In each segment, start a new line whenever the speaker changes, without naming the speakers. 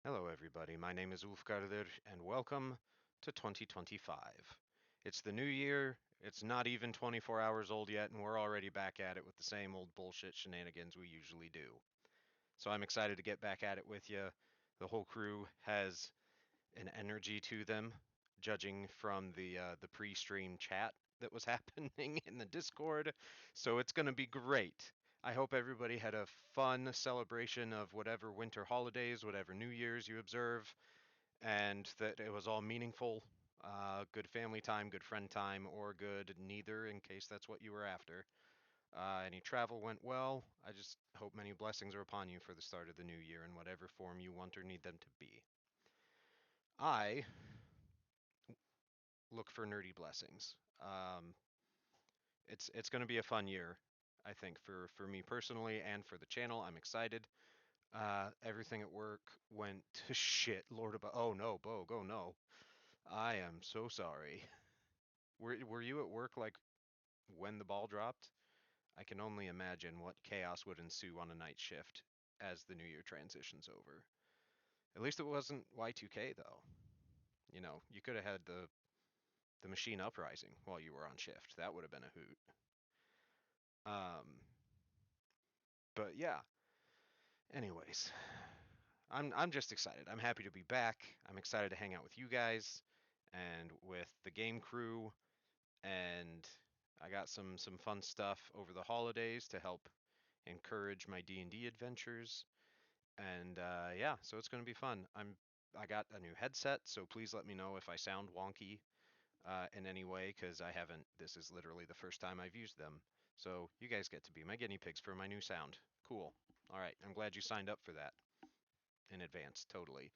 Hello, everybody. My name is Ulfgarður, and welcome to 2025. It's the new year. It's not even 24 hours old yet, and we're already back at it with the same old bullshit shenanigans we usually do. So I'm excited to get back at it with you. The whole crew has an energy to them, judging from the pre-stream chat that was happening in the Discord. So it's going to be great. I hope everybody had a fun celebration of whatever winter holidays, whatever New Year's you observe, and that it was all meaningful. Good family time, good friend time, or good neither, in case that's what you were after. Any travel went well. I just hope many blessings are upon you for the start of the new year in whatever form you want or need them to be. I look for nerdy blessings. It's going to be a fun year, I think, for me personally and for the channel. I'm excited. Everything at work went to shit. Lord above. Oh no, Bogue. Oh no. I am so sorry. Were you at work like when the ball dropped? I can only imagine what chaos would ensue on a night shift as the new year transitions over. At least it wasn't Y2K though. You know, you could have had the machine uprising while you were on shift. That would have been a hoot. Um, but yeah. Anyways, I'm just excited. I'm happy to be back. I'm excited to hang out with you guys and with the game crew, and I got some fun stuff over the holidays to help encourage my D&D adventures. And yeah, so it's going to be fun. I got a new headset, so please let me know if I sound wonky in any way, because I haven't. This is literally the first time I've used them. So you guys get to be my guinea pigs for my new sound. Cool. All right, I'm glad you signed up for that in advance. Totally.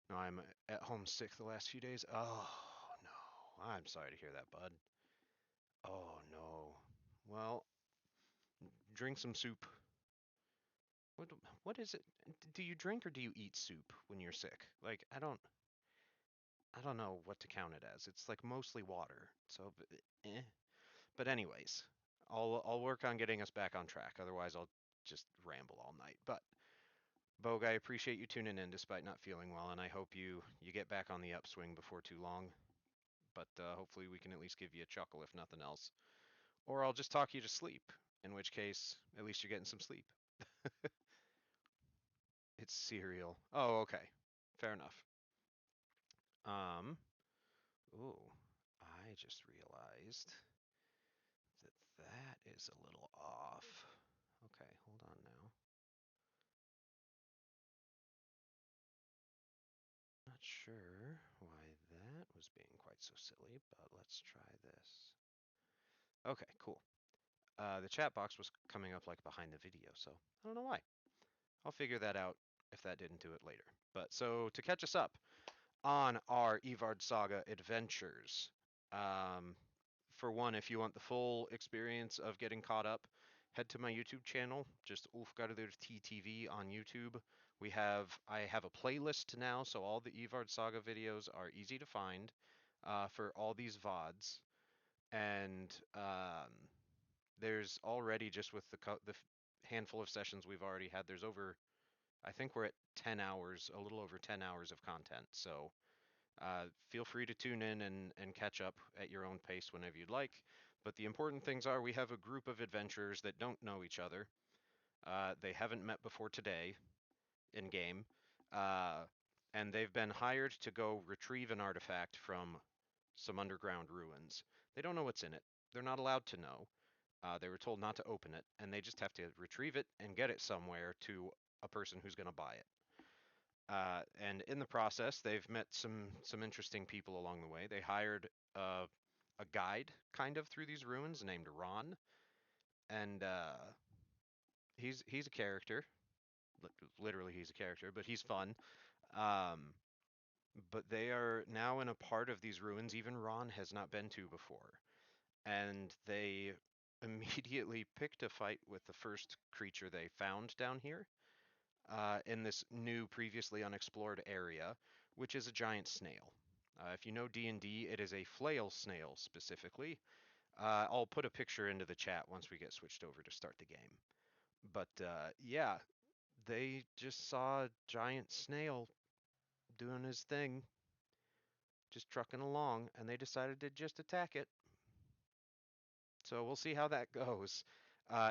No, I'm at home sick the last few days. Oh no, I'm sorry to hear that, bud. Oh no. Well, drink some soup. What what is it? Do you drink or do you eat soup when you're sick? Like I don't know what to count it as. It's like mostly water. So eh. But anyways, I'll work on getting us back on track. Otherwise, I'll just ramble all night. But Bogue, I appreciate you tuning in despite not feeling well, and I hope you get back on the upswing before too long. But hopefully we can at least give you a chuckle if nothing else. Or I'll just talk you to sleep, in which case at least you're getting some sleep. It's cereal. Oh, okay. Fair enough. Um, ooh, I just realized that that is a little off. Okay, hold on now. Not sure why that was being quite so silly, but let's try this. Okay, cool. The chat box was coming up like behind the video, so I don't know why. I'll figure that out if that didn't do it later. But so to catch us up on our Yvardsaga adventures, um, for one, if you want the full experience of getting caught up, head to my YouTube channel, just Ulfgarður TTV on YouTube. I have a playlist now, so all the Yvardsaga videos are easy to find for all these VODs. And there's already just with the handful of sessions we've already had, there's over, I think we're at 10 hours, a little over 10 hours of content. So feel free to tune in and catch up at your own pace whenever you'd like. But the important things are we have a group of adventurers that don't know each other. They haven't met before today in game. Uh, and they've been hired to go retrieve an artifact from some underground ruins. They don't know what's in it. They're not allowed to know. They were told not to open it, and they just have to retrieve it and get it somewhere to a person who's going to buy it. And in the process, they've met some interesting people along the way. They hired a guide kind of through these ruins named Ron, and he's a character. Literally, he's a character, but he's fun. Um, but they are now in a part of these ruins even Ron has not been to before, and they immediately picked a fight with the first creature they found down here in this new, previously unexplored area, which is a giant snail. If you know D&D, it is a flail snail specifically. I'll put a picture into the chat once we get switched over to start the game. But yeah, they just saw a giant snail doing his thing, just trucking along, and they decided to just attack it. So we'll see how that goes.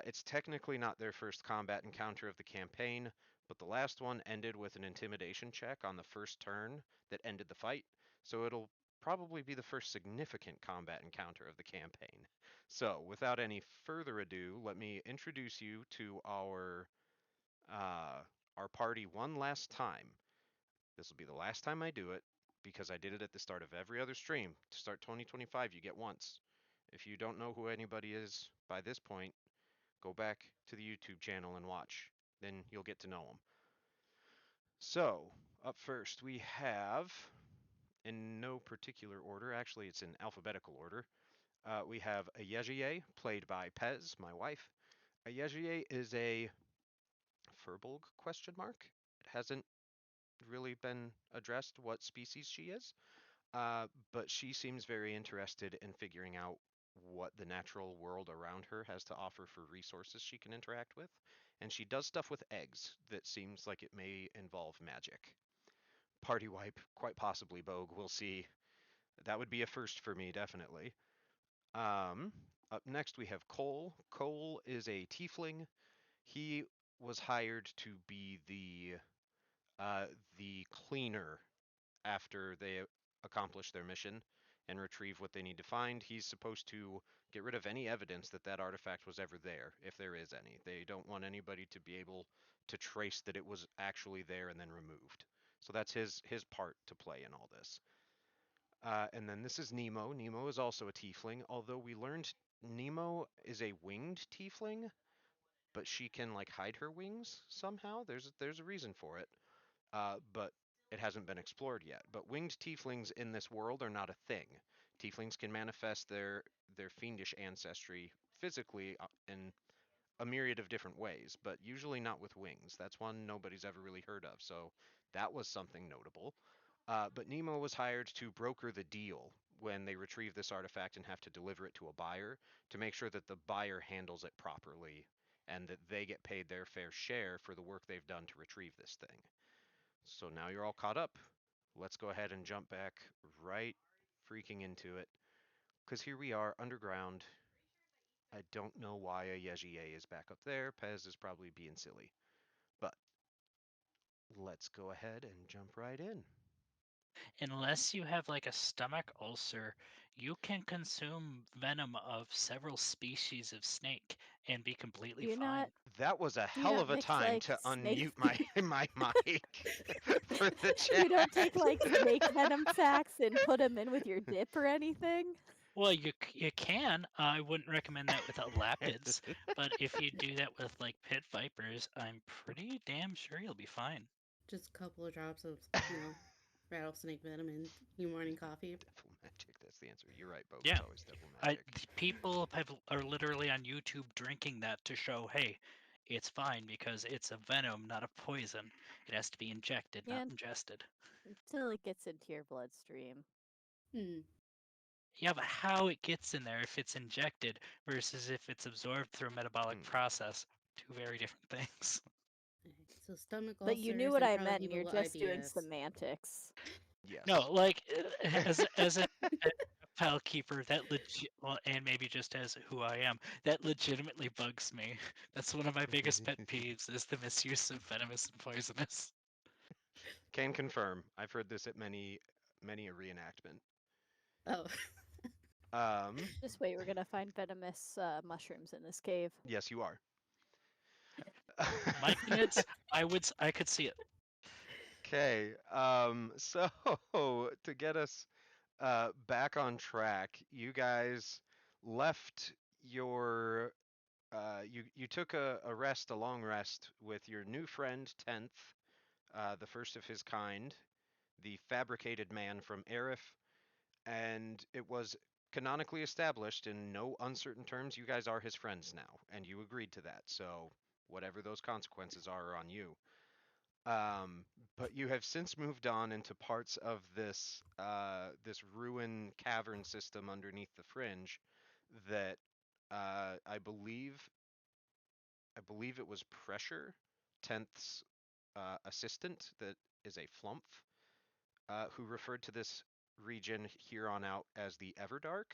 It's technically not their first combat encounter of the campaign, but the last one ended with an intimidation check on the first turn that ended the fight. So it'll probably be the first significant combat encounter of the campaign. So without any further ado, let me introduce you to uh, our party one last time. This will be the last time I do it because I did it at the start of every other stream. To start 2025, you get once. If you don't know who anybody is by this point, go back to the YouTube channel and watch. Then you'll get to know them. So, up first, we have, in no particular order, actually, it's in alphabetical order, we have Ayejiye, played by Pez, my wife. Ayejiye is a Furbolg question mark. It hasn't really been addressed what species she is. But she seems very interested in figuring out what the natural world around her has to offer for resources she can interact with. And she does stuff with eggs that seems like it may involve magic. Party wipe, quite possibly, Bogue. We'll see. That would be a first for me, definitely. Up next, we have Cole. Cole is a tiefling. He was hired to be the cleaner after they accomplish their mission and retrieve what they need to find. He's supposed to get rid of any evidence that that artifact was ever there, if there is any. They don't want anybody to be able to trace that it was actually there and then removed. So that's his part to play in all this. And then this is Nemo. Nemo is also a tiefling, although we learned Nemo is a winged tiefling, but she can like hide her wings somehow. There's a reason for it, but it hasn't been explored yet. But winged tieflings in this world are not a thing. Tieflings can manifest their fiendish ancestry physically in a myriad of different ways, but usually not with wings. That's one nobody's ever really heard of. So that was something notable. But Nemo was hired to broker the deal when they retrieve this artifact and have to deliver it to a buyer to make sure that the buyer handles it properly and that they get paid their fair share for the work they've done to retrieve this thing. So now you're all caught up. Let's go ahead and jump back right freaking into it. Because here we are underground. I don't know why a Yejiye is back up there. Pez is probably being silly. But let's go ahead and jump right in.
Unless you have like a stomach ulcer, you can consume venom of several species of snake and be completely
Do you not
fine.
That was a
do you
hell
not
of a
mix
time
like
to
snake
unmute my mic for the
you don't take
chat.
like snake venom sacks and put them in with your dip or anything?
Well, you can. I wouldn't recommend that without lapids, but if you do that with like pit vipers, I'm pretty damn sure you'll be fine.
Just a couple of drops of, rattlesnake venom in your morning coffee.
Devil magic, that's the answer. You're right, Bogue. It's
Yeah,
always devil magic.
people are literally on YouTube drinking that to show, hey, it's fine because it's a venom, not a poison. It has to be injected, not
Yeah,
ingested.
until it gets into your bloodstream.
Hmm.
Yeah, but how it gets in there if it's injected versus if it's absorbed through a metabolic
Hmm.
process, two very different things.
Okay. So stomach
But you knew
ulcers
what
and
I
probably
meant and
people
you're
with
just doing
IBS.
semantics.
No,
Yes.
like as a reptile keeper, that legit, well, and maybe just as who I am, that legitimately bugs me. That's one of my biggest pet peeves is the misuse of venomous and poisonous.
Can confirm. I've heard this at many a reenactment.
Oh.
Um,
Just wait, we're gonna find venomous mushrooms in this cave.
yes, you are.
My units, I could see it.
Okay. So to get us back on track, you guys left your you took a rest, a long rest with your new friend Tenth, the first of his kind, the fabricated man from Arif, and it was canonically established in no uncertain terms you guys are his friends now, and you agreed to that. So whatever those consequences are on you. Um, but you have since moved on into parts of this ruin cavern system underneath the fringe that I believe it was pressure 10th's assistant that is a flumph, who referred to this region here on out as the Everdark.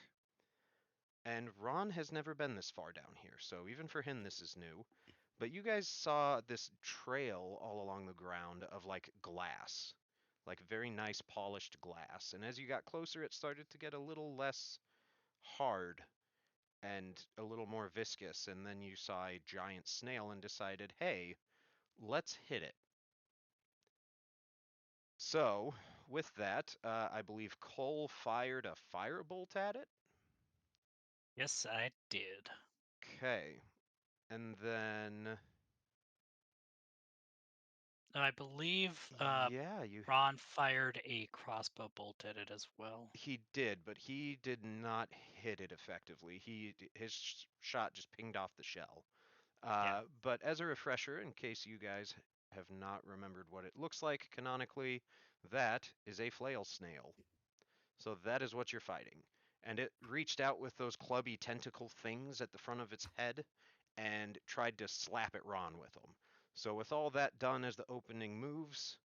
And Ron has never been this far down here, so even for him this is new. But you guys saw this trail all along the ground of like glass, like very nice polished glass. And as you got closer, it started to get a little less hard and a little more viscous. And then you saw a giant snail and decided, hey, let's hit it. So, with that, I believe Cole fired a firebolt at it.
Yes, I did.
Okay. And then,
I believe
yeah,
Ron fired a crossbow bolt at it as well.
he did, but he did not hit it effectively. His shot just pinged off the shell.
Yeah.
But as a refresher, in case you guys have not remembered what it looks like canonically, that is a flail snail. So that is what you're fighting. And it reached out with those clubby tentacle things at the front of its head and tried to slap at Ron with them. So with all that done as the opening moves,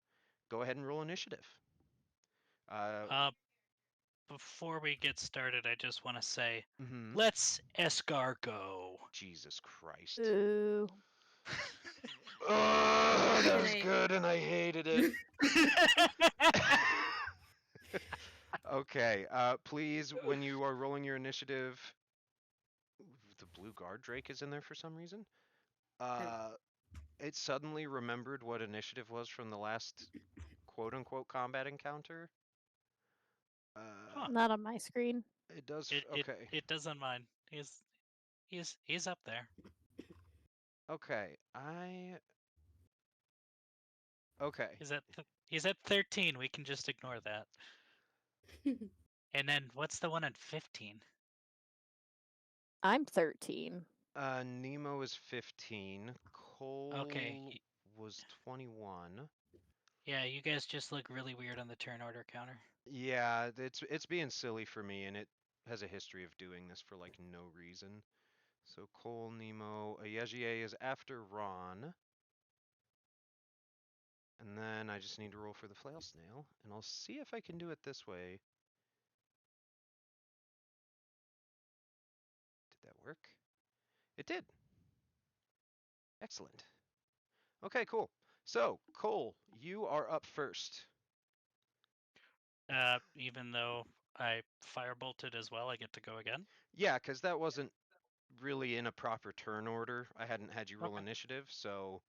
go ahead and roll initiative.
Uh, before we get started, I just want to say,
Mhm.
let's escargot.
Jesus Christ.
Ooh.
Oh, that
Can
was
I-
good and I hated it. Okay, please, when you are rolling your initiative, the blue guard drake is in there for some reason. It suddenly remembered what initiative was from the last quote unquote combat encounter.
Huh.
Not on my screen.
It does.
It
Okay.
it doesn't mind. He's up there.
Okay. Okay.
He's at 13. We can just ignore that. And then what's the one at 15?
I'm 13.
Nemo is 15.
Okay.
Cole was 21.
Yeah, you guys just look really weird on the turn order counter.
Yeah, it's being silly for me, and it has a history of doing this for like no reason. So Cole, Nemo, Yejier is after Ron. And then I just need to roll for the flail snail, and I'll see if I can do it this way. Did that work? It did. Excellent. Okay, cool. So, Cole, you are up first.
Even though I firebolted as well, I get to go again.
Yeah, because that wasn't really in a proper turn order. I hadn't had you roll
Okay.
initiative, so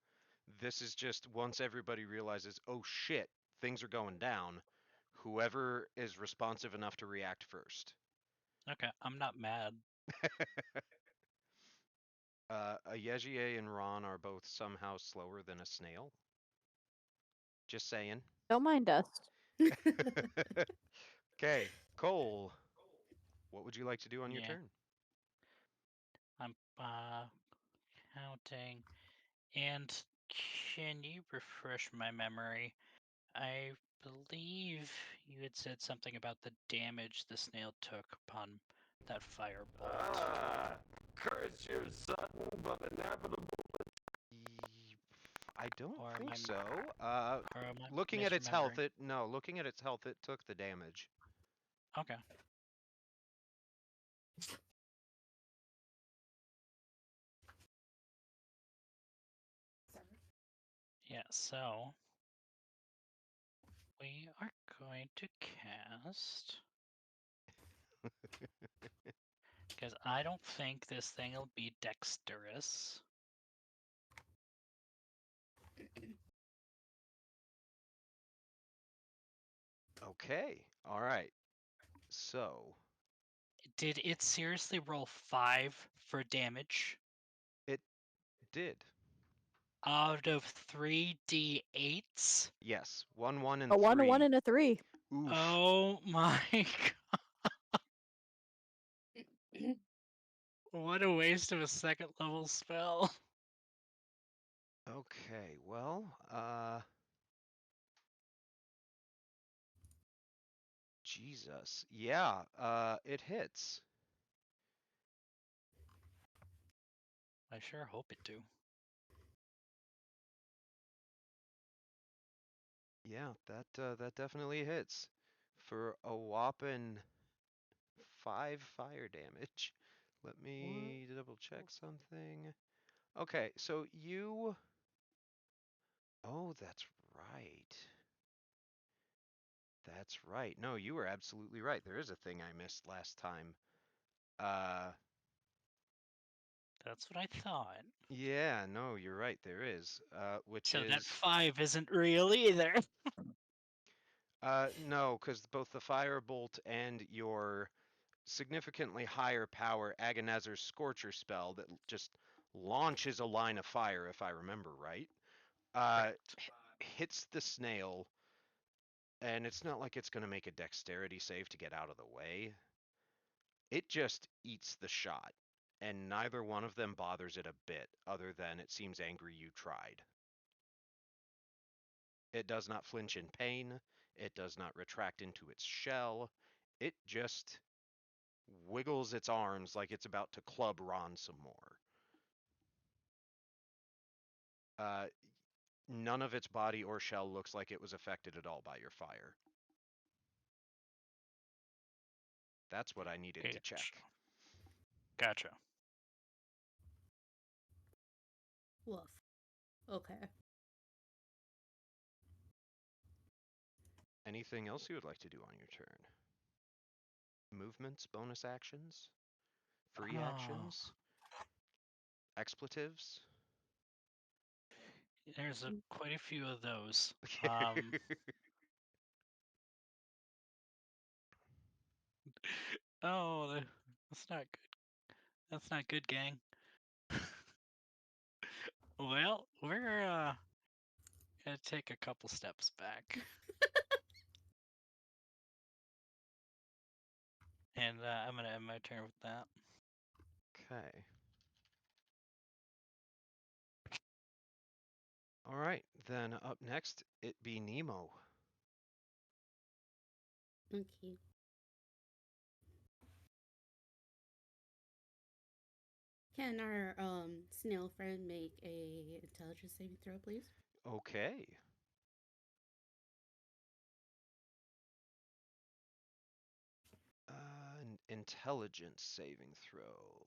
this is just once everybody realizes, oh shit, things are going down, whoever is responsive enough to react first.
Okay, I'm not mad.
Yejier and Ron are both somehow slower than a snail. Just saying.
Don't mind us.
Okay, Cole, what would you like to do on your
Yeah,
turn?
I'm counting. And can you refresh my memory? I believe you had said something about the damage the snail took upon that firebolt.
Curse you, sudden but inevitable.
I don't
Or am
think
I
so.
or am I
Looking at its health,
misremembering?
looking at its health, it took the damage.
Okay. Yeah, so we are going to cast because I don't think this thing will be dexterous.
Okay, all right. So
Did it seriously roll 5 for damage
it did.
out of 3d8s?
Yes, 1, 1, and
A 1, a 1,
3.
and a 3.
Oof.
Oh my god. What a waste of a second level spell.
Okay, well, Jesus. Yeah, it hits.
I sure hope it do.
Yeah, that definitely hits for a whopping 5 fire damage. Let me double check something. Okay, so you. Oh, that's right. That's right. No, you were absolutely right. There is a thing I missed last time. Uh,
That's what I thought.
yeah, no, you're right. There is. Which
So that
is
5 isn't real either.
no, because both the firebolt and your significantly higher power Agonizer's Scorcher spell that just launches a line of fire, if I remember right,
Correct.
hits the snail, and it's not like it's going to make a dexterity save to get out of the way. It just eats the shot, and neither one of them bothers it a bit, other than it seems angry you tried. It does not flinch in pain. It does not retract into its shell. It just wiggles its arms like it's about to club Ron some more. Uh, None of its body or shell looks like it was affected at all by your fire. That's what I needed to check.
Gotcha.
Woof. Okay.
Anything else you would like to do on your turn? Movements, bonus actions, free
Oh,
actions, expletives?
there's quite a few of those. Oh, that's not good. That's not good, gang. Well, we're gonna take a couple steps back, and I'm gonna end my turn with that.
Okay. All right, then up next, it be Nemo.
Okay. Can our snail friend make a intelligence saving throw, please?
Okay. An intelligence saving throw.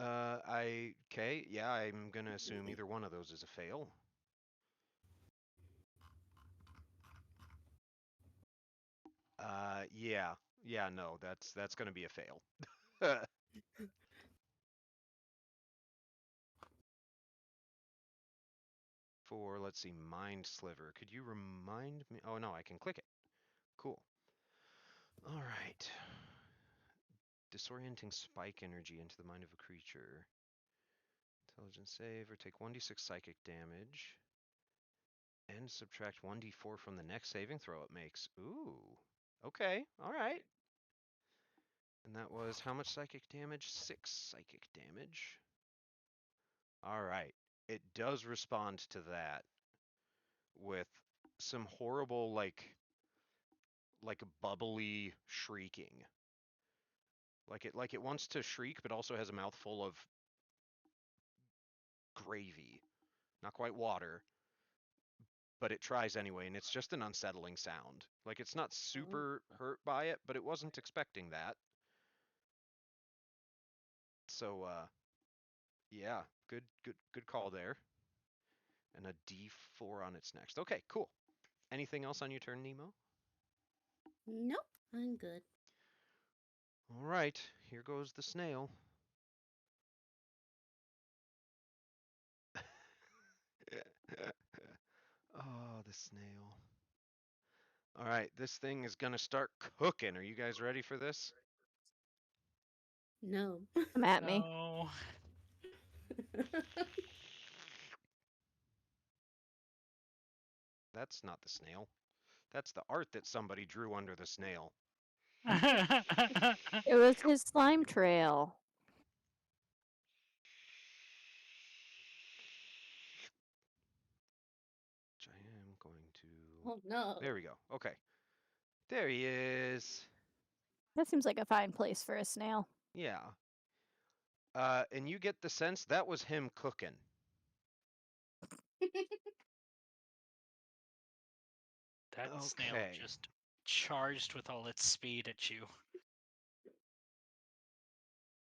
Okay, yeah, I'm gonna assume either one of those is a fail. Yeah, no, that's gonna be a fail. For, let's see, Mind Sliver. Could you remind me? Oh, no, I can click it. Cool. All right. Disorienting spike energy into the mind of a creature. Intelligence save, or take 1d6 psychic damage. And subtract 1d4 from the next saving throw it makes. Ooh. Okay, all right. And that was how much psychic damage? 6 psychic damage. All right. It does respond to that with some horrible, like bubbly shrieking. Like it wants to shriek, but also has a mouthful of gravy. Not quite water, but it tries anyway, and it's just an unsettling sound. Like it's not super hurt by it, but it wasn't expecting that. So yeah, good call there. And a D4 on its next. Okay, cool. Anything else on your turn, Nemo?
Nope, I'm good.
All right, here goes the snail. Oh, the snail. All right, this thing is gonna start cooking. Are you guys ready for this?
No.
Come at me.
No.
That's not the snail. That's the art that somebody drew under the snail.
It was his slime trail.
Which I am going to.
Oh no.
There we go. Okay. There he is.
That seems like a fine place for a snail.
Yeah. And you get the sense that was him cooking.
That snail
Okay.
just charged with all its speed at you.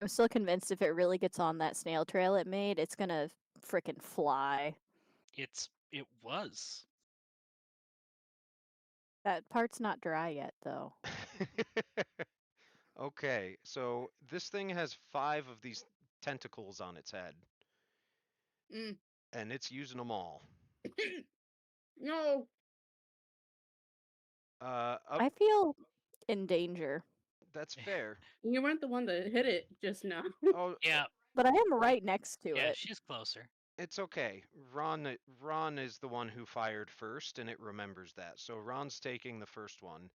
I'm still convinced if it really gets on that snail trail it made, it's gonna frickin' fly.
It was.
That part's not dry yet, though.
Okay, so this thing has 5 of these tentacles on its head,
Mm.
and it's using them all.
No.
Up,
I feel in danger,
that's fair.
You weren't the one that hit it just now.
Oh,
Yeah,
but I am right next to
yeah,
it.
she's closer.
it's okay. Ron is the one who fired first, and it remembers that. So Ron's taking the first one.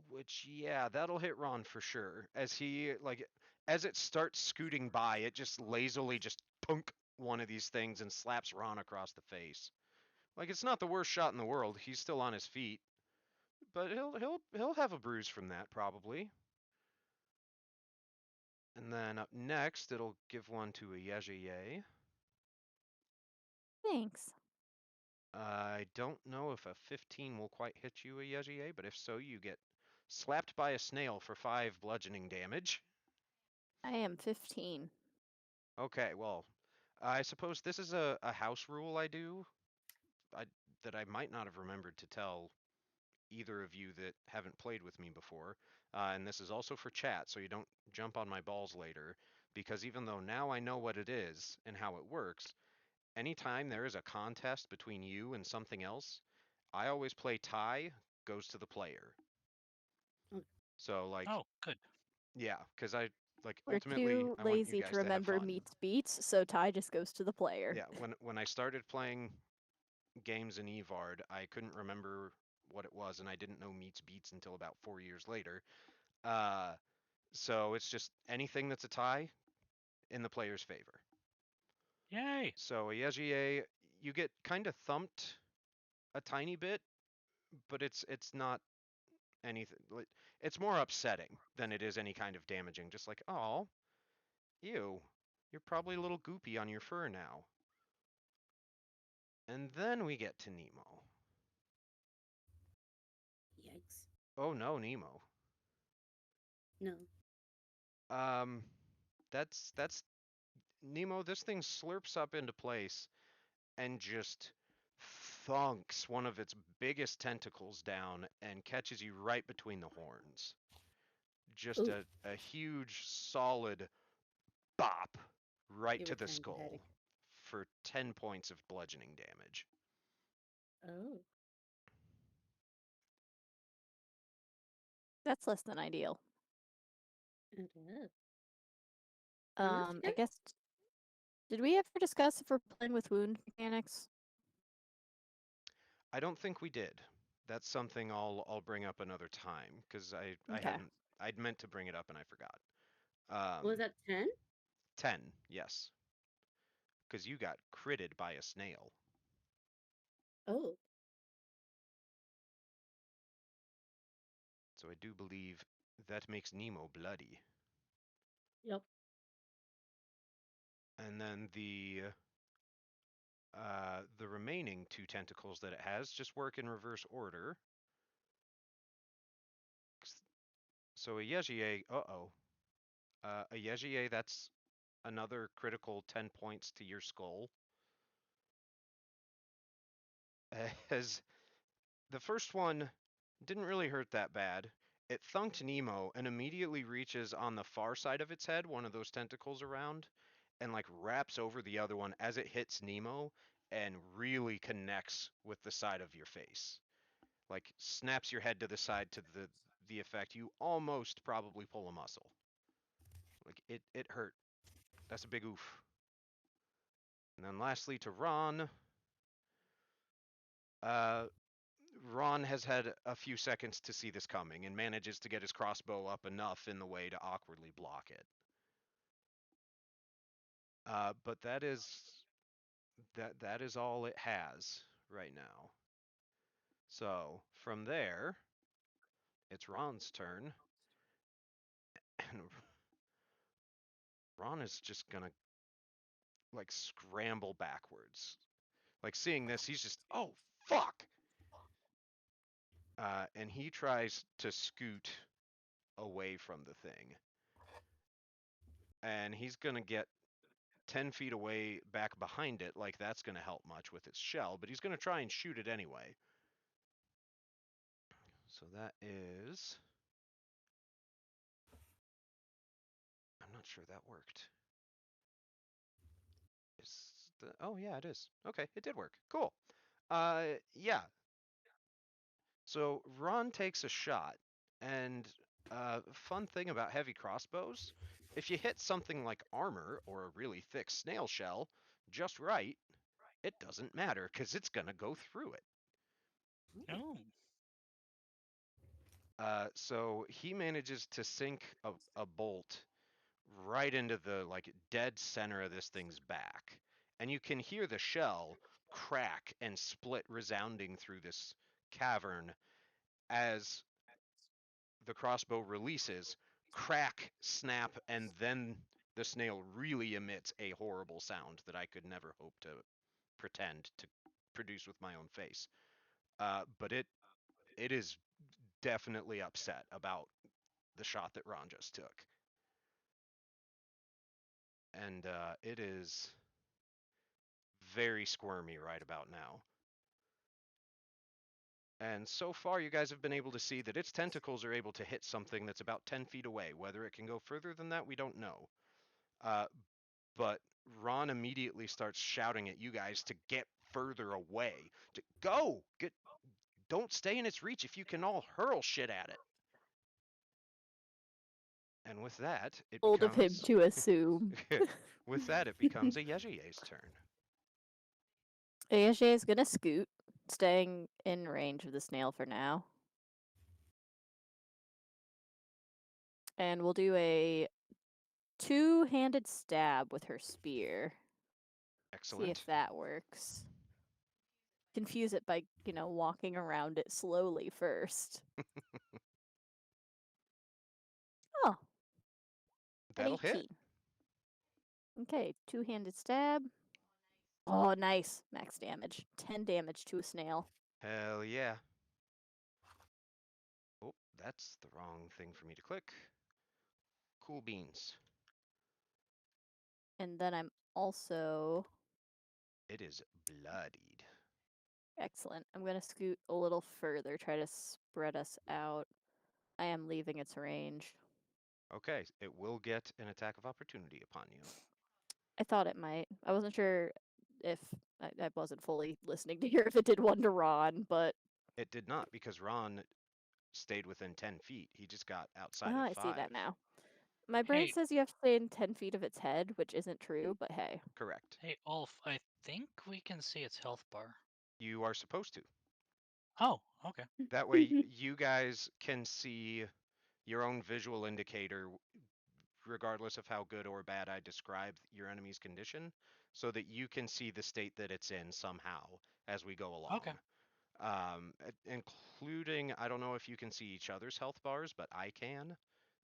Which, yeah, that'll hit Ron for sure. As it starts scooting by, it just lazily just punk one of these things and slaps Ron across the face. Like, it's not the worst shot in the world. He's still on his feet, but he'll have a bruise from that probably. And then up next, it'll give one to a Yejiye.
Thanks.
I don't know if a 15 will quite hit you, a Yejiye, but if so, you get slapped by a snail for 5 bludgeoning damage.
I am 15.
Okay, well, I suppose this is a house rule I do I, that I might not have remembered to tell either of you that haven't played with me before. And this is also for chat, so you don't jump on my balls later, because even though now I know what it is and how it works, anytime there is a contest between you and something else, I always play tie goes to the player.
Okay.
So, like,
Oh, good.
yeah, because I
We're
ultimately
too
I want you
lazy to
guys to have
remember
fun.
meets beats, so tie just goes to the player.
Yeah, when I started playing games in Evard, I couldn't remember what it was, and I didn't know meets beats until about 4 years later. Uh, so it's just anything that's a tie in the player's favor.
Yay.
So a Yejiye, you get kind of thumped a tiny bit, but it's not anything. It's more upsetting than it is any kind of damaging. Just like, oh, ew, you're probably a little goopy on your fur now. And then we get to Nemo.
Yikes.
Oh no, Nemo.
No.
Um, that's Nemo. This thing slurps up into place and just thunks one of its biggest tentacles down and catches you right between the horns. Just
Oof.
a huge, solid bop right
It
to the
returned the headache.
skull for 10 points of bludgeoning damage.
Oh.
That's less than ideal.
It is. That's
I
good.
guess. Did we ever discuss if we're playing with wound mechanics?
I don't think we did. That's something I'll bring up another time because I
Okay.
hadn't I'd meant to bring it up and I forgot.
Was that 10?
10, yes, because you got critted by a snail.
Oh.
So I do believe that makes Nemo bloody.
Yep.
And then the remaining 2 tentacles that it has just work in reverse order. So a Yejiye, a Yejiye, that's another critical 10 points to your skull. As the first one didn't really hurt that bad. It thunked Nemo and immediately reaches on the far side of its head, one of those tentacles around, and like wraps over the other one as it hits Nemo and really connects with the side of your face. Like snaps your head to the side to the effect you almost probably pull a muscle. Like it hurt. That's a big oof. And then lastly to Ron. Uh, Ron has had a few seconds to see this coming and manages to get his crossbow up enough in the way to awkwardly block it. But that is all it has right now. So from there, it's Ron's turn, and Ron is just gonna like scramble backwards. Like seeing this, he's just, oh fuck! And he tries to scoot away from the thing. And he's gonna get 10 feet away back behind it, like that's gonna help much with its shell, but he's gonna try and shoot it anyway. So that is... I'm not sure that worked. Oh yeah, it is. Okay, it did work. Cool. Yeah. So Ron takes a shot, and fun thing about heavy crossbows, if you hit something like armor or a really thick snail shell just right, it doesn't matter because it's gonna go through it.
Oh.
So he manages to sink a bolt right into the dead center of this thing's back, and you can hear the shell crack and split resounding through this cavern as the crossbow releases, crack, snap, and then the snail really emits a horrible sound that I could never hope to pretend to produce with my own face. But it is definitely upset about the shot that Ron just took. And it is very squirmy right about now. And so far, you guys have been able to see that its tentacles are able to hit something that's about 10 feet away. Whether it can go further than that, we don't know. But Ron immediately starts shouting at you guys to get further away. To go! Don't stay in its reach if you can all hurl shit at it. And with that, it
Old of him
becomes...
to assume.
With that, it becomes a Yejie's turn.
Ayesha is gonna scoot, staying in range of the snail for now. And we'll do a two-handed stab with her spear.
Excellent.
See if that works. Confuse it by, walking around it slowly first. Oh.
That'll
an 18.
hit.
Okay, two-handed stab. Oh, nice. Max damage. 10 damage to a snail.
Hell yeah. Oh, that's the wrong thing for me to click. Cool beans.
And then I'm also...
It is bloodied.
Excellent. I'm going to scoot a little further, try to spread us out. I am leaving its range.
Okay, it will get an attack of opportunity upon you.
I thought it might. I wasn't sure if... I wasn't fully listening to hear if it did one to Ron, but...
It did not, because Ron stayed within 10 feet. He just got outside
Ah,
at
I
5.
see that now. My brain
Hey.
says you have to stay in 10 feet of its head, which isn't true, but hey.
Correct.
Hey, Ulf, I think we can see its health bar.
You are supposed to.
Oh, okay.
That way, you guys can see your own visual indicator, regardless of how good or bad I describe your enemy's condition, so that you can see the state that it's in somehow as we go along.
Okay.
Including, I don't know if you can see each other's health bars, but I can.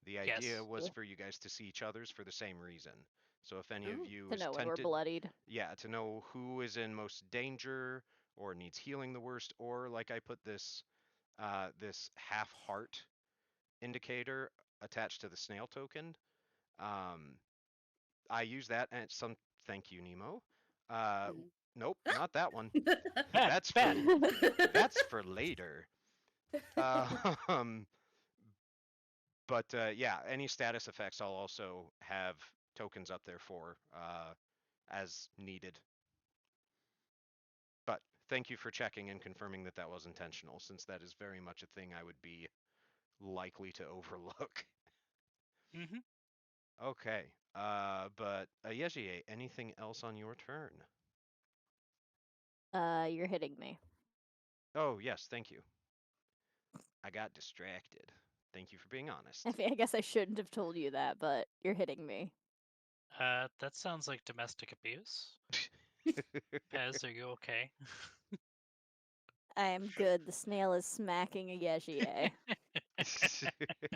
The idea
Yes.
was
Cool.
for you guys to see each other's for the same reason. So if any of
Oh.
you
To
is
know when we're
tempted,
bloodied.
yeah, to know who is in most danger or needs healing the worst, or like I put this this half heart indicator attached to the snail token. I use that and some. Thank you, Nemo. Nope, not that one.
Bad,
That's
bad.
that's for later. But yeah, any status effects I'll also have tokens up there for as needed. But thank you for checking and confirming that that was intentional, since that is very much a thing I would be likely to overlook.
Mm-hmm.
Okay, but Yejie, anything else on your turn?
You're hitting me.
Oh, yes, thank you. I got distracted. Thank you for being honest.
I guess I shouldn't have told you that, but you're hitting me.
That sounds like domestic abuse. Pez, are you okay?
I am good. The snail is smacking a Yegie. If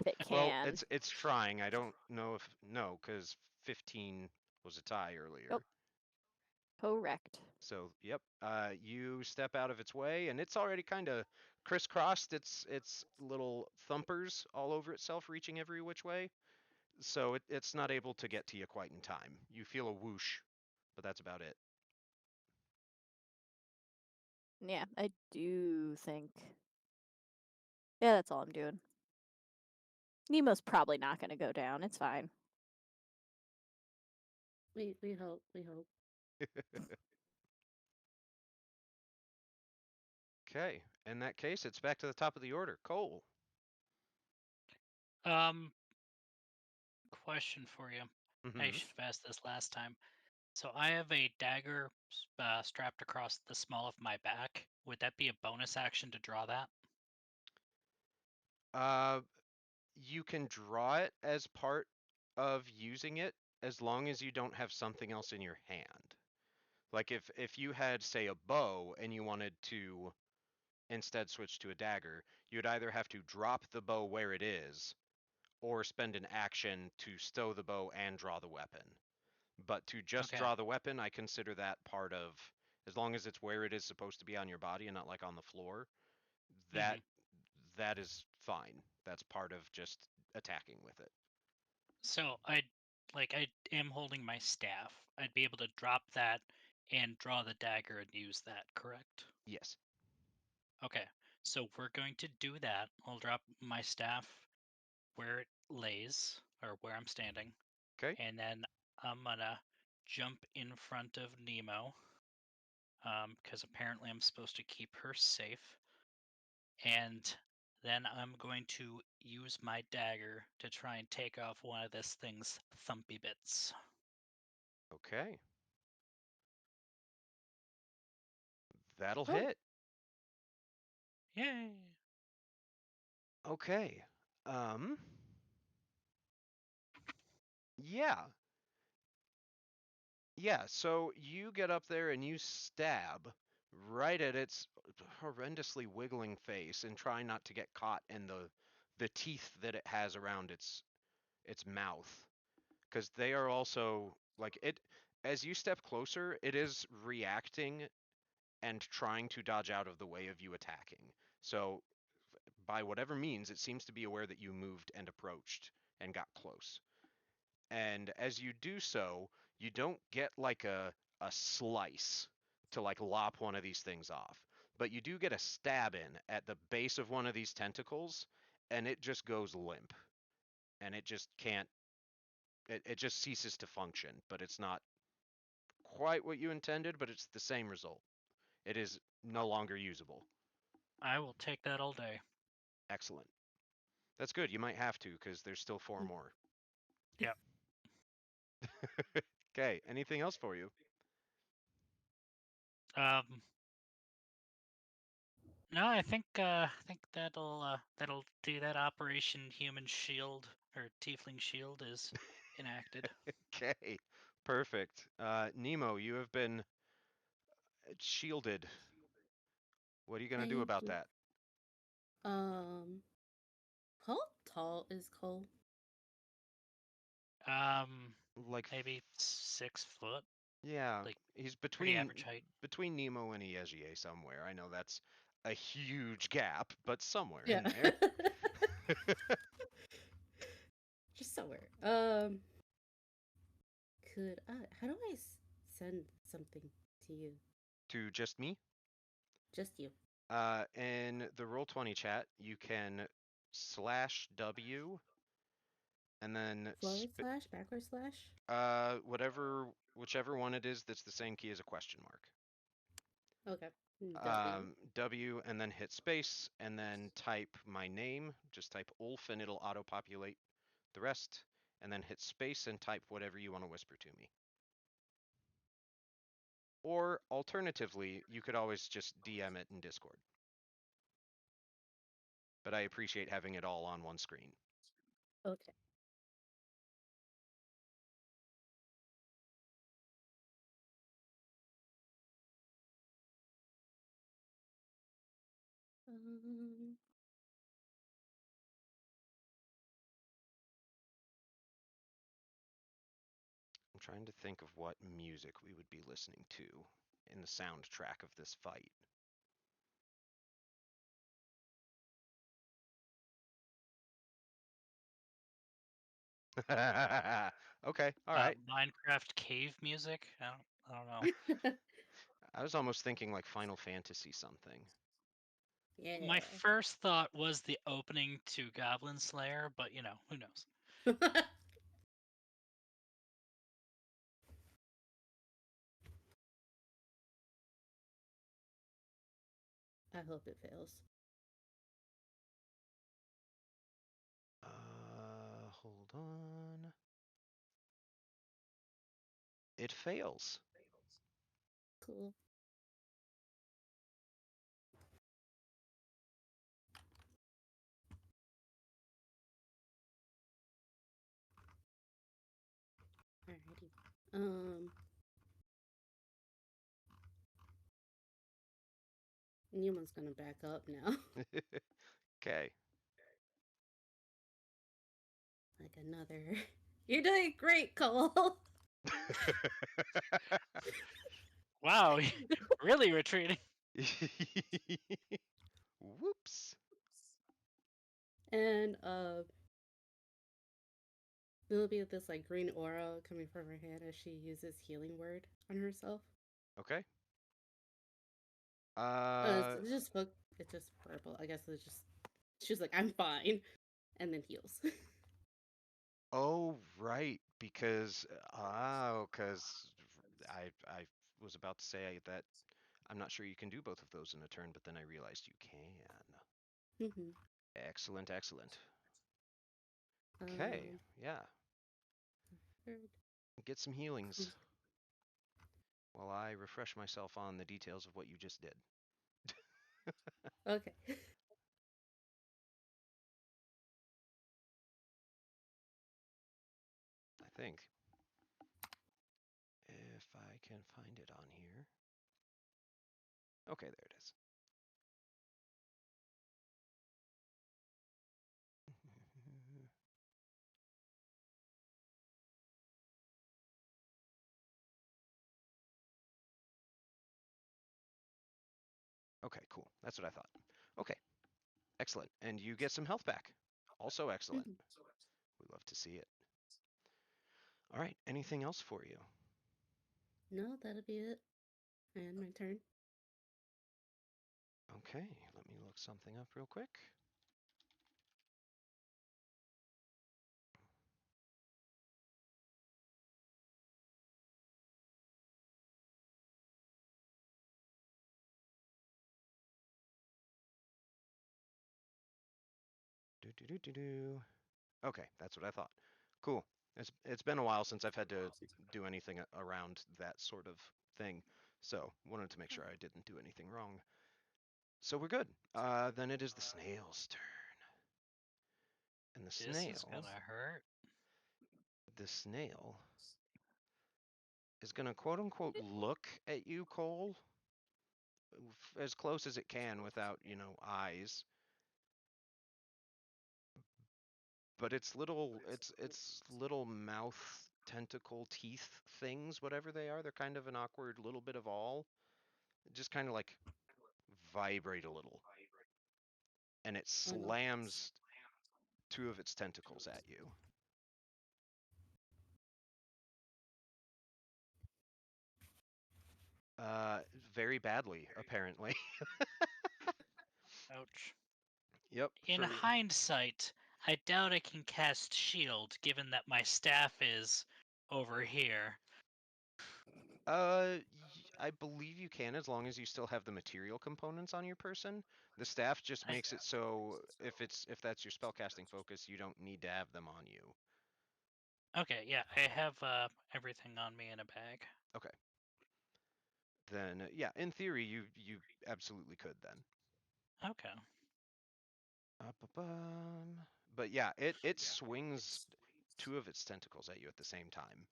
it
Well,
can.
it's trying. I don't know if no, because 15 was a tie earlier.
Oh. Correct.
So, yep, you step out of its way, and it's already kind of crisscrossed its little thumpers all over itself, reaching every which way. So it's not able to get to you quite in time. You feel a whoosh, but that's about it.
Yeah, I do think. Yeah, that's all I'm doing. Nemo's probably not going to go down. It's fine.
We hope. We hope.
Okay, in that case, it's back to the top of the order. Cole.
Question for you. I
Mm-hmm.
should have asked this last time. So I have a dagger strapped across the small of my back. Would that be a bonus action to draw that?
You can draw it as part of using it as long as you don't have something else in your hand. Like if you had, say, a bow and you wanted to instead switch to a dagger, you'd either have to drop the bow where it is or spend an action to stow the bow and draw the weapon. But to just
Okay.
draw the weapon, I consider that part of, as long as it's where it is supposed to be on your body and not like on the floor, that that is fine. That's part of just attacking with it.
So I am holding my staff. I'd be able to drop that and draw the dagger and use that, correct?
Yes.
Okay. So we're going to do that. I'll drop my staff where it lays or where I'm standing.
Okay.
And then I'm gonna jump in front of Nemo. Because apparently I'm supposed to keep her safe. And then I'm going to use my dagger to try and take off one of this thing's thumpy bits.
Okay. That'll
Oh.
hit.
Yay!
Okay. Yeah. Yeah, so you get up there and you stab right at its horrendously wiggling face and try not to get caught in the teeth that it has around its mouth, because they are also like it as you step closer, it is reacting and trying to dodge out of the way of you attacking. So by whatever means, it seems to be aware that you moved and approached and got close. And as you do so, you don't get like a slice to like lop one of these things off, but you do get a stab in at the base of one of these tentacles, and it just goes limp, and it just can't. It just ceases to function, but it's not quite what you intended, but it's the same result. It is no longer usable.
I will take that all day.
Excellent. That's good. You might have to because there's still 4 more.
Yep.
Okay. Anything else for you?
No, I think that'll do that. Operation Human Shield or Tiefling Shield is enacted.
Okay. Perfect. Nemo, you have been shielded. What are you gonna do
Thank
about
you.
that?
How tall is Cole?
Like,
Maybe 6 foot,
yeah,
like
he's
pretty average height.
between Nemo and Yegier somewhere. I know that's a huge gap, but somewhere
Yeah.
in there.
Just somewhere. Could I? How do I send something to you?
To just me.
Just you.
In the Roll20 chat, you can /W and then
Forward slash, backward slash.
whichever one it is that's the same key as a question mark.
Okay. W.
W and then hit space and then type my name. Just type Ulf and it'll auto-populate the rest. And then hit space and type whatever you want to whisper to me. Or alternatively, you could always just DM it in Discord. But I appreciate having it all on one screen.
Okay. Um,
trying to think of what music we would be listening to in the soundtrack of this fight. Okay, all right.
Minecraft cave music. I don't know.
I was almost thinking like Final Fantasy something.
Yeah.
My first thought was the opening to Goblin Slayer, but who knows?
I hope it fails.
Hold on. It fails.
Cool. Alrighty. Newman's gonna back up now.
Okay.
Like another. You're doing great, Cole.
Wow, really retreating.
Whoops.
And there'll be this like green aura coming from her hand as she uses healing word on herself.
Okay.
It's just it's just purple. I guess it's just she's like, I'm fine, and then heals.
Oh, right, because I was about to say that I'm not sure you can do both of those in a turn, but then I realized you can.
hmm
Excellent, excellent. Okay,
Um,
yeah.
third-
Get some healings while I refresh myself on the details of what you just did.
okay.
I think. If I can find it on here. Okay, there it is. Okay, cool. That's what I thought. Okay, excellent. And you get some health back. Also excellent.
Mhm.
We love to see it. All right, anything else for you?
No, that'll be it. And my turn.
Okay, let me look something up real quick. Do do do do do. Okay, that's what I thought. Cool. It's been a while since I've had to do anything around that sort of thing, so wanted to make sure I didn't do anything wrong. So we're good. Then it is the snail's turn, and
This is gonna hurt.
the snail is gonna quote unquote look at you, Cole, as close as it can without, eyes. But its little mouth tentacle teeth things, whatever they are, they're kind of an awkward little bit of all. Just kind of like vibrate a little, and it
Oh no.
slams two of its tentacles at you. Uh, Very badly, apparently.
Ouch.
Yep.
In hindsight, I doubt I can cast shield, given that my staff is over here.
I believe you can as long as you still have the material components on your person. The staff just
I,
makes it so if that's your spellcasting focus, you don't need to have them on you.
okay, yeah, I have everything on me in a bag.
Okay. Then yeah, in theory you absolutely could then.
Okay.
But yeah, it swings two of its tentacles at you at the same time.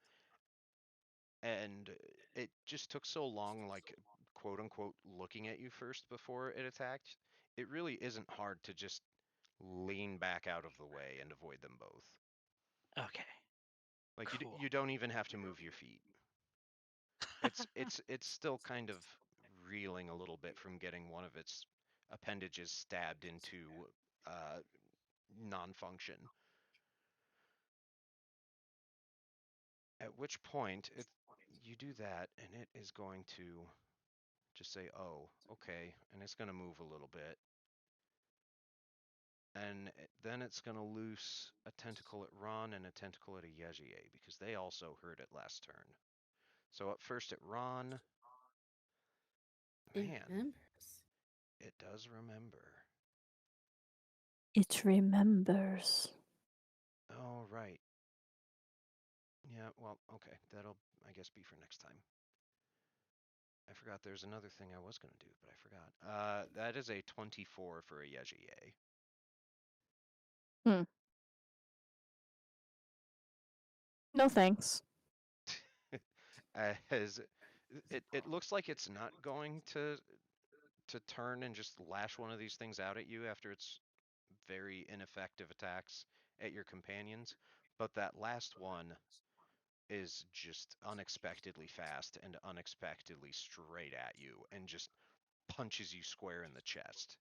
And it just took so long, like, quote unquote, looking at you first before it attacked. It really isn't hard to just lean back out of the way and avoid them both.
Okay.
Like
Cool.
you don't even have to move your feet. It's still kind of reeling a little bit from getting one of its appendages stabbed into non-function. At which point you do that, and it is going to just say, "Oh, okay," and it's going to move a little bit, and then it's going to loose a tentacle at Ron and a tentacle at a Yejier because they also heard it last turn. So up first at Ron.
It
Man,
remembers.
it does remember.
It remembers.
Oh, right. Yeah, well, okay. That'll, I guess, be for next time. I forgot there's another thing I was going to do, but I forgot. That is a 24 for a Yejier.
No thanks.
As it looks like it's not going to turn and just lash one of these things out at you after its very ineffective attacks at your companions, but that last one is just unexpectedly fast and unexpectedly straight at you and just punches you square in the chest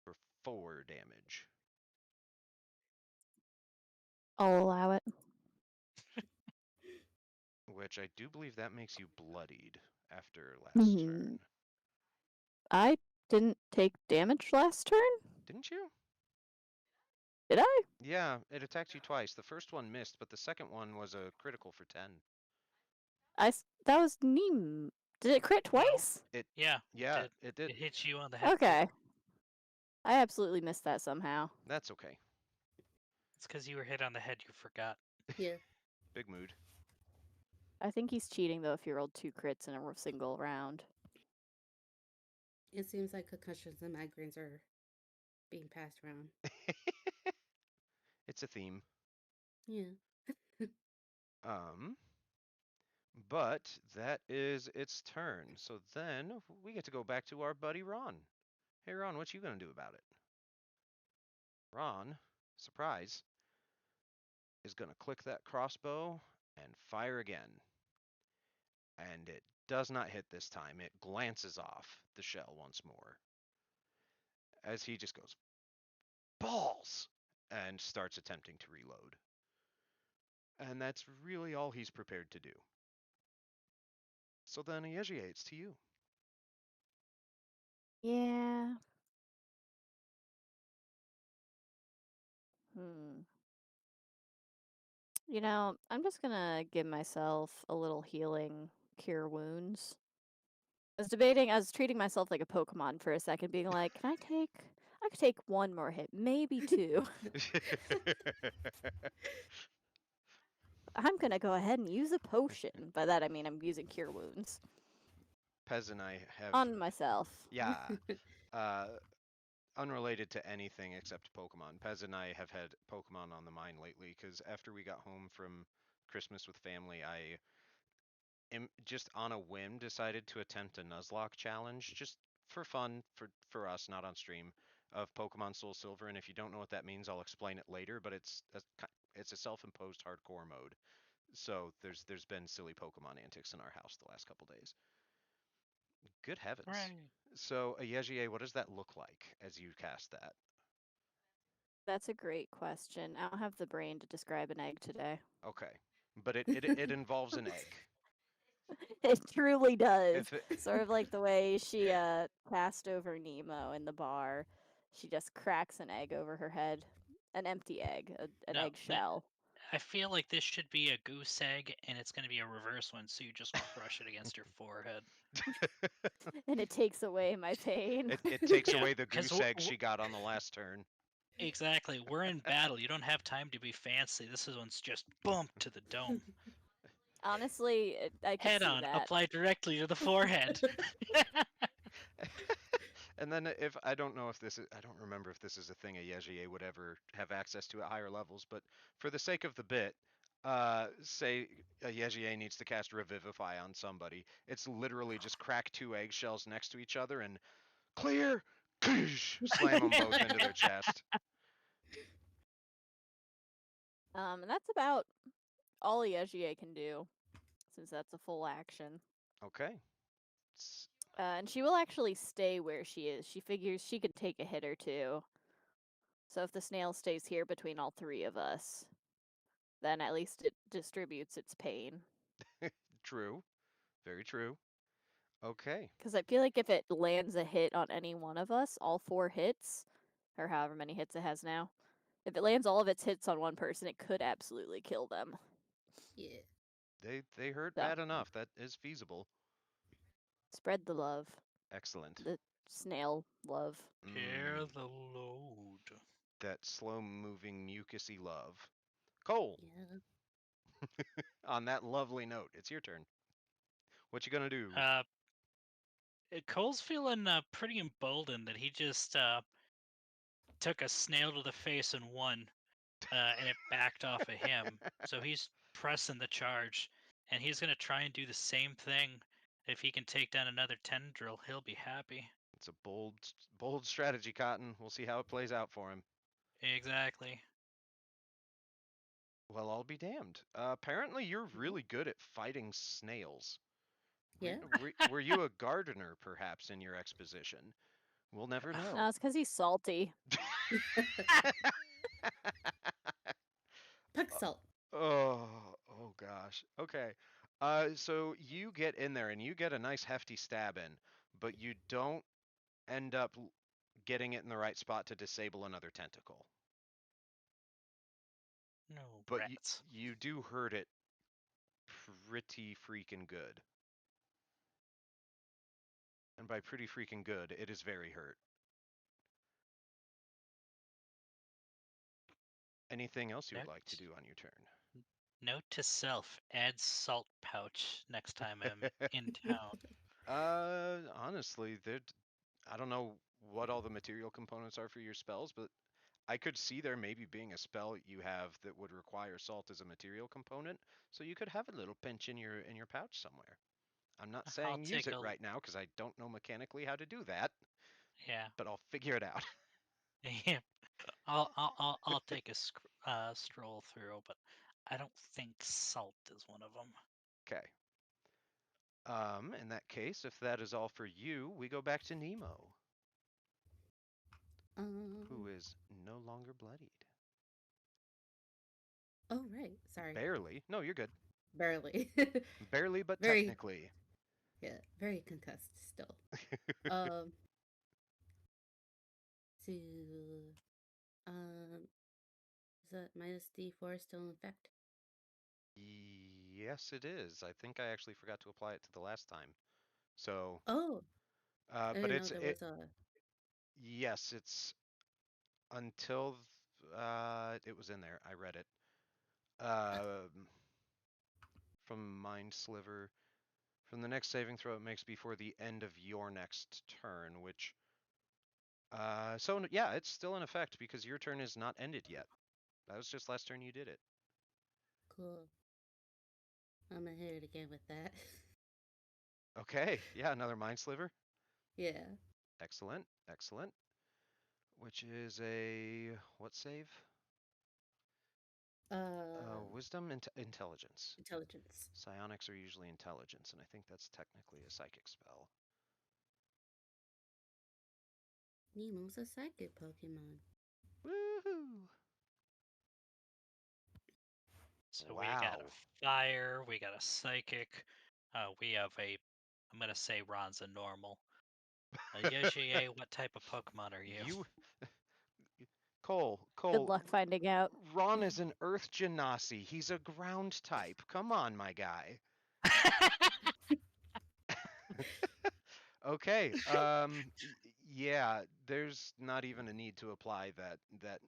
for 4 damage.
I'll allow it.
Which I do believe that makes you bloodied after last turn.
I didn't take damage last turn?
Didn't you?
Did I?
Yeah, it attacked you twice. The first one missed, but the second one was a critical for 10.
That was Neem. Did it crit twice?
Yeah,
Yeah,
it
it did.
It hits you on the head.
Okay. I absolutely missed that somehow.
That's okay.
It's because you were hit on the head. You forgot.
Yeah.
Big mood.
I think he's cheating though if he rolled 2 crits in a single round.
It seems like concussions and migraines are being passed around.
It's a theme.
Yeah.
But that is its turn. So then we get to go back to our buddy Ron. Hey Ron, what you gonna do about it? Ron, surprise, is gonna click that crossbow and fire again. And it does not hit this time. It glances off the shell once more. As he just goes, balls! And starts attempting to reload. And that's really all he's prepared to do. So then, Yejier, it's to you.
Yeah. You know, I'm just gonna give myself a little healing cure wounds. I was treating myself like a Pokemon for a second, being like, I could take 1 more hit, maybe 2. I'm gonna go ahead and use a potion. By that I mean I'm using cure wounds.
Pez and I have...
On myself.
Yeah. Unrelated to anything except Pokemon. Pez and I have had Pokemon on the mind lately because after we got home from Christmas with family, I just on a whim decided to attempt a Nuzlocke challenge just for fun, for us, not on stream, of Pokemon Soul Silver. And if you don't know what that means, I'll explain it later. But it's a self-imposed hardcore mode. So there's been silly Pokemon antics in our house the last couple days. Good heavens.
Right.
So, Yejier, what does that look like as you cast that?
That's a great question. I don't have the brain to describe an egg today.
Okay. But it involves an egg.
It truly does.
If it...
Sort of like the way she passed over Nemo in the bar. She just cracks an egg over her head. An empty egg, an
No,
eggshell.
I feel like this should be a goose egg, and it's going to be a reverse one, so you just crush it against your forehead.
And it takes away my pain.
It takes
Yeah,
away the
'cause
goose egg she got on the last turn.
Exactly. We're in battle. You don't have time to be fancy. This one's just bump to the dome.
Honestly, I can
Head
see
on,
that.
apply directly to the forehead.
And then if I don't know if this is, I don't remember if this is a thing a Yejier would ever have access to at higher levels, but for the sake of the bit, say a Yejier needs to cast Revivify on somebody. It's literally just crack 2 eggshells next to each other and clear, slam them both into their chest.
And that's about all Yejier can do, since that's a full action.
Okay.
And she will actually stay where she is. She figures she could take a hit or two. So if the snail stays here between all three of us, then at least it distributes its pain.
True. Very true. Okay.
Because I feel like if it lands a hit on any one of us, all 4 hits, or however many hits it has now, if it lands all of its hits on one person, it could absolutely kill them.
Yeah.
They hurt
So,
bad enough. That is feasible.
spread the love.
Excellent.
The snail love.
Bear the load.
That slow-moving, mucusy love. Cole,
Yeah.
on that lovely note, it's your turn. What you gonna do?
Cole's feeling pretty emboldened that he just took a snail to the face and won, and it backed off of him. So he's pressing the charge, and he's going to try and do the same thing. If he can take down another tendril, he'll be happy.
It's a bold strategy, Cotton. We'll see how it plays out for him.
Exactly.
Well, I'll be damned. Apparently, you're really good at fighting snails.
Yeah.
Were you a gardener, perhaps, in your exposition? We'll never
No,
know.
it's because he's salty.
Puck salt.
Oh gosh. Okay. So you get in there and you get a nice hefty stab in, but you don't end up getting it in the right spot to disable another tentacle.
No
But
rats.
you do hurt it pretty freaking good. And by pretty freaking good, it is very hurt. Anything else you would like to do on your turn?
Note to self: add salt pouch next time I'm in town.
Honestly, I don't know what all the material components are for your spells, but I could see there maybe being a spell you have that would require salt as a material component, so you could have a little pinch in your pouch somewhere. I'm not
I'll
saying use
take
it
a
right now because I don't know mechanically how to do that,
yeah.
but I'll figure it out.
Yeah. I'll take a stroll through, but I don't think salt is one of them.
Okay. In that case, if that is all for you, we go back to Nemo, who is no longer bloodied.
Oh, right. Sorry.
Barely. No, you're good.
Barely.
Barely, but
Very,
technically.
yeah, very concussed still. Um, so, is that minus D4 still in effect?
Yes, it is. I think I actually forgot to apply it to the last time. So,
Oh, I
but
didn't know there was a.
yes, it's until it was in there. I read it. From Mind Sliver. From the next saving throw it makes before the end of your next turn, which so yeah, it's still in effect because your turn is not ended yet. That was just last turn you did it.
Cool. I'm gonna hit it again with that.
Okay, yeah, another Mind Sliver.
Yeah.
Excellent, excellent. Which is a what save? Wisdom, intelligence.
Intelligence.
Psionics are usually intelligence, and I think that's technically a psychic spell.
Nemo's a psychic Pokemon.
Woohoo!
So we got a
Wow.
fire, we got a psychic, we have I'm gonna say Ron's a normal. Yoshi, what type of Pokemon are you?
You, Cole,
Good luck finding out.
Ron is an Earth Genasi. He's a ground type. Come on, my guy. Okay. Yeah, there's not even a need to apply that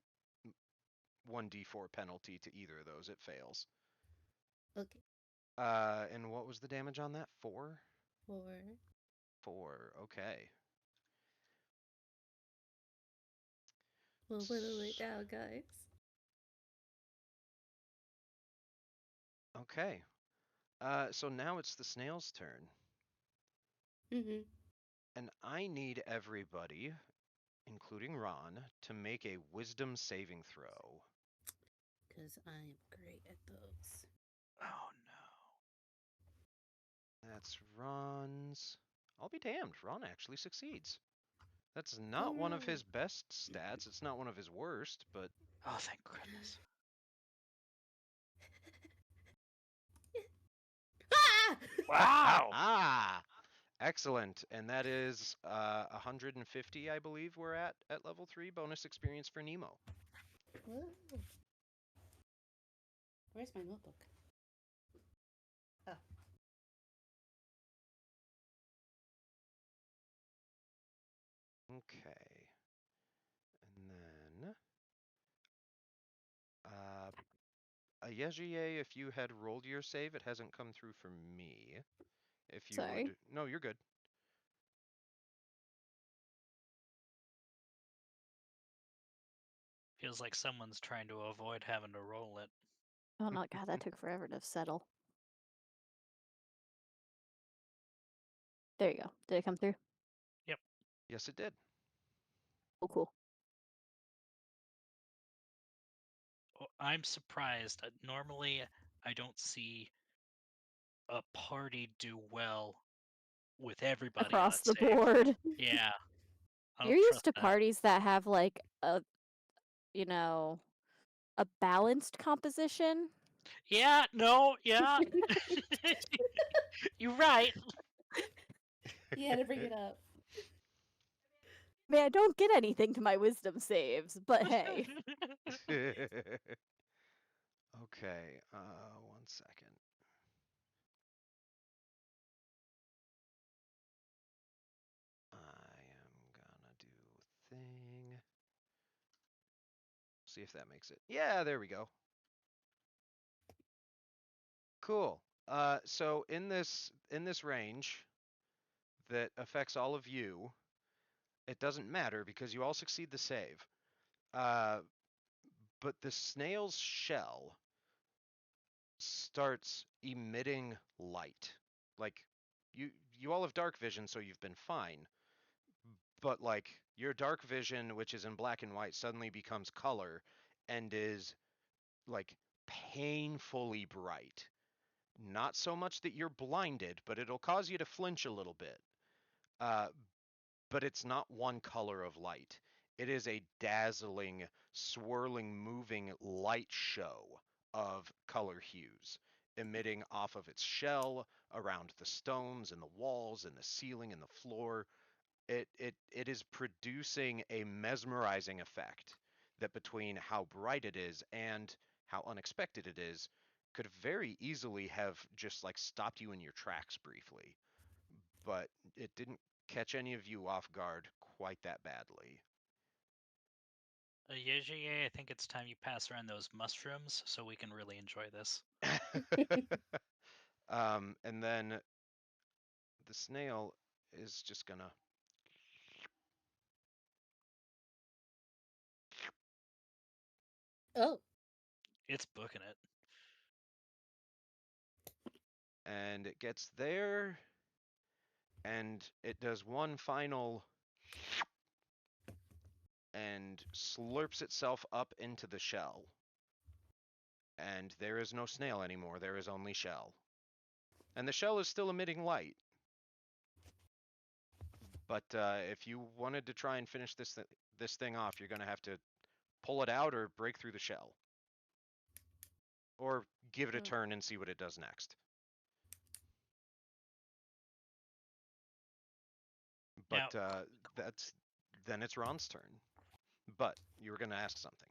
1d4 penalty to either of those. It fails.
Okay.
And what was the damage on that? 4?
4.
4. Okay.
We'll whittle it down, guys.
Okay. So now it's the snail's turn.
Mm-hmm.
And I need everybody, including Ron, to make a wisdom saving throw.
because I am great at those.
Oh no.
That's Ron's. I'll be damned. Ron actually succeeds. That's not one of
Alright.
his best stats. It's not one of his worst, but
Oh, thank goodness.
Ah!
Wow.
ah, excellent. And that is 150, I believe we're at level 3 bonus experience for Nemo.
Whoa. Where's my notebook? Oh.
Okay. And then Yejiye, if you had rolled your save, it hasn't come through for me. If you
Sorry.
would, no, you're good.
Feels like someone's trying to avoid having to roll it.
Oh no, God, that took forever to settle. There you go. Did it come through?
Yes, it did.
Oh, cool.
Oh, I'm surprised. Normally, I don't see a party do well with everybody on a
Across the
save.
board.
Yeah. I
You're
don't
used
trust
to
that.
parties that have like a, you know, a balanced composition.
Yeah, no, yeah. You're right.
You had to bring it up.
Man, I don't get anything to my wisdom saves, but hey.
Okay, 1 second. I am gonna do thing. See if that makes it. Yeah, there we go. Cool. So in this range that affects all of you, it doesn't matter because you all succeed the save. But the snail's shell starts emitting light. Like you all have dark vision, so you've been fine. But like your dark vision, which is in black and white, suddenly becomes color and is like painfully bright. Not so much that you're blinded, but it'll cause you to flinch a little bit. Uh, but it's not one color of light. It is a dazzling, swirling, moving light show of color hues emitting off of its shell, around the stones and the walls and the ceiling and the floor. It is producing a mesmerizing effect that between how bright it is and how unexpected it is could very easily have just like stopped you in your tracks briefly, but it didn't catch any of you off guard quite that badly.
Yeji, I think it's time you pass around those mushrooms so we can really enjoy this.
And then the snail is just gonna
Oh.
It's booking it.
and it gets there and it does one final and slurps itself up into the shell. And there is no snail anymore, there is only shell. And the shell is still emitting light. But if you wanted to try and finish this thing off, you're going to have to pull it out or break through the shell. Or give it a
Mm.
turn and see what it does next. But then it's Ron's turn. But you were going to ask something.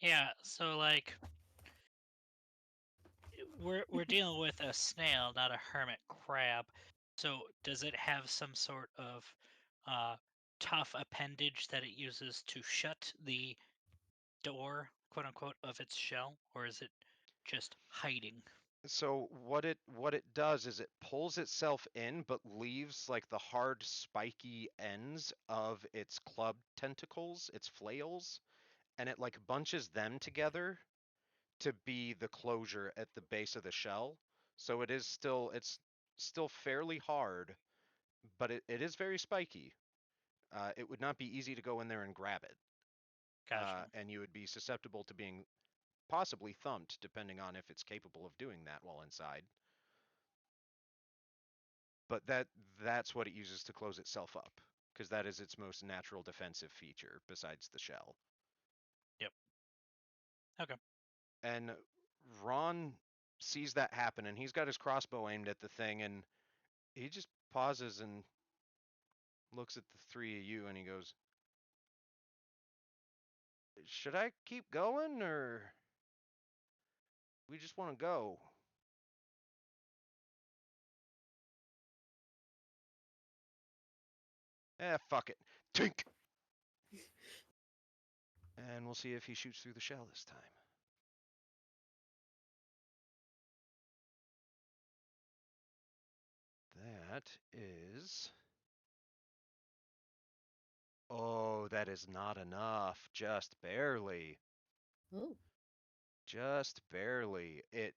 Yeah, so like we're dealing with a snail, not a hermit crab. So does it have some sort of tough appendage that it uses to shut the door, quote unquote, of its shell, or is it just hiding?
So what it does is it pulls itself in but leaves like the hard spiky ends of its club tentacles, its flails, and it like bunches them together to be the closure at the base of the shell. So it's still fairly hard, but it is very spiky. It would not be easy to go in there and grab it.
Gotcha.
And you would be susceptible to being possibly thumped, depending on if it's capable of doing that while inside. But that's what it uses to close itself up, because that is its most natural defensive feature besides the shell.
Yep. Okay.
And Ron sees that happen, and he's got his crossbow aimed at the thing, and he just pauses and looks at the three of you, and he goes, "Should I keep going, or we just want to go?" Fuck it. Tink! And we'll see if he shoots through the shell this time. That is... Oh, that is not enough. Just barely.
Oh.
Just barely. It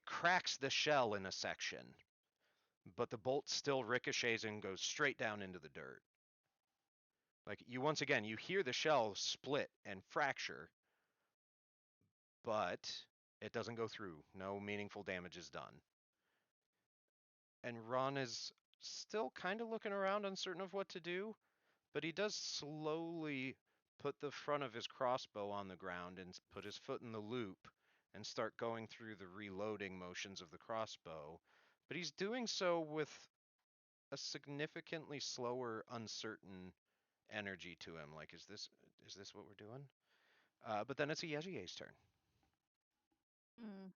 cracks the shell in a section, but the bolt still ricochets and goes straight down into the dirt. Like, once again, you hear the shell split and fracture, but it doesn't go through. No meaningful damage is done. And Ron is still kind of looking around, uncertain of what to do, but he does slowly put the front of his crossbow on the ground and put his foot in the loop and start going through the reloading motions of the crossbow. But he's doing so with a significantly slower, uncertain energy to him. Like, is this what we're doing? But then it's a Yejie's turn.
Hmm.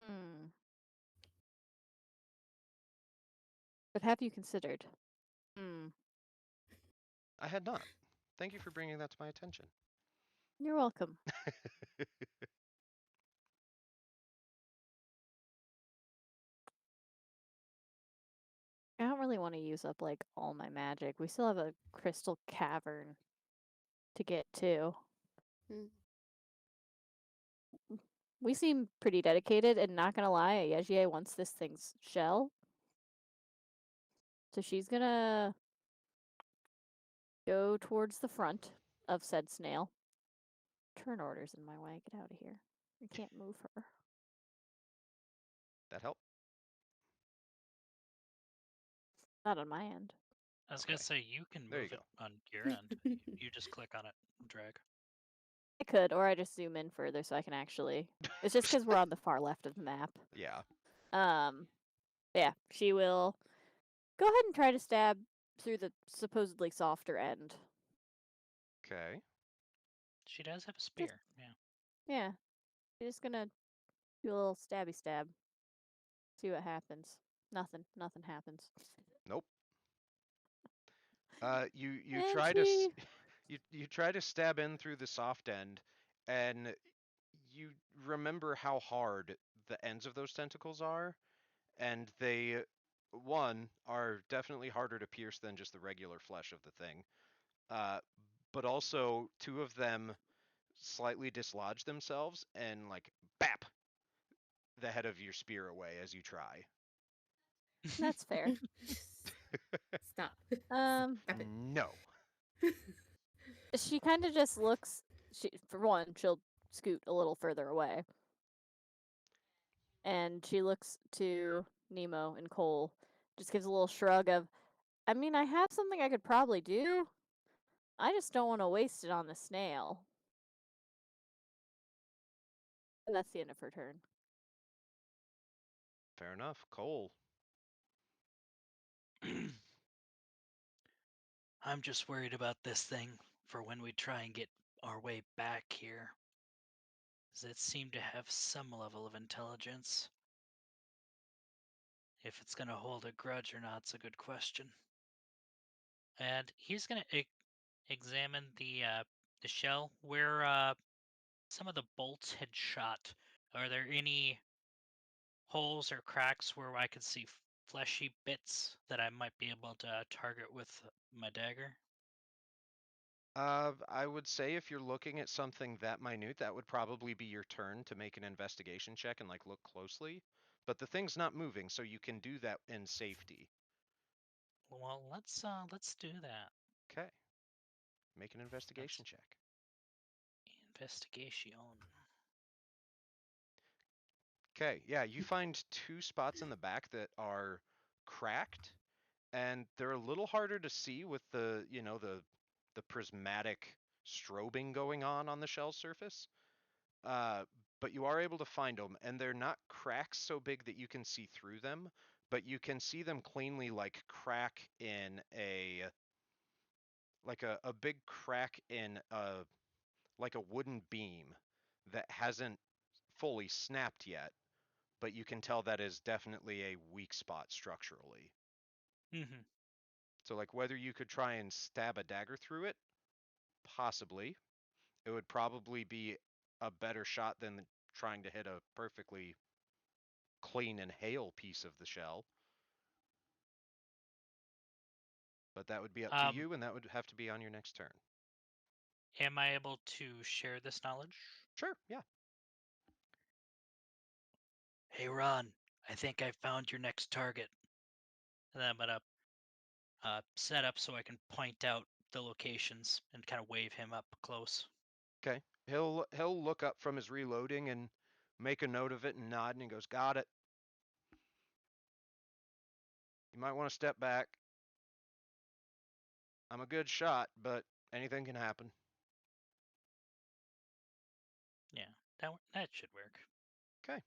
Hmm. But have you considered? Hmm.
I had not. Thank you for bringing that to my attention.
You're welcome. I don't really want to use up like all my magic. We still have a crystal cavern to get to.
Hmm.
We seem pretty dedicated, and not gonna lie, Yejie wants this thing's shell. So she's gonna go towards the front of said snail. Turn order's in my way. Get out of here. I can't move her.
That help?
Not on my end.
I was
Okay.
gonna say you can
There you
move it
go.
on your end. You just click on it and drag.
I could, or I just zoom in further so I can actually. It's just because we're on the far left of the map.
Yeah.
Yeah, she will go ahead and try to stab through the supposedly softer end.
Okay.
She does have a spear. Yeah.
Yeah, she's just gonna do a little stabby stab. See what happens. Nothing. Nothing happens.
Nope. You
And
try
she.
you try to stab in through the soft end, and you remember how hard the ends of those tentacles are, and they, one, are definitely harder to pierce than just the regular flesh of the thing. But also two of them slightly dislodge themselves and like bap the head of your spear away as you try.
That's fair.
Stop.
Um,
Stop it.
No.
she kind of just looks. She, for one, she'll scoot a little further away, and she looks to Nemo and Cole. Just gives a little shrug of, I mean, I have something I could probably do. I just don't want to waste it on the snail. And that's the end of her turn.
Fair enough. Cole.
I'm just worried about this thing for when we try and get our way back here. Does it seem to have some level of intelligence? If it's going to hold a grudge or not's a good question. And he's going to examine the shell where some of the bolts had shot. Are there any holes or cracks where I could see fleshy bits that I might be able to target with my dagger?
I would say if you're looking at something that minute, that would probably be your turn to make an investigation check and like look closely. But the thing's not moving, so you can do that in safety.
Well, let's do that.
Okay. Make an investigation check.
Investigation.
Okay, yeah, you find 2 spots in the back that are cracked, and they're a little harder to see with the, the prismatic strobing going on the shell surface. But you are able to find them, and they're not cracks so big that you can see through them, but you can see them cleanly, like crack in a big crack in like a wooden beam that hasn't fully snapped yet, but you can tell that is definitely a weak spot structurally.
Mm-hmm.
So like whether you could try and stab a dagger through it, possibly. It would probably be a better shot than trying to hit a perfectly clean and hale piece of the shell. But that would be up to you, and that would have to be on your next turn.
Am I able to share this knowledge?
Sure, yeah.
Hey, Ron, I think I found your next target. And then I'm gonna set up so I can point out the locations and kind of wave him up close.
Okay. He'll look up from his reloading and make a note of it and nod, and he goes, "Got it. You might want to step back. I'm a good shot, but anything can happen."
Yeah, that should work.
Okay.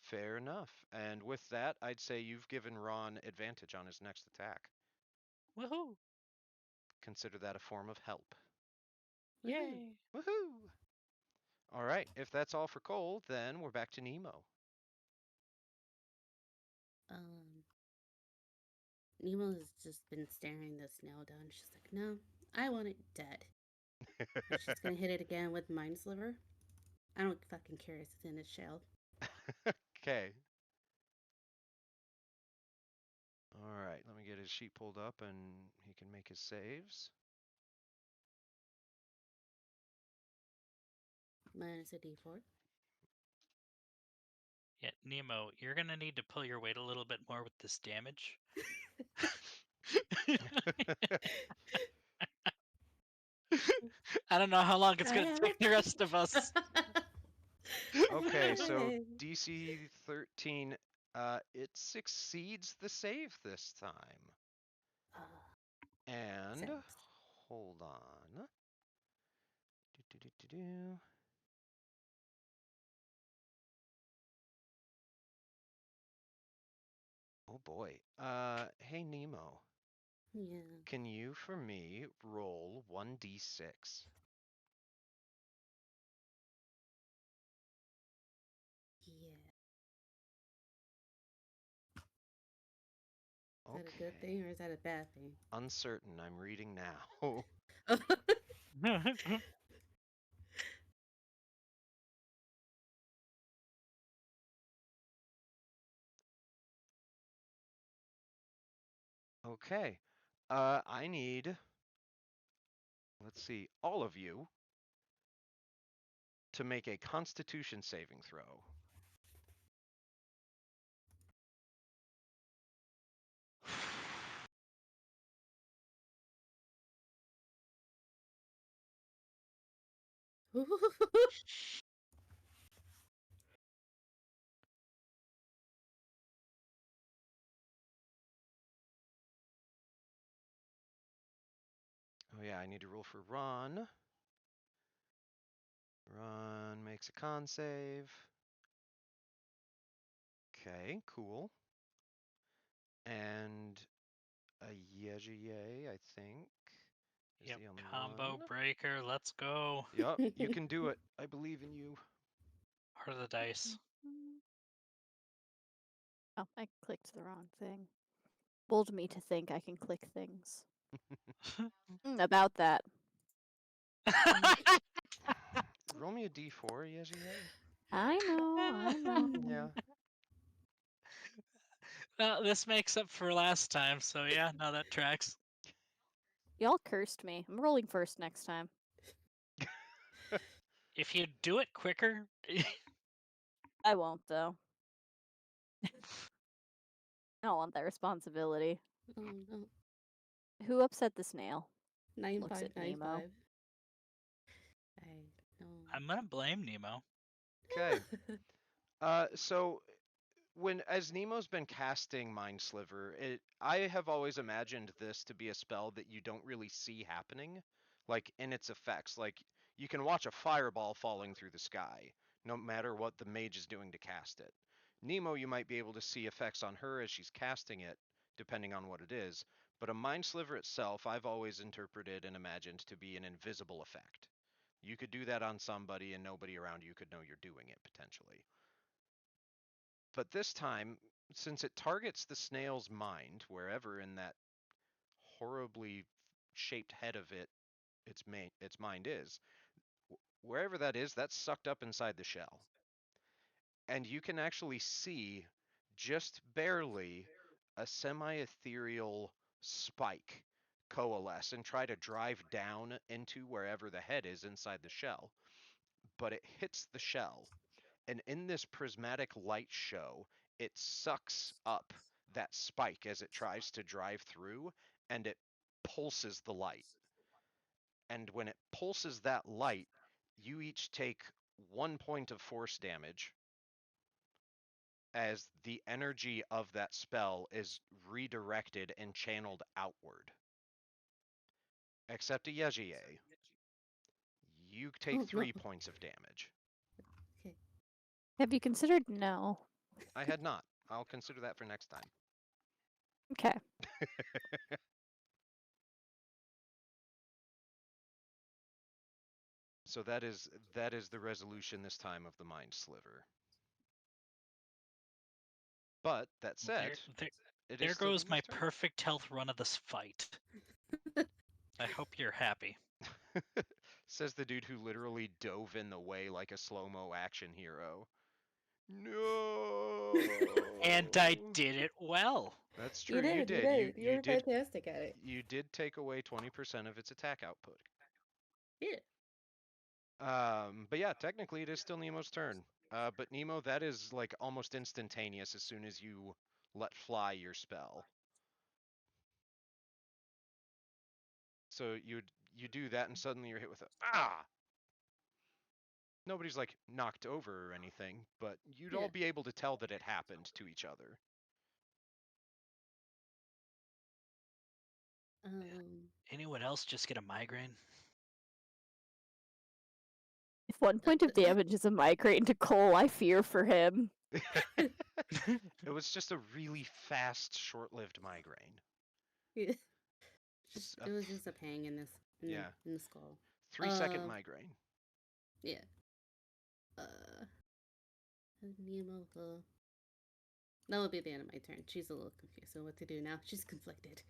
Fair enough. And with that, I'd say you've given Ron advantage on his next attack.
Woohoo!
Consider that a form of help.
Yay!
Woohoo! All right, if that's all for Cole, then we're back to Nemo.
Nemo has just been staring the snail down. She's like, no, I want it dead. And she's gonna hit it again with Mind Sliver. I don't fucking care if it's in its shell.
Okay. All right, let me get his sheet pulled up and he can make his saves.
Minus a d4.
Yeah, Nemo, you're gonna need to pull your weight a little bit more with this damage. I don't know how long it's gonna take the rest of us.
Okay, so DC 13, it succeeds the save this time. And
Thanks.
hold on. Do. Oh boy. Hey Nemo,
Yeah.
can you for me roll 1d6?
Yeah. Is that a good thing or is that a bad thing?
Uncertain. I'm reading now. Okay. I need, let's see, all of you to make a Constitution saving throw. Oh yeah, I need to roll for Ron. Ron makes a con save. Okay, cool. And a Yejiye, I think, is
Yep,
the only
combo
one.
breaker, let's go.
Yup, you can do it. I believe in you.
Heart of the dice.
Oh, I clicked the wrong thing. Bold me to think I can click things. About that.
Roll me a d4, Yejiye.
I know.
Yeah.
Well, this makes up for last time, so yeah, no, that tracks.
Y'all cursed me. I'm rolling first next time.
If you do it quicker,
I won't, though. I don't want that responsibility.
Oh no.
Who upset the snail? Looks at Nemo.
9595. I know.
I'm gonna blame Nemo.
Okay. So as Nemo's been casting Mind Sliver, I have always imagined this to be a spell that you don't really see happening, like in its effects. Like you can watch a fireball falling through the sky, no matter what the mage is doing to cast it. Nemo, you might be able to see effects on her as she's casting it, depending on what it is. But a Mind Sliver itself, I've always interpreted and imagined to be an invisible effect. You could do that on somebody, and nobody around you could know you're doing it potentially. But this time, since it targets the snail's mind, wherever in that horribly shaped head of its mind is, wherever that is, that's sucked up inside the shell. And you can actually see, just barely, a semi-ethereal spike coalesce and try to drive down into wherever the head is inside the shell. But it hits the shell, and in this prismatic light show, it sucks up that spike as it tries to drive through, and it pulses the light. And when it pulses that light, you each take 1 point of force damage as the energy of that spell is redirected and channeled outward. Except a Yejier, you take
Oh,
3
no.
points of damage.
Okay.
Have you considered no?
I had not. I'll consider that for next time.
Okay.
So that is the resolution this time of the Mind Sliver. But that said, it
There
is still
goes my
Nemo's turn.
perfect health run of this fight. I hope you're happy.
Says the dude who literally dove in the way like a slow-mo action hero. No.
And I did it well.
That's true.
You
You
did. You
did.
did. You
You
were
did.
fantastic at it.
You did take away 20% of its attack output.
Yeah.
But yeah, technically it is still Nemo's turn. But Nemo, that is like almost instantaneous as soon as you let fly your spell. So you do that, and suddenly you're hit with a ah. Nobody's like knocked over or anything, but you'd all
Yeah.
be able to tell that it happened to each other.
Anyone else just get a migraine?
If 1 point of damage is a migraine to Cole, I fear for him.
It was just a really fast, short-lived migraine.
Yeah.
It's
It was just a pang in this in the skull.
3-second migraine.
Yeah. Nemo. That would be the end of my turn. She's a little confused on what to do now. She's conflicted.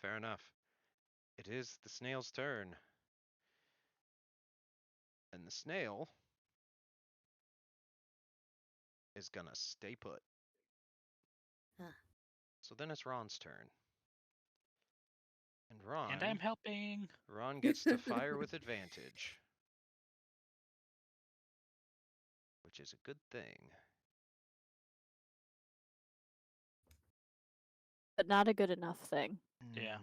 Fair enough. It is the snail's turn. And the snail is gonna stay put.
Ah.
So then it's Ron's turn. And Ron...
And I'm helping.
Ron gets to fire with advantage. Which is a good thing.
But not a good enough thing.
Yeah.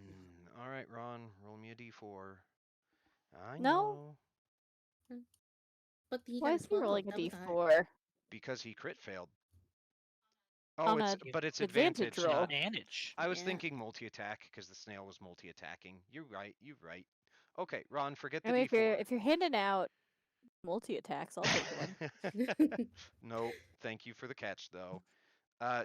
All right, Ron, roll me a d4. I
No.
know.
But he
Why
got
is
a
he
12.
rolling a
That was hard.
d4?
Because he crit failed. Oh,
On a
but it's
advantage
advantage,
roll.
not...
Advantage.
I was
Yeah.
thinking multi-attack because the snail was multi-attacking. You're right. Okay, Ron, forget the
I mean,
d4.
if you're handing out multi-attacks, I'll take one.
No, thank you for the catch, though.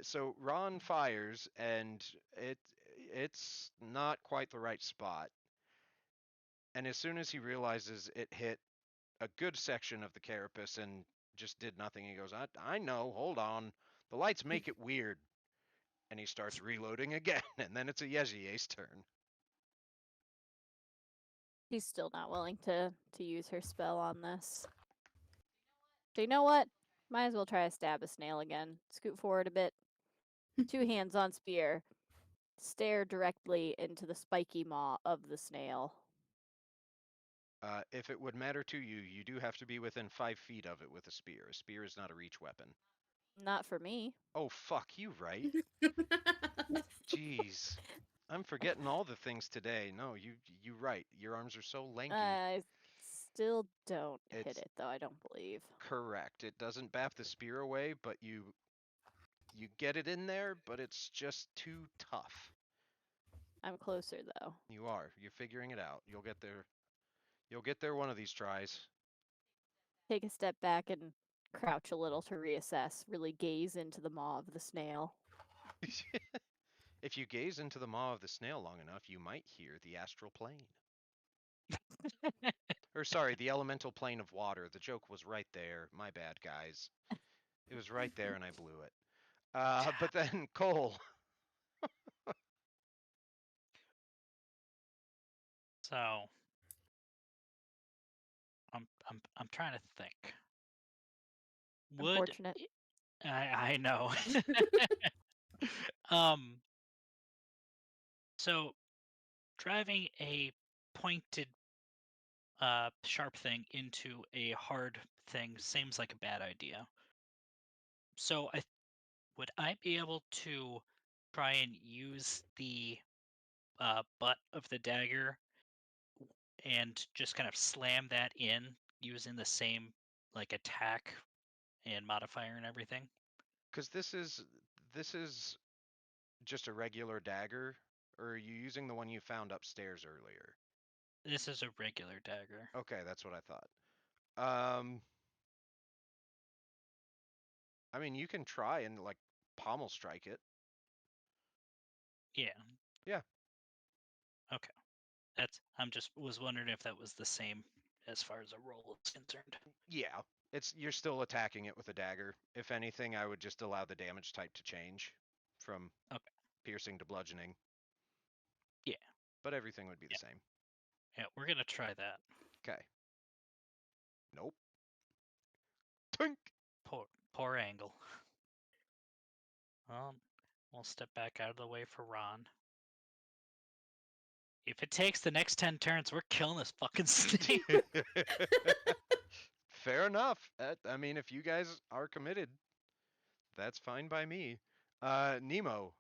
So Ron fires, and it's not quite the right spot. And as soon as he realizes it hit a good section of the carapace and just did nothing, he goes, I know, hold on. The lights make it weird. And he starts reloading again, and then it's a Yejie's turn.
She's still not willing to use her spell on this. So you know what? Might as well try to stab a snail again. Scoot forward a bit. 2 hands on spear. Stare directly into the spiky maw of the snail.
If it would matter to you, you do have to be within 5 feet of it with a spear. A spear is not a reach weapon.
Not for me.
Oh, fuck, you right. Jeez. I'm forgetting all the things today. No, you right. Your arms are so lanky.
I still don't hit
It's-
it, though, I don't believe.
Correct. It doesn't bap the spear away, but you get it in there, but it's just too tough.
I'm closer, though.
You are. You're figuring it out. You'll get there. You'll get there one of these tries.
Take a step back and crouch a little to reassess, really gaze into the maw of the snail.
If you gaze into the maw of the snail long enough, you might hear the astral plane. Or sorry, the elemental plane of water. The joke was right there. My bad, guys. It was right there and I blew it. But then Cole.
So I'm trying to think. Would
Unfortunate.
I know. So driving a pointed sharp thing into a hard thing seems like a bad idea. So would I be able to try and use the butt of the dagger and just kind of slam that in using the same like attack and modifier and everything?
Because this is just a regular dagger, or are you using the one you found upstairs earlier?
This is a regular dagger.
Okay, that's what I thought. I mean, you can try and like pommel strike it.
Yeah.
Yeah.
Okay. I'm just was wondering if that was the same as far as a roll is concerned.
Yeah, you're still attacking it with a dagger. If anything, I would just allow the damage type to change from
Okay.
piercing to bludgeoning.
Yeah.
But everything would be the same.
Yeah, we're gonna try that.
Okay. Nope. Tink.
Poor angle. We'll step back out of the way for Ron. If it takes the next 10 turns, we're killing this fucking snake.
Fair enough. I mean, if you guys are committed, that's fine by me. Nemo.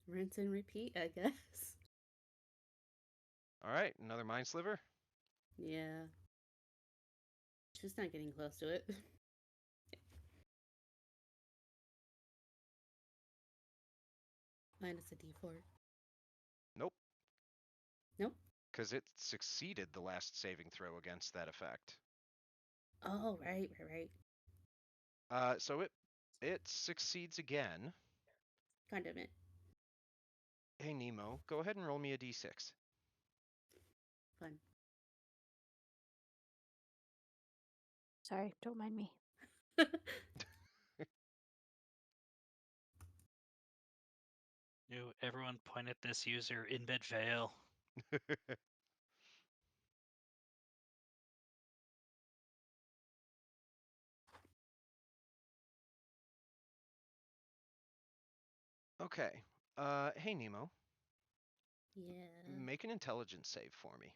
Rinse and repeat, I guess.
All right, another mind sliver.
Yeah. She's not getting close to it. Minus a d4.
Nope.
Nope.
Because it succeeded the last saving throw against that effect.
Oh, right.
So it succeeds again.
God damn it.
Hey Nemo, go ahead and roll me a d6.
Fun.
Sorry, don't mind me.
Everyone point at this user in bed fail.
Okay. Hey Nemo,
Yeah.
make an intelligence save for me.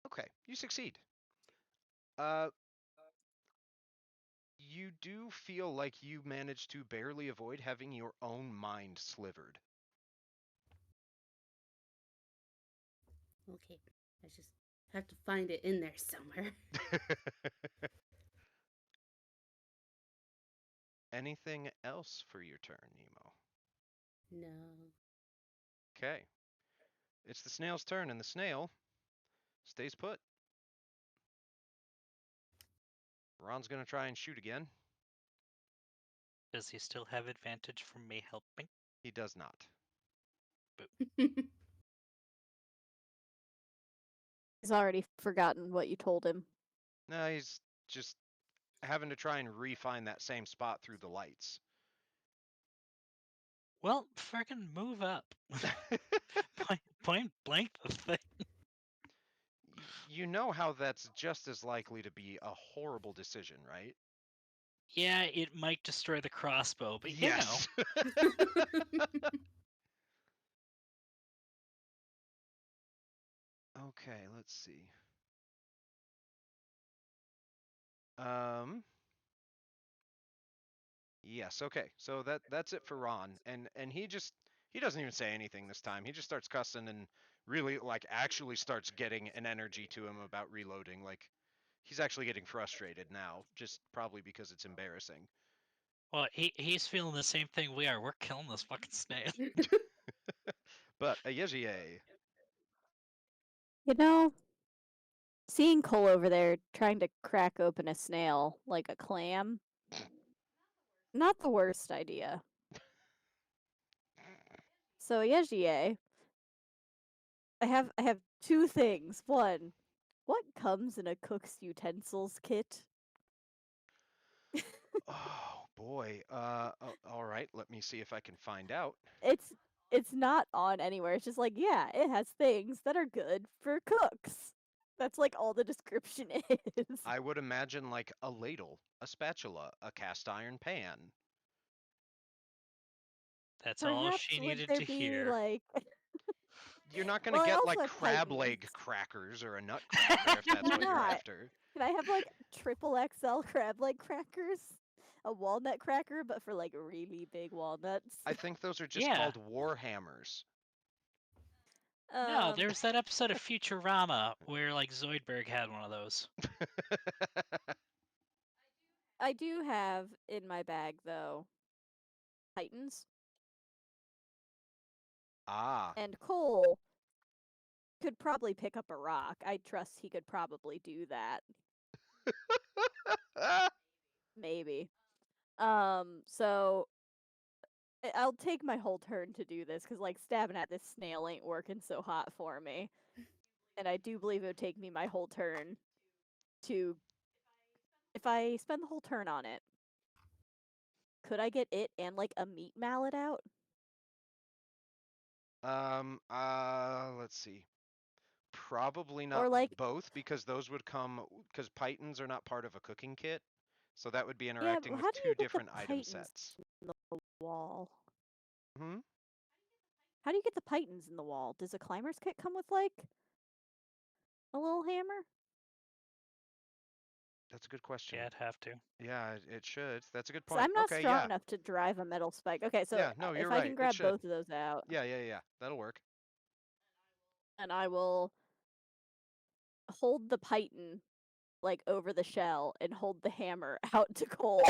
Okay, you succeed. You do feel like you managed to barely avoid having your own mind slivered.
Okay. I just have to find it in there somewhere.
Anything else for your turn, Nemo?
No.
Okay. It's the snail's turn, and the snail stays put. Ron's gonna try and shoot again.
Does he still have advantage from me helping?
He does not.
He's already forgotten what you told him.
No, he's just having to try and re-find that same spot through the lights.
Well, frickin' move up. Point blank the thing.
You know how that's just as likely to be a horrible decision, right?
Yeah, it might destroy the crossbow, but
Yes. Okay, let's see. Yes, okay. So that's it for Ron. And he doesn't even say anything this time. He just starts cussing and really like actually starts getting an energy to him about reloading. Like he's actually getting frustrated now, just probably because it's embarrassing.
well, he's feeling the same thing we are. We're killing this fucking snail.
But a Yejiye.
You know, seeing Cole over there trying to crack open a snail like a clam, not the worst idea. So Yejiye, I have two things. One, what comes in a cook's utensils kit?
Oh boy. All right. Let me see if I can find out.
It's not on anywhere. It's just like, yeah, it has things that are good for cooks. That's like all the description is.
I would imagine like a ladle, a spatula, a cast iron pan.
That's all
Perhaps
she
would
needed
there
to
be
hear.
like
You're not going to
well, I
get
also
like
have
crab
Titans.
leg crackers or a nutcracker if that's
Why
what you're
not?
after.
Can I have like triple XL crab leg crackers? A walnut cracker, but for like really big walnuts.
I think those are just
Yeah.
called war hammers.
No,
Um,
there was that episode of Futurama where like Zoidberg had one of those.
I do have in my bag though Titans
Ah.
and Cole could probably pick up a rock. I trust he could probably do that. Maybe. So I'll take my whole turn to do this because like stabbing at this snail ain't working so hot for me, and I do believe it would take me my whole turn to. If I spend the whole turn on it, could I get it and like a meat mallet out?
Let's see. Probably
Or
not
like,
both because those would come because pythons are not part of a cooking kit. So that would be
yeah,
interacting
but
with
how do you
two
get the
different item
pythons
sets.
in the wall?
Hmm?
How do you get the pythons in the wall? Does a climber's kit come with like a little hammer?
That's a good
Yeah,
question.
I'd have to.
Yeah, it should. That's a good
'Cause
point.
I'm not
Okay,
strong
yeah.
enough to drive a metal spike. Okay, so
Yeah, no, you're
if I can
right. It
grab
should.
both of those out,
Yeah. That'll work.
and I will hold the python like over the shell and hold the hammer out to Cole.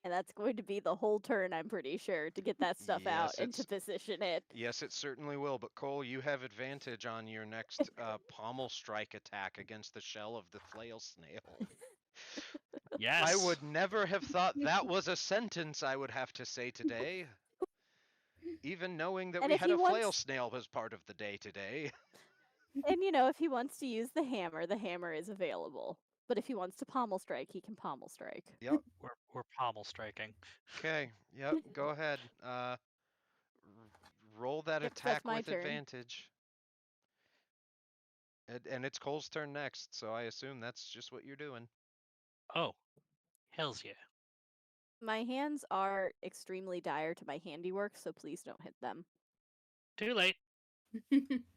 And that's going to be the whole turn, I'm pretty sure, to get that stuff out
Yes,
and to
it's
position it.
yes, it certainly will. But Cole, you have advantage on your next pommel strike attack against the shell of the flail snail.
Yes.
I would never have thought that was a sentence I would have to say today, even knowing that
And
we
if
had
he
a flail
wants,
snail as part of the day today.
and if he wants to use the hammer is available. But if he wants to pommel strike, he can pommel strike.
Yep.
We're pommel striking.
Okay. Yep. Go ahead. Roll that
Yep, that's
attack
my
with
turn.
advantage. And it's Cole's turn next, so I assume that's just what you're doing.
Oh, hells yeah.
My hands are extremely dire to my handiwork, so please don't hit them.
Too late.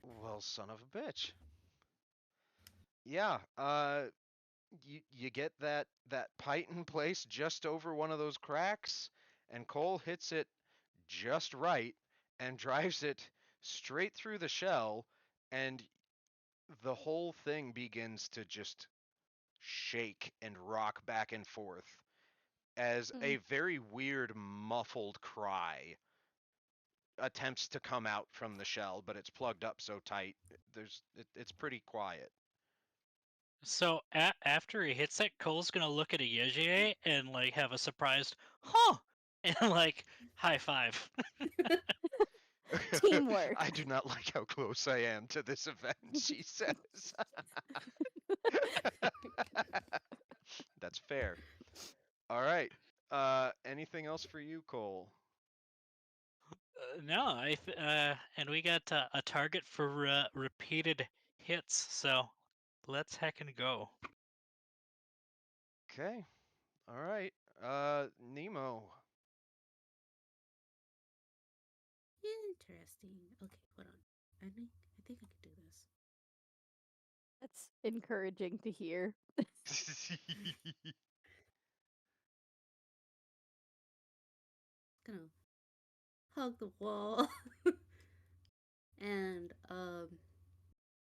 Well, son of a bitch. Yeah, you get that python placed just over one of those cracks, and Cole hits it just right and drives it straight through the shell, and the whole thing begins to just shake and rock back and forth as a very weird muffled cry attempts to come out from the shell, but it's plugged up so tight. It's pretty quiet.
So after he hits it, Cole's gonna look at a Yejiye and like have a surprised, huh, and like high five.
Teamwork.
I do not like how close I am to this event, she says. That's fair. All right. Anything else for you, Cole?
No, and we got a target for repeated hits. So let's heckin' go.
Okay. All right. Nemo.
Interesting. Okay, hold on. I think I can do this.
That's encouraging to hear.
Gonna hug the wall. And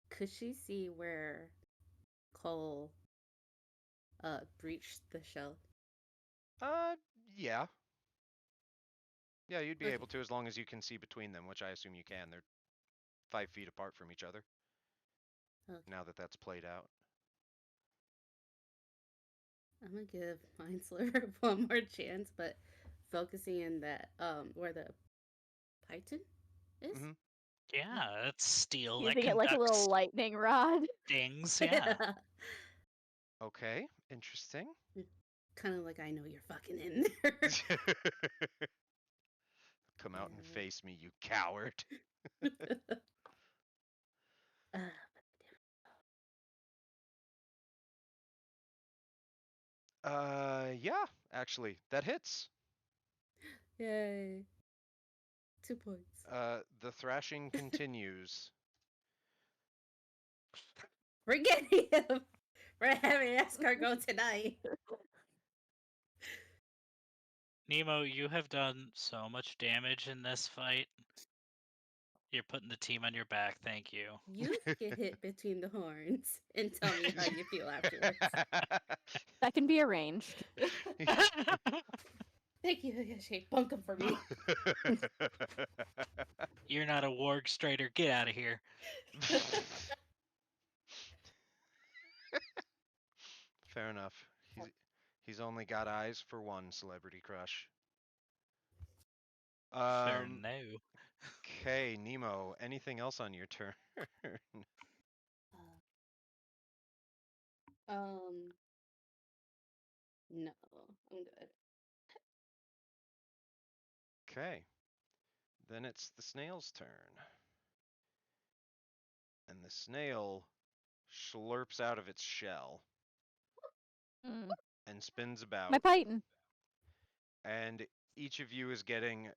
could she see where Cole breached the shell?
uh, yeah. Yeah, you'd be
Okay.
able to as long as you can see between them, which I assume you can. They're 5 feet apart from each other.
Okay.
Now that that's played out.
I'm gonna give Mindsliver one more chance, but focusing in that where the Python is.
Mm-hmm.
Yeah, that's steel that
Using it like a little
conducts
lightning rod.
things. Yeah.
Okay, interesting.
Kind of like I know you're fucking in there.
Come out and face me, you coward.
uh,
Yeah, actually, that hits.
yay. 2 points.
The thrashing continues.
We're getting him. We're having escargot tonight.
Nemo, you have done so much damage in this fight. You're putting the team on your back. Thank you.
You get hit between the horns and tell me how you feel afterwards.
That can be arranged.
Thank you, Yoshi. Bunk him for me.
You're not a warg strider. Get out of here.
Fair enough. He's only got eyes for one celebrity crush.
Fair no.
Okay, Nemo. Anything else on your turn?
No, I'm good.
Okay. Then it's the snail's turn. And the snail slurps out of its shell
Mm.
and spins
My
about.
Python.
And each of you is getting,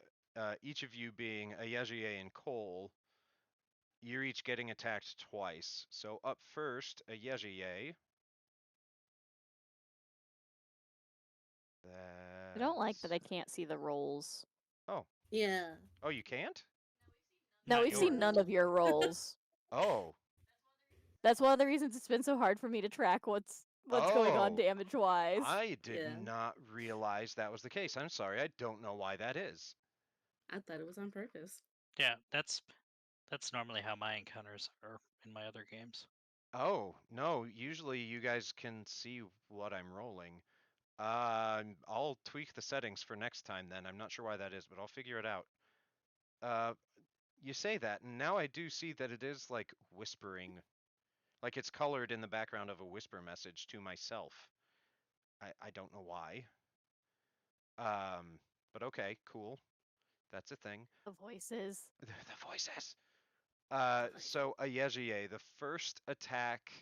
each of you being Ayajiye and Cole, you're each getting attacked twice. So up first, Ayajiye.
I don't like that
That's...
I can't see the rolls.
Oh.
Yeah.
Oh, you can't?
No,
Not
we've seen none
yours.
of your rolls.
Oh.
That's one of the reasons it's been so hard for me to track what's going on
Oh.
damage wise.
I did
Yeah.
not realize that was the case. I'm sorry. I don't know why that is.
I thought it was on purpose.
Yeah, that's normally how my encounters are in my other games.
Oh, no. Usually you guys can see what I'm rolling. I'll tweak the settings for next time then. I'm not sure why that is, but I'll figure it out. You say that, and now I do see that it is like whispering. Like it's colored in the background of a whisper message to myself. I don't know why. But okay, cool. That's a thing.
The voices.
The voices.
The voice.
So Ayejiye, the first attack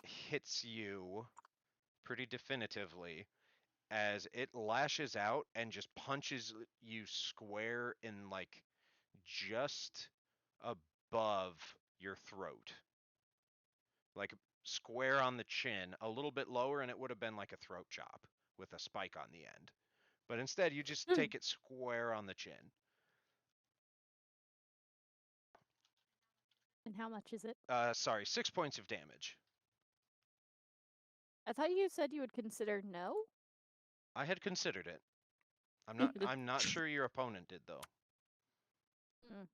hits you pretty definitively as it lashes out and just punches you square in like just above your throat. Like square on the chin, a little bit lower, and it would have been like a throat chop with a spike on the end. But instead, you just take it square on the chin.
And how much is it?
Sorry, 6 points of damage.
I thought you said you would consider no?
I had considered it. I'm not sure your opponent did though.
Mm.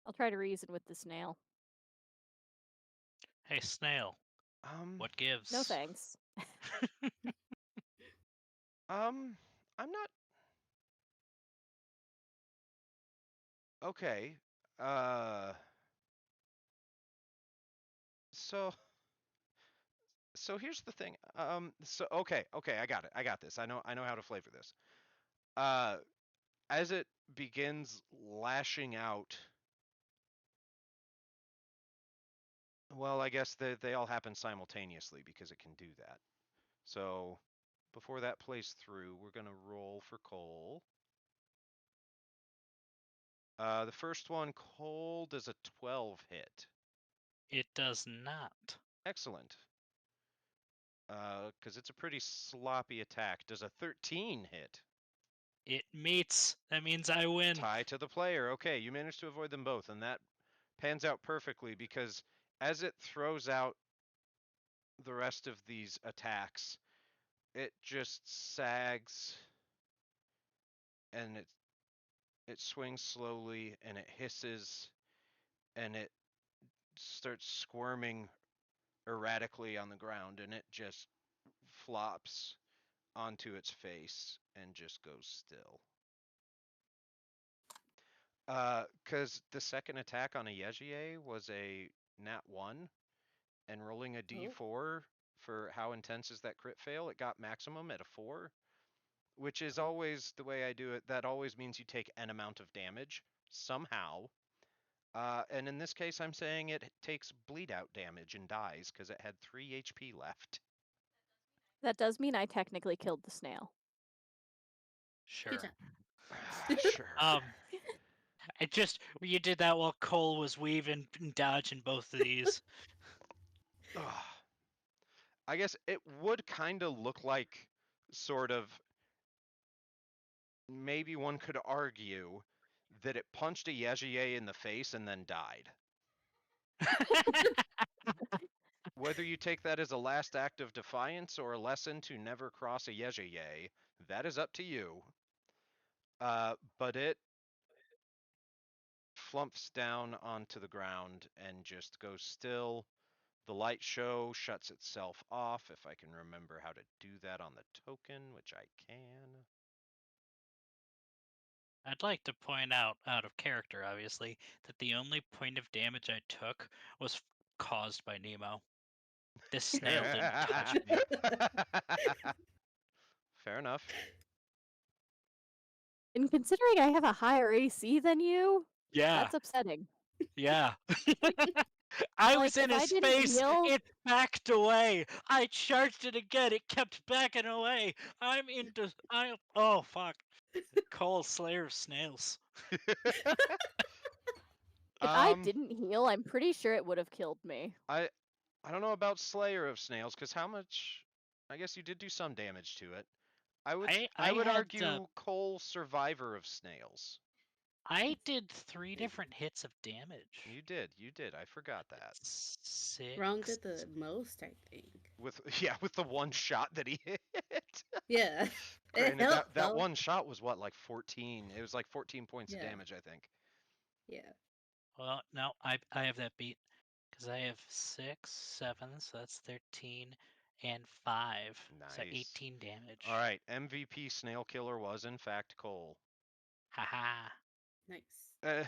I'll try to reason with the snail.
Hey, snail. What gives?
No thanks.
I'm not. Okay. Uh. So. So here's the thing. So okay, I got it. I got this. I know how to flavor this. Uh. As it begins lashing out. Well, I guess they all happen simultaneously because it can do that. So before that plays through, we're gonna roll for Cole. The first one, Cole, does a 12 hit.
It does not.
Excellent. Because it's a pretty sloppy attack. Does a 13 hit?
It meets. That means I win.
Tie to the player. Okay, you managed to avoid them both, and that pans out perfectly because as it throws out the rest of these attacks, it just sags and it swings slowly and it hisses and it starts squirming erratically on the ground and it just flops onto its face and just goes still. Because the second attack on a Yejier was a nat 1, and rolling a d4 for how intense is that crit fail, it got maximum at a 4, which is always the way I do it. That always means you take an amount of damage somehow. And in this case, I'm saying it takes bleed out damage and dies because it had 3 HP left.
That does mean I technically killed the snail.
Sure.
Good job.
Sure.
I just you did that while Cole was weaving and dodging both of these.
Ugh. I guess it would kind of look like sort of maybe one could argue that it punched a Yejier in the face and then died. Whether you take that as a last act of defiance or a lesson to never cross a Yejier, that is up to you. But it flumps down onto the ground and just goes still. The light show shuts itself off, if I can remember how to do that on the token, which I can.
I'd like to point out of character, obviously, that the only point of damage I took was caused by Nemo. This snail didn't touch me.
Fair enough.
And considering I have a higher AC than you,
Yeah,
that's upsetting.
yeah. I
Like,
was in
if I
his
didn't
face.
heal,
It backed away. I charged it again. It kept backing away. I'm into. Oh fuck. Cole, Slayer of Snails.
if I
Um,
didn't heal, I'm pretty sure it would have killed me.
I don't know about Slayer of Snails, because how much? I guess you did do some damage to it. I
I
would
had
argue Cole Survivor of Snails.
I did 3 different hits of damage.
You did. I forgot that.
6.
Ron did the most, I think.
With with the one shot that he hit.
Yeah. It
Granted,
helped,
that
though.
one shot was what, like 14? It was like 14 points of
Yeah.
damage, I think.
Yeah.
Well, no, I have that beat because I have 6, 7, so that's 13, and 5, so
Nice.
18 damage.
All right, MVP Snail Killer was in fact Cole.
Haha.
Nice.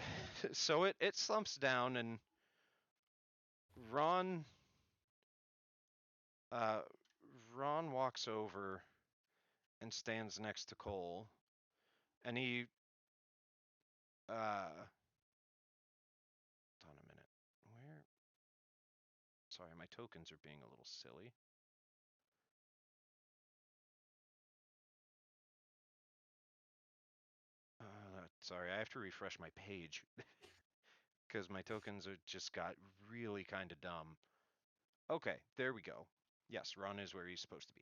So it slumps down and Ron Ron walks over and stands next to Cole, and he hold on a minute. Where? Sorry, my tokens are being a little silly. Sorry, I have to refresh my page because my tokens are just got really kind of dumb. Okay, there we go. Yes, Ron is where he's supposed to be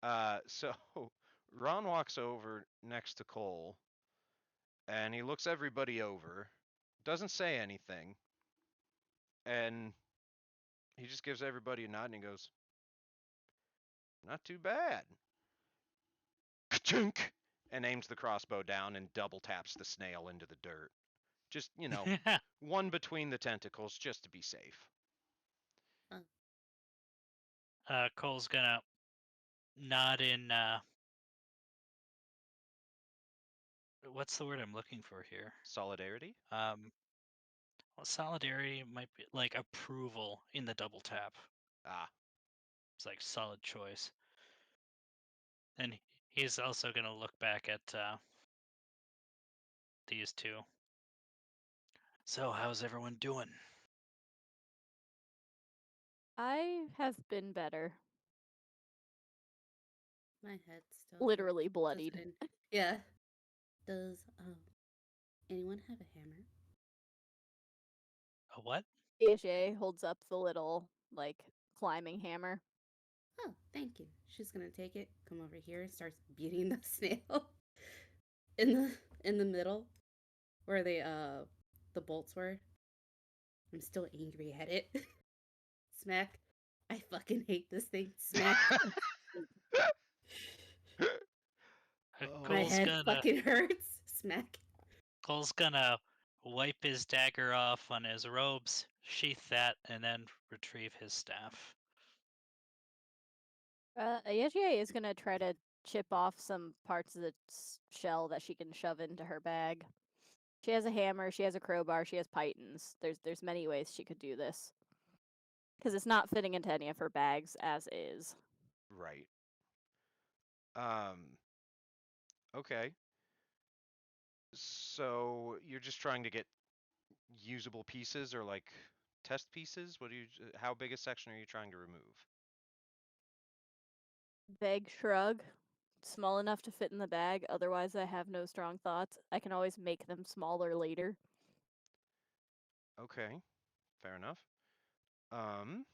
now. So Ron walks over next to Cole, and he looks everybody over, doesn't say anything, and he just gives everybody a nod and he goes, "Not too bad." Ka-chunk! And aims the crossbow down and double taps the snail into the dirt. Just, one between the tentacles just to be safe.
Cole's gonna nod in. What's the word I'm looking for here?
Solidarity?
Well, solidarity might be like approval in the double tap.
Ah.
It's like solid choice. And he's also gonna look back at these two. So, how's everyone doing?
I have been better.
My head still
Literally
hurts.
bloodied.
Yeah. Does anyone have a hammer?
A what?
AJ holds up the little, like, climbing hammer.
Oh, thank you. She's gonna take it, come over here, and starts beating the snail in the middle where the bolts were. I'm still angry at it. Smack. I fucking hate this thing. Smack.
Oh
My
Cole's
boy.
head
gonna
fucking hurts. Smack.
Cole's gonna wipe his dagger off on his robes, sheath that, and then retrieve his staff.
Ayejie is gonna try to chip off some parts of the shell that she can shove into her bag. She has a hammer, she has a crowbar, she has pythons. There's many ways she could do this. Because it's not fitting into any of her bags as is.
Right. Um. Okay. So you're just trying to get usable pieces or like test pieces? What do you? How big a section are you trying to remove?
Vague shrug. Small enough to fit in the bag, otherwise I have no strong thoughts. I can always make them smaller later.
Okay. Fair enough. Um.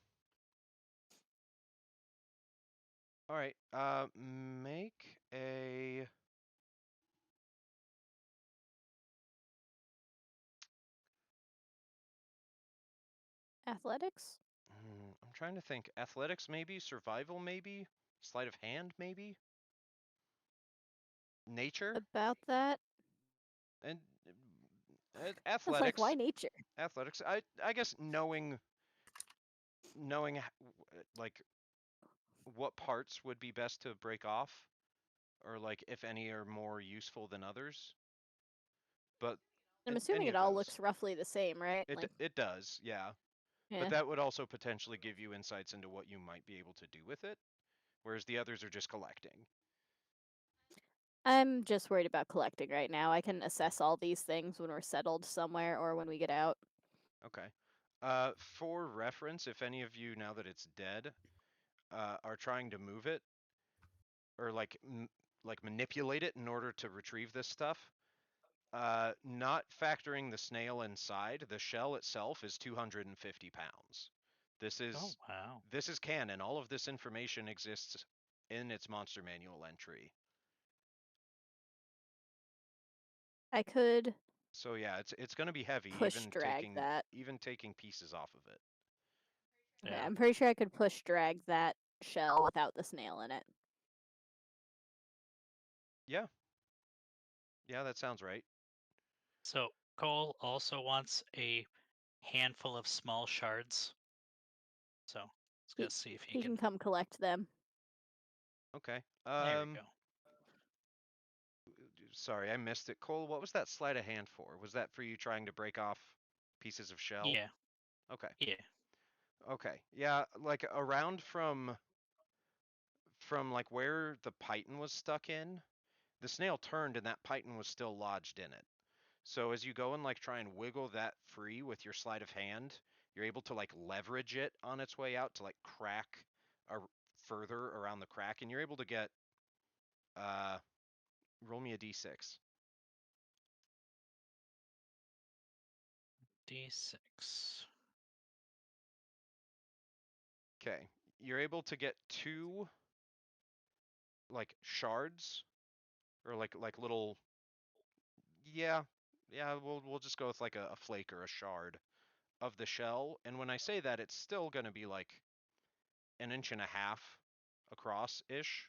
All right. Make a.
Athletics?
I'm trying to think. Athletics, maybe. Survival, maybe. Sleight of hand, maybe. Nature
About that?
and
I was like, why
athletics.
nature?
Athletics. I guess knowing like what parts would be best to break off, or like if any are more useful than others. But
I'm assuming
any
it
of
all
those.
looks roughly the same, right?
It
Like,
it does, yeah. But
yeah.
that would also potentially give you insights into what you might be able to do with it, whereas the others are just collecting.
I'm just worried about collecting right now. I can assess all these things when we're settled somewhere or when we get out.
Okay. For reference, if any of you, now that it's dead, are trying to move it or like manipulate it in order to retrieve this stuff, not factoring the snail inside, the shell itself is 250 pounds. This
Oh
is
wow.
this is canon. All of this information exists in its monster manual entry.
I could
So yeah, it's going to be heavy,
push drag that.
even taking pieces off of it.
Okay,
Yeah.
I'm pretty sure I could push drag that shell without the snail in it.
Yeah, yeah, that sounds right.
So Cole also wants a handful of small shards. So let's go
He
see if he
he can
can.
come collect them.
Okay.
There we go.
Sorry, I missed it. Cole, what was that sleight of hand for? Was that for you trying to break off pieces of shell?
Yeah.
Okay.
Yeah.
Okay. Yeah, like around from like where the python was stuck in, the snail turned and that python was still lodged in it. So as you go and like try and wiggle that free with your sleight of hand, you're able to like leverage it on its way out to like crack further around the crack, and you're able to get uh roll me a d6.
D6.
Okay. You're able to get two like shards or like little, yeah, yeah, we'll just go with like a flake or a shard of the shell. And when I say that, it's still going to be like an inch and a half across ish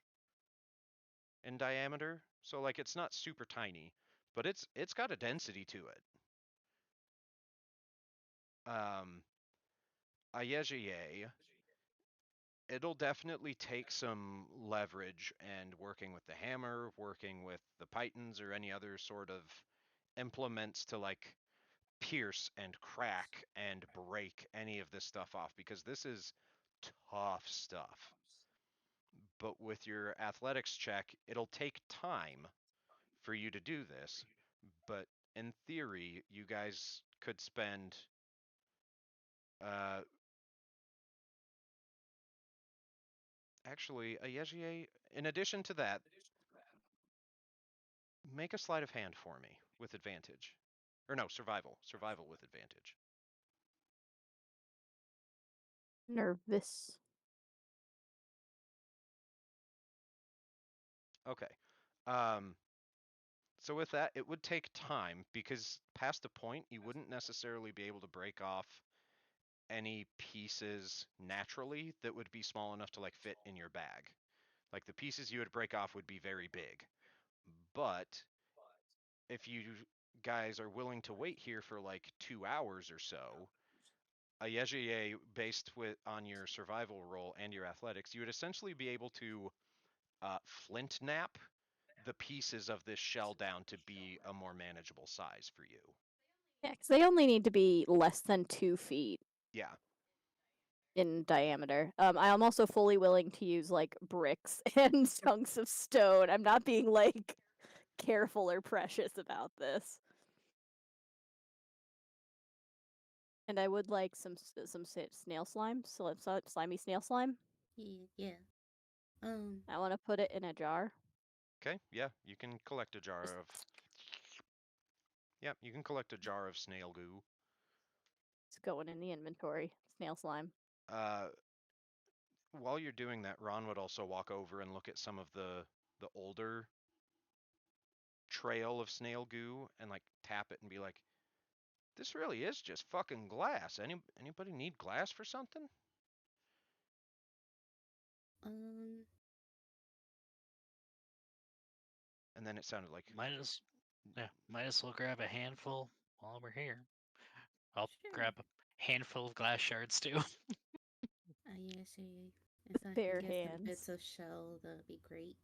in diameter. So like it's not super tiny, but it's got a density to it. Um, Ayejiye, it'll definitely take some leverage and working with the hammer, working with the pythons or any other sort of implements to like pierce and crack and break any of this stuff off, because this is tough stuff. But with your athletics check, it'll take time for you to do this. But in theory, you guys could spend actually, Ayejiye, in addition to that, make a sleight of hand for me with advantage. Or no, survival. Survival with advantage.
Nervous.
Okay. So with that, it would take time because past a point, you wouldn't necessarily be able to break off any pieces naturally that would be small enough to like fit in your bag. Like the pieces you would break off would be very big. But if you guys are willing to wait here for like 2 hours or so, a Yejiye based on your survival roll and your athletics, you would essentially be able to flint knap the pieces of this shell down to be a more manageable size for you.
Yeah, because they only need to be less than 2 feet
Yeah.
in diameter. I am also fully willing to use like bricks and chunks of stone. I'm not being like careful or precious about this. And I would like some snail slime, slimy snail slime.
Yeah.
I want to put it in a jar.
Okay. Yeah, you can collect a jar of. Yeah, you can collect a jar of snail goo.
It's going in the inventory. Snail slime.
Uh, while you're doing that, Ron would also walk over and look at some of the older trail of snail goo and like tap it and be like, "This really is just fucking glass. Anybody need glass for something?"
Um.
And then it sounded like,
Might as well grab a handful while we're here. I'll
Sure.
grab a handful of glass shards too.
Yeah, she. If I
Bare
can get some
hands.
bits of shell, that'd be great.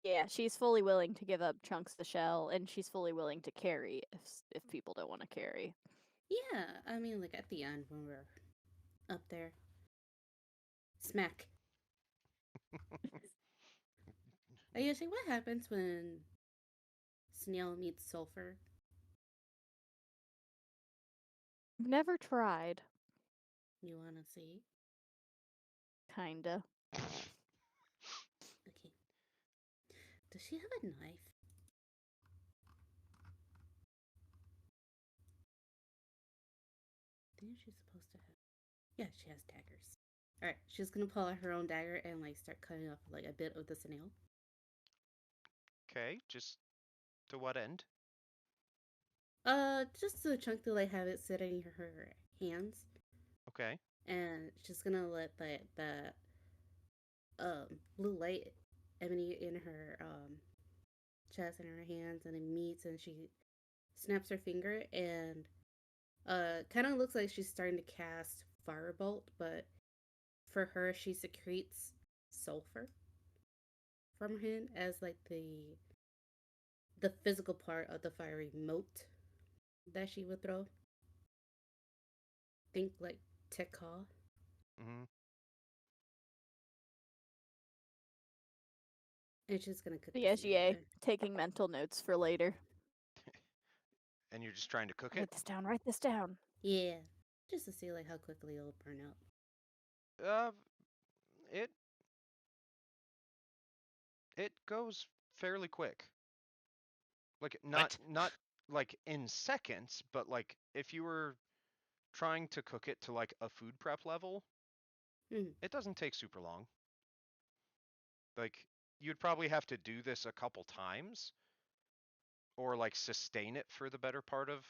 Yeah, she's fully willing to give up chunks of shell, and she's fully willing to carry if people don't want to carry.
Yeah, I mean, like at the end when we're up there. Smack. I usually, what happens when snail meets sulfur?
Never tried.
You wanna see?
Kinda.
Okay. Does she have a knife? I think she's supposed to have. Yeah, she has daggers. All right, she's gonna pull out her own dagger and like start cutting off like a bit of the snail.
okay, just to what end?
Just to the chunk to like have it sitting in her hands,
Okay.
and she's gonna let that blue light emanate in her chest and her hands, and it meets, and she snaps her finger, and kind of looks like she's starting to cast firebolt, but for her, she secretes sulfur from her hand as like the physical part of the fiery mote that she would throw. Think like Tekka.
Mm-hmm.
And she's gonna cook
The
the snail
SGA,
there.
taking mental notes for later.
And you're just trying to cook it?
Write this down, write this down.
Yeah, just to see like how quickly it'll burn up.
Uh, it goes fairly quick. Like
What?
not like in seconds, but like if you were trying to cook it to like a food prep level,
Mm.
it doesn't take super long. Like you'd probably have to do this a couple times or like sustain it for the better part of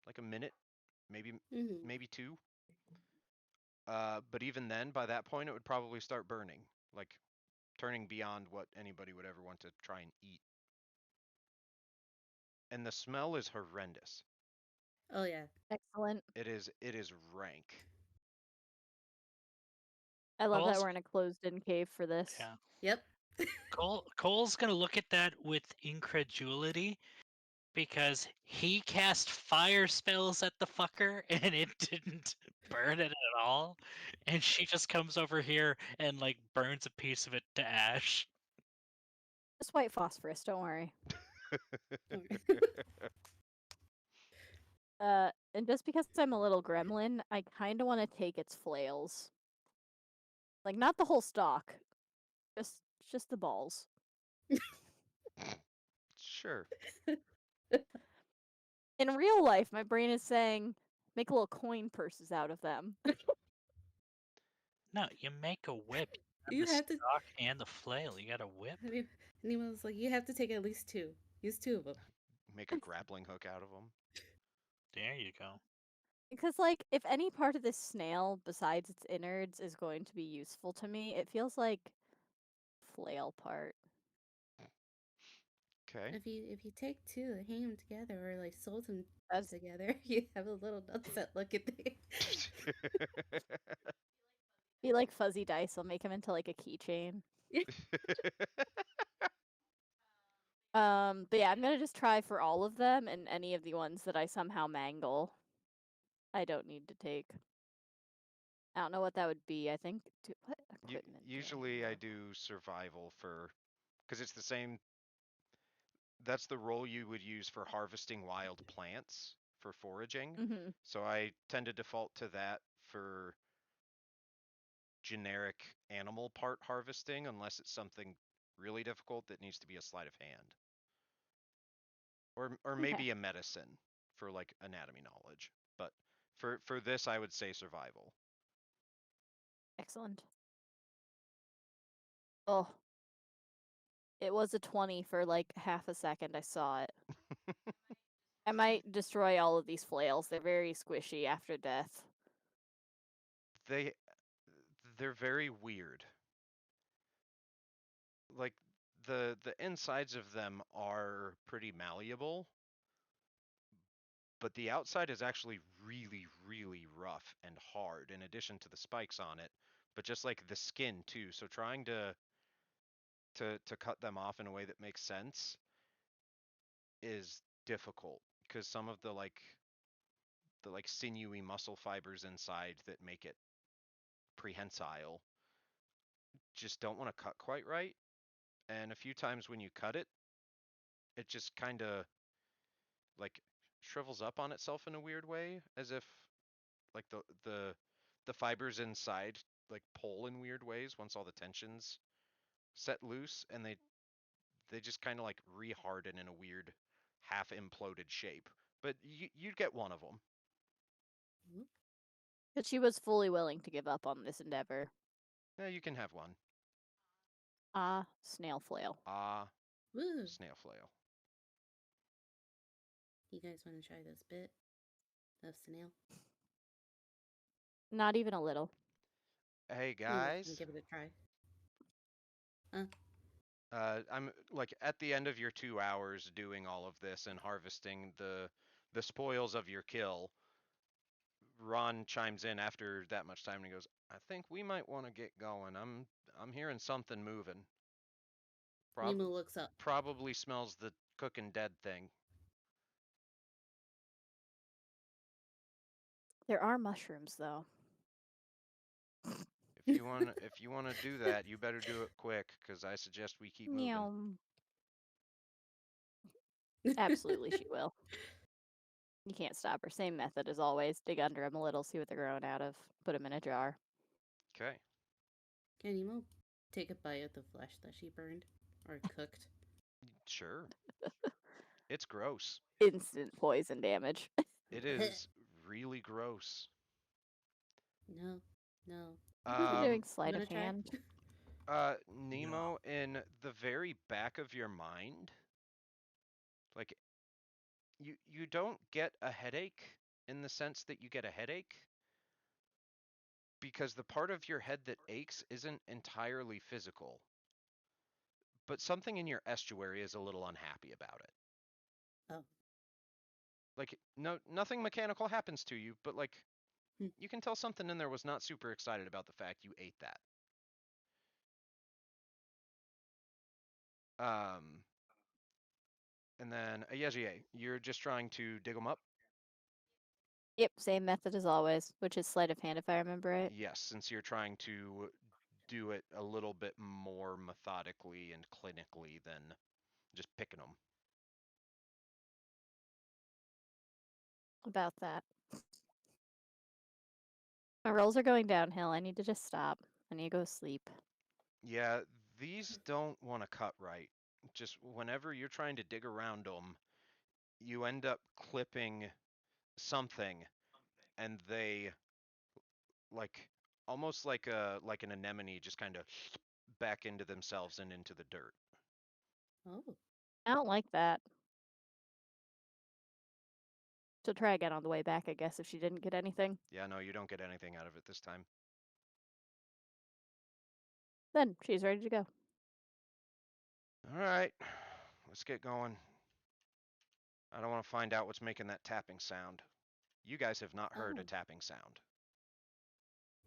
like a minute, maybe
Mm-hmm.
maybe two. But even then, by that point, it would probably start burning, like turning beyond what anybody would ever want to try and eat. And the smell is horrendous.
Oh yeah.
Excellent.
It is rank.
I love that
Cole's,
we're in a closed-in cave for this.
yeah.
Yep.
Cole's gonna look at that with incredulity because he cast fire spells at the fucker and it didn't burn it at all. And she just comes over here and like burns a piece of it to ash.
Just white phosphorus, don't worry. And just because I'm a little gremlin, I kind of want to take its flails. Like, not the whole stalk, just just the balls.
Sure.
In real life, my brain is saying, make little coin purses out of them.
No, you make a whip. You
You
have the
have to.
stock and the flail. You got a whip.
I mean, Nemo's like, you have to take at least 2. Use 2 of them.
Make a grappling hook out of them.
There you go.
Because, like, if any part of this snail besides its innards is going to be useful to me, it feels like flail part.
Okay.
If you take 2 and hang them together or like sew them
That's
together, you have a little nutset looking thing.
be like fuzzy dice. I'll make them into like a keychain. But yeah, I'm gonna just try for all of them, and any of the ones that I somehow mangle, I don't need to take. I don't know what that would be. I think what equipment?
Usually I do survival because it's the same. That's the roll you would use for harvesting wild plants for foraging.
Mm-hmm.
So I tend to default to that for generic animal part harvesting, unless it's something really difficult that needs to be a sleight of hand. Or
Okay.
maybe a medicine for like anatomy knowledge. But for this I would say survival.
Excellent. Oh, it was a 20 for like half a second. I saw it. I might destroy all of these flails. They're very squishy after death.
They're very weird. Like the insides of them are pretty malleable, but the outside is actually really, really rough and hard, in addition to the spikes on it, but just like the skin too. So trying to cut them off in a way that makes sense is difficult because some of the sinewy muscle fibers inside that make it prehensile just don't want to cut quite right. And a few times when you cut it, it just kind of like shrivels up on itself in a weird way, as if like the fibers inside like pull in weird ways once all the tensions set loose, and they just kind of like reharden in a weird half imploded shape. But you'd get one of them.
But she was fully willing to give up on this endeavor.
Yeah, you can have one.
Ah, snail flail.
Woo!
Snail flail.
You guys want to try this bit of snail?
Not even a little.
Hey
Nemo's gonna
guys.
give it a try.
I'm like at the end of your 2 hours doing all of this and harvesting the spoils of your kill. Ron chimes in after that much time and he goes, "I think we might want to get going. I'm hearing something moving.
Nemo looks up.
Probably smells the cooking dead thing."
There are mushrooms, though.
If you want to do that, you better do it quick, because I suggest we keep moving.
Meow. Absolutely, she will. You can't stop her. Same method as always. Dig under them a little, see what they're growing out of. Put them in a jar.
Okay.
Can Nemo take a bite of the flesh that she burned or cooked?
Sure. It's gross.
Instant poison damage.
It is really gross.
No.
What are you doing,
You
sleight
wanna
of
try?
hand?
Nemo, in the very back of your mind, like you don't get a headache in the sense that you get a headache, because the part of your head that aches isn't entirely physical. But something in your estuary is a little unhappy about it.
Oh.
Like nothing mechanical happens to you, but like
Hmm.
you can tell something in there was not super excited about the fact you ate that. And then Yejiye, you're just trying to dig them up?
Yep, same method as always, which is sleight of hand if I remember right.
Yes, since you're trying to do it a little bit more methodically and clinically than just picking them.
About that. My rolls are going downhill. I need to just stop. I need to go sleep.
Yeah, these don't want to cut right. Just whenever you're trying to dig around them, you end up clipping something, and they like almost like an anemone just kind of back into themselves and into the dirt.
Oh.
I don't like that. She'll try again on the way back, I guess, if she didn't get anything.
Yeah, no, you don't get anything out of it this time.
Then she's ready to go.
All right, let's get going. I don't want to find out what's making that tapping sound. You guys have not heard a
Oh.
tapping sound.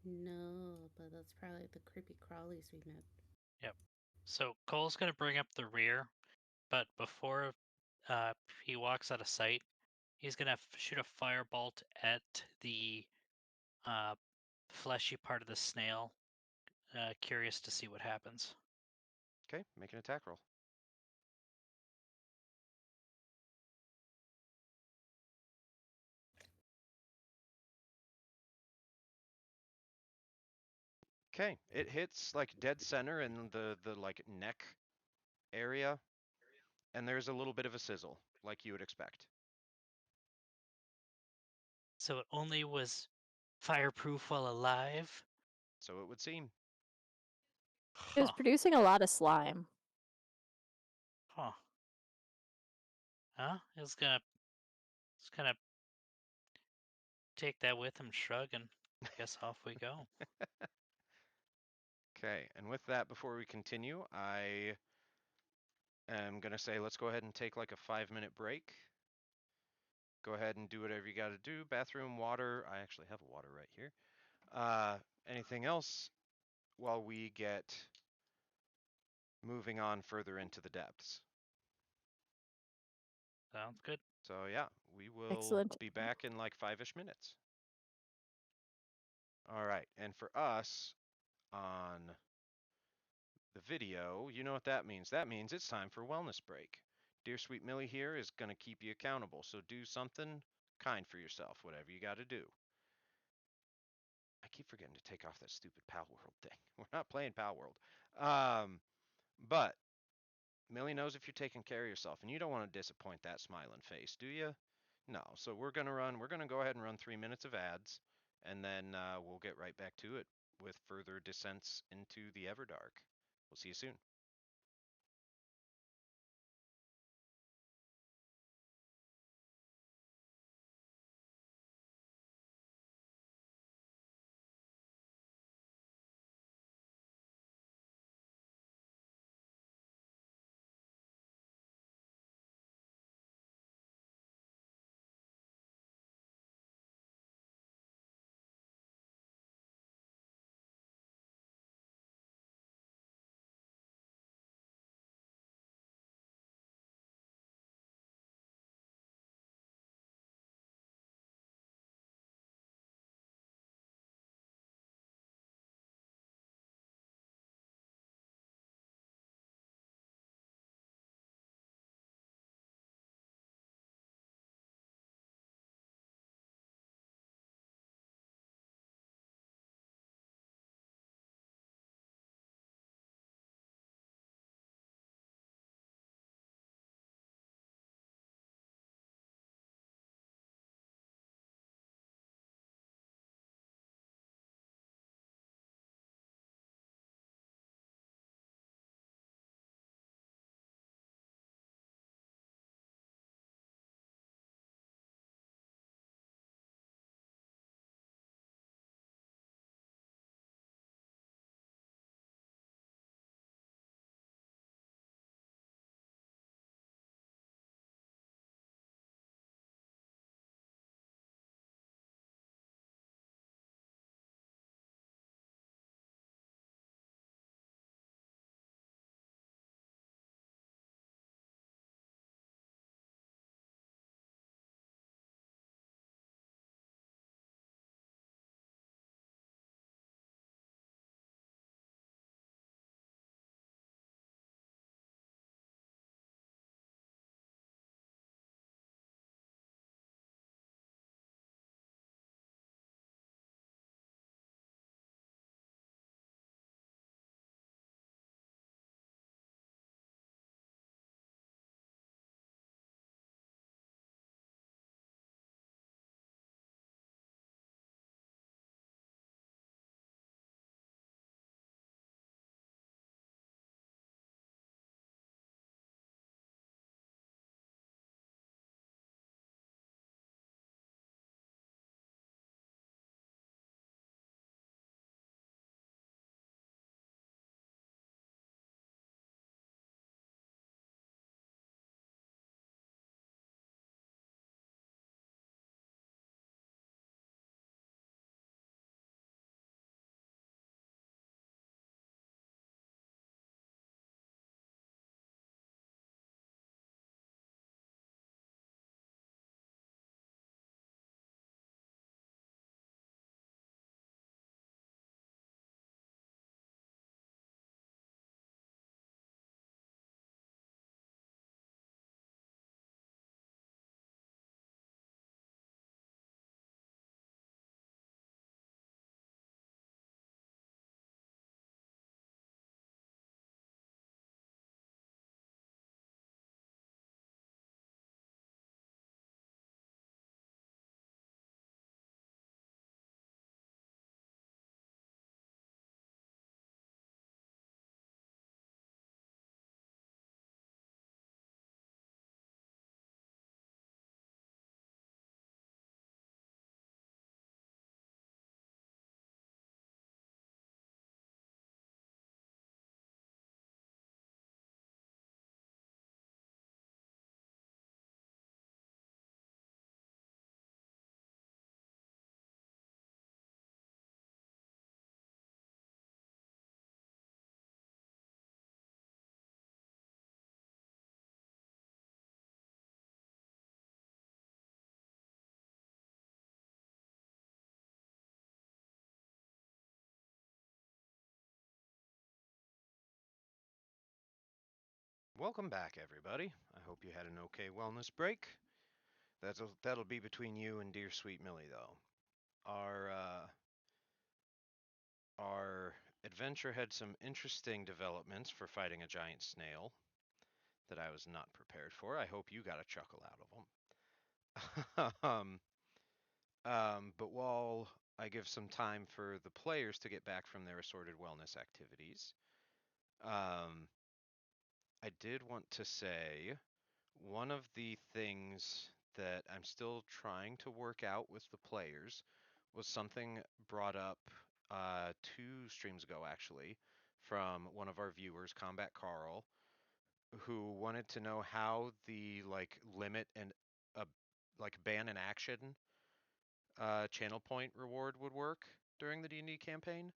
No, but that's probably the creepy crawlies we met.
So Cole's gonna bring up the rear, but before he walks out of sight, he's gonna shoot a firebolt at the uh, fleshy part of the snail. Curious to see what happens.
Okay, make an attack roll. Okay, it hits like dead center in the like neck area, and there's a little bit of a sizzle, like you would expect.
So it only was fireproof while alive?
So it would seem.
It was
Huh.
producing a lot of slime.
Huh. Huh? It's gonna take that with him, shrug, and guess off we go.
Okay, and with that, before we continue, I am gonna say let's go ahead and take like a 5-minute break. Go ahead and do whatever you got to do. Bathroom, water. I actually have a water right here. Anything else while we get moving on further into the depths?
Sounds good.
So yeah, we will
Excellent.
be back in like 5-ish minutes. All right, and for us on the video, you know what that means. That means it's time for wellness break. Dear Sweet Millie here is going to keep you accountable, so do something kind for yourself, whatever you got to do. I keep forgetting to take off that stupid Pal World thing. We're not playing Pal World. But Millie knows if you're taking care of yourself, and you don't want to disappoint that smiling face, do you? No. So we're gonna go ahead and run 3 minutes of ads, and then we'll get right back to it with further descents into the Everdark. We'll see you soon. Welcome back, everybody. I hope you had an okay wellness break. That'll be between you and dear sweet Millie, though. Our adventure had some interesting developments for fighting a giant snail that I was not prepared for. I hope you got a chuckle out of them. But while I give some time for the players to get back from their assorted wellness activities, um, I did want to say one of the things that I'm still trying to work out with the players was something brought up 2 streams ago, actually, from one of our viewers, Combat Carl, who wanted to know how the limit and uh, ban and action channel point reward would work during the D&D campaign,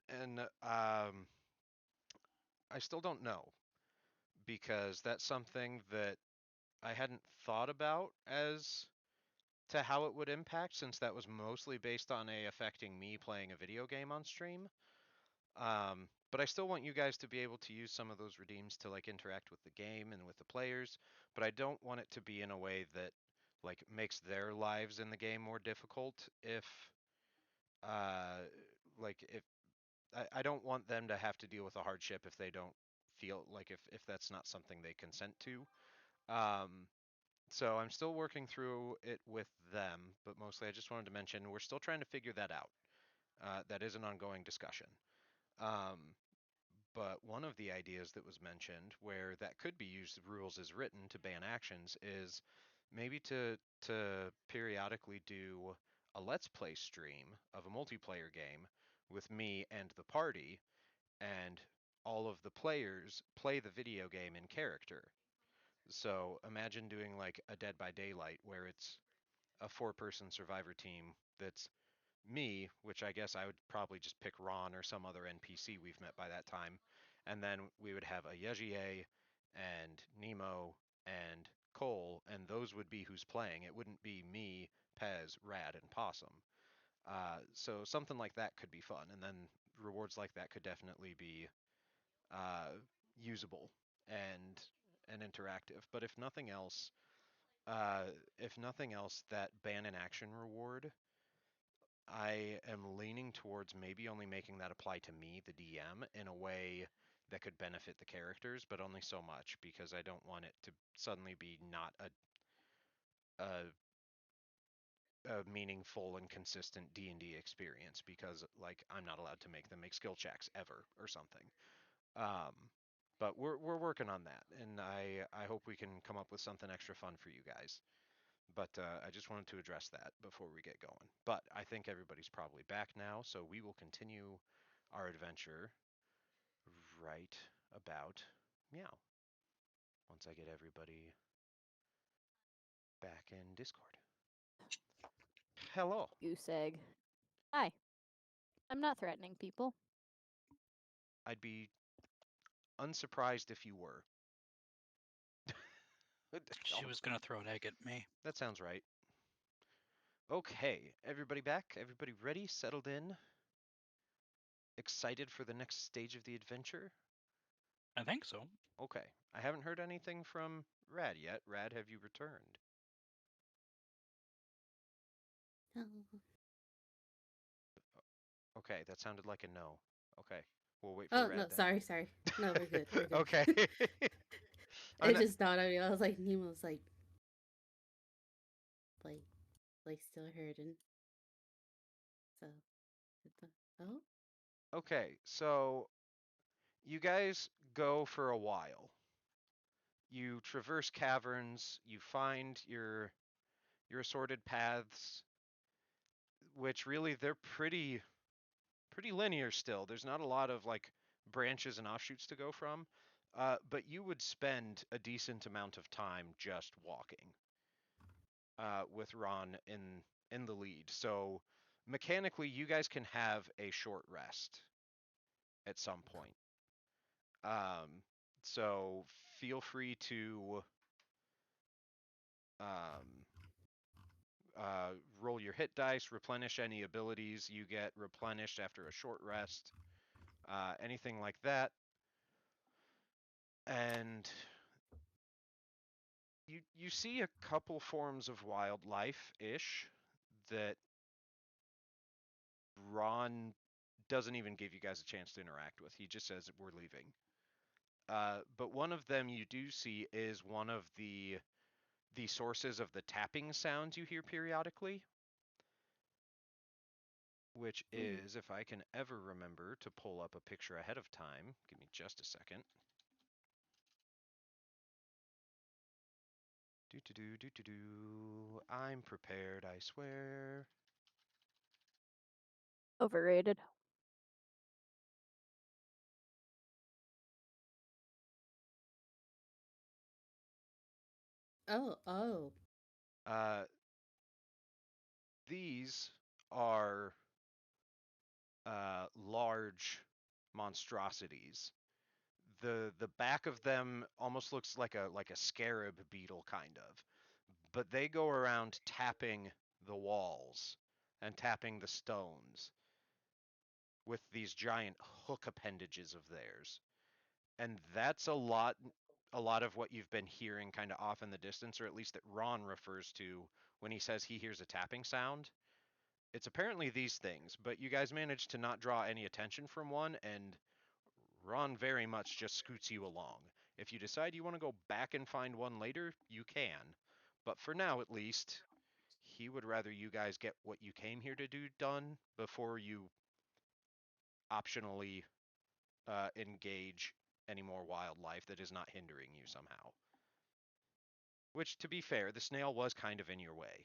and I still don't know because that's something that I hadn't thought about as to how it would impact, since that was mostly based on affecting me playing a video game on stream. But I still want you guys to be able to use some of those redeems to interact with the game and with the players, but I don't want it to be in a way that makes their lives in the game more difficult if uh if I don't want them to have to deal with a hardship if they don't feel if that's not something they consent to. Um, so I'm still working through it with them, but mostly I just wanted to mention we're still trying to figure that out. That is an ongoing discussion. Um, but one of the ideas that was mentioned where that could be used rules as written to ban actions is maybe to periodically do a let's play stream of a multiplayer game with me and the party, and all of the players play the video game in character. So imagine doing like a Dead by Daylight where it's a 4-person survivor team that's me, which I guess I would probably just pick Ron or some other NPC we've met by that time. And then we would have a Yejier and Nemo and Cole, and those would be who's playing. It wouldn't be me, Pez, Rad, and Possum. So something like that could be fun. And then rewards like that could definitely be uh, usable and interactive. But if nothing else, that ban and action reward, I am leaning towards maybe only making that apply to me, the DM, in a way that could benefit the characters, but only so much because I don't want it to suddenly be not a, a meaningful and consistent D&D experience because I'm not allowed to make them make skill checks ever or something. Um, but we're working on that, and I hope we can come up with something extra fun for you guys. But I just wanted to address that before we get going. But I think everybody's probably back now, so we will continue our adventure right about meow. Once I get everybody back in Discord. Hello.
Goose egg. Hi. I'm not threatening people.
I'd be unsurprised if you were.
She was gonna throw an egg at me.
That sounds right. Okay, everybody back? Everybody ready? Settled in? Excited for the next stage of the adventure?
I think so.
Okay. I haven't heard anything from Rad yet. Rad, have you returned?
Oh.
Okay, that sounded like a no. Okay. We'll wait for
Oh
Rad
no,
then.
sorry. No, we're good. We're good.
Okay.
It just dawned on me. I was like, Nemo's like still hurting. So, oh,
Okay, so you guys go for a while. You traverse caverns, you find your assorted paths, which really they're pretty linear still. There's not a lot of branches and offshoots to go from. But you would spend a decent amount of time just walking, with Ron in the lead. So mechanically, you guys can have a short rest at some point. Um, so feel free to um, roll your hit dice, replenish any abilities you get replenished after a short rest, anything like that. And you see a couple forms of wildlife-ish that Ron doesn't even give you guys a chance to interact with. He just says we're leaving. But one of them you do see is one of the sources of the tapping sounds you hear periodically, which is, if I can ever remember to pull up a picture ahead of time, give me just a second. Do. I'm prepared, I swear.
Overrated.
Oh.
Uh, these are large monstrosities. The back of them almost looks like a scarab beetle kind of, but they go around tapping the walls and tapping the stones with these giant hook appendages of theirs. And that's a lot of what you've been hearing kind of off in the distance, or at least that Ron refers to when he says he hears a tapping sound. It's apparently these things, but you guys managed to not draw any attention from one, and Ron very much just scoots you along. If you decide you want to go back and find one later, you can. But for now, at least, he would rather you guys get what you came here to do done before you optionally engage any more wildlife that is not hindering you somehow. Which, to be fair, the snail was kind of in your way.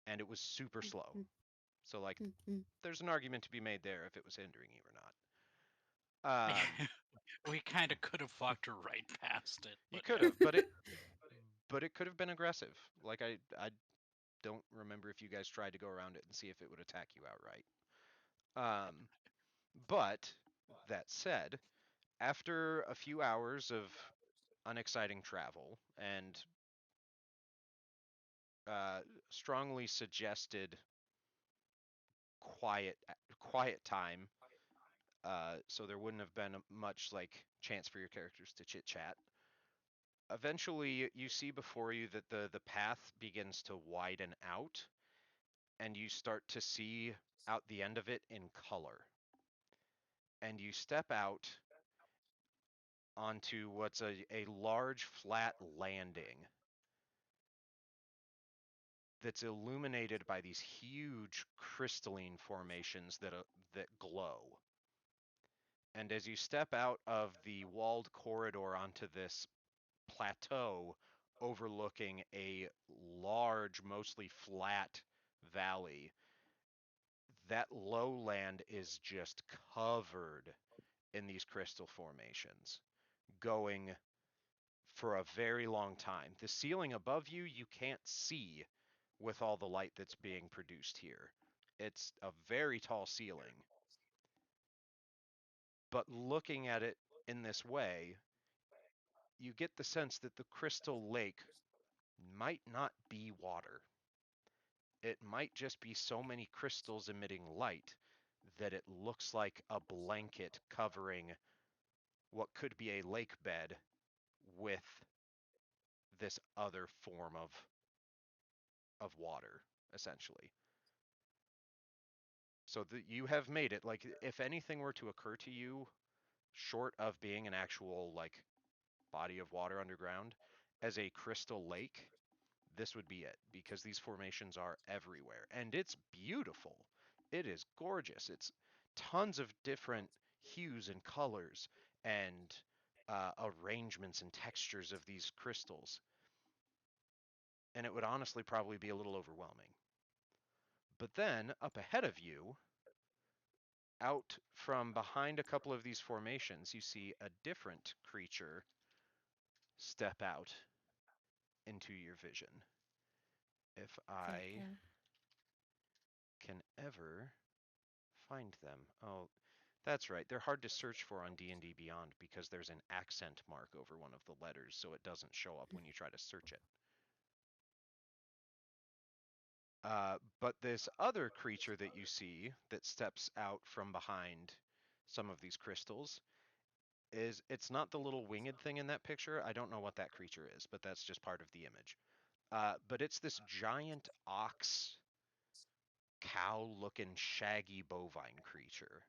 And it was super slow. So, like, there's an argument to be made there if it was hindering you or not.
We kind of could have walked right past it.
You
But
could
yeah.
have, but it could have been aggressive. Like I don't remember if you guys tried to go around it and see if it would attack you outright. But that said, after a few hours of unexciting travel and strongly suggested quiet quiet time, so there wouldn't have been much like chance for your characters to chit chat. Eventually, you see before you that the path begins to widen out, and you start to see out the end of it in color. And you step out onto what's a large flat landing that's illuminated by these huge crystalline formations that glow. And as you step out of the walled corridor onto this plateau overlooking a large, mostly flat valley, that lowland is just covered in these crystal formations, going for a very long time. The ceiling above you, you can't see with all the light that's being produced here. It's a very tall ceiling. But looking at it in this way, you get the sense that the crystal lake might not be water. It might just be so many crystals emitting light that it looks like a blanket covering what could be a lake bed with this other form of water, essentially. So that you have made it. Like, if anything were to occur to you, short of being an actual like body of water underground, as a crystal lake, this would be it, because these formations are everywhere, and it's beautiful. It is gorgeous. It's tons of different hues and colors and arrangements and textures of these crystals, and it would honestly probably be a little overwhelming. But then, up ahead of you, out from behind a couple of these formations, you see a different creature step out into your vision. If I can ever find them. Oh, that's right. They're hard to search for on D&D Beyond because there's an accent mark over one of the letters, so it doesn't show up when you try to search it. But this other creature that you see that steps out from behind some of these crystals is it's not the little winged thing in that picture. I don't know what that creature is, but that's just part of the image. But it's this giant ox cow looking shaggy bovine creature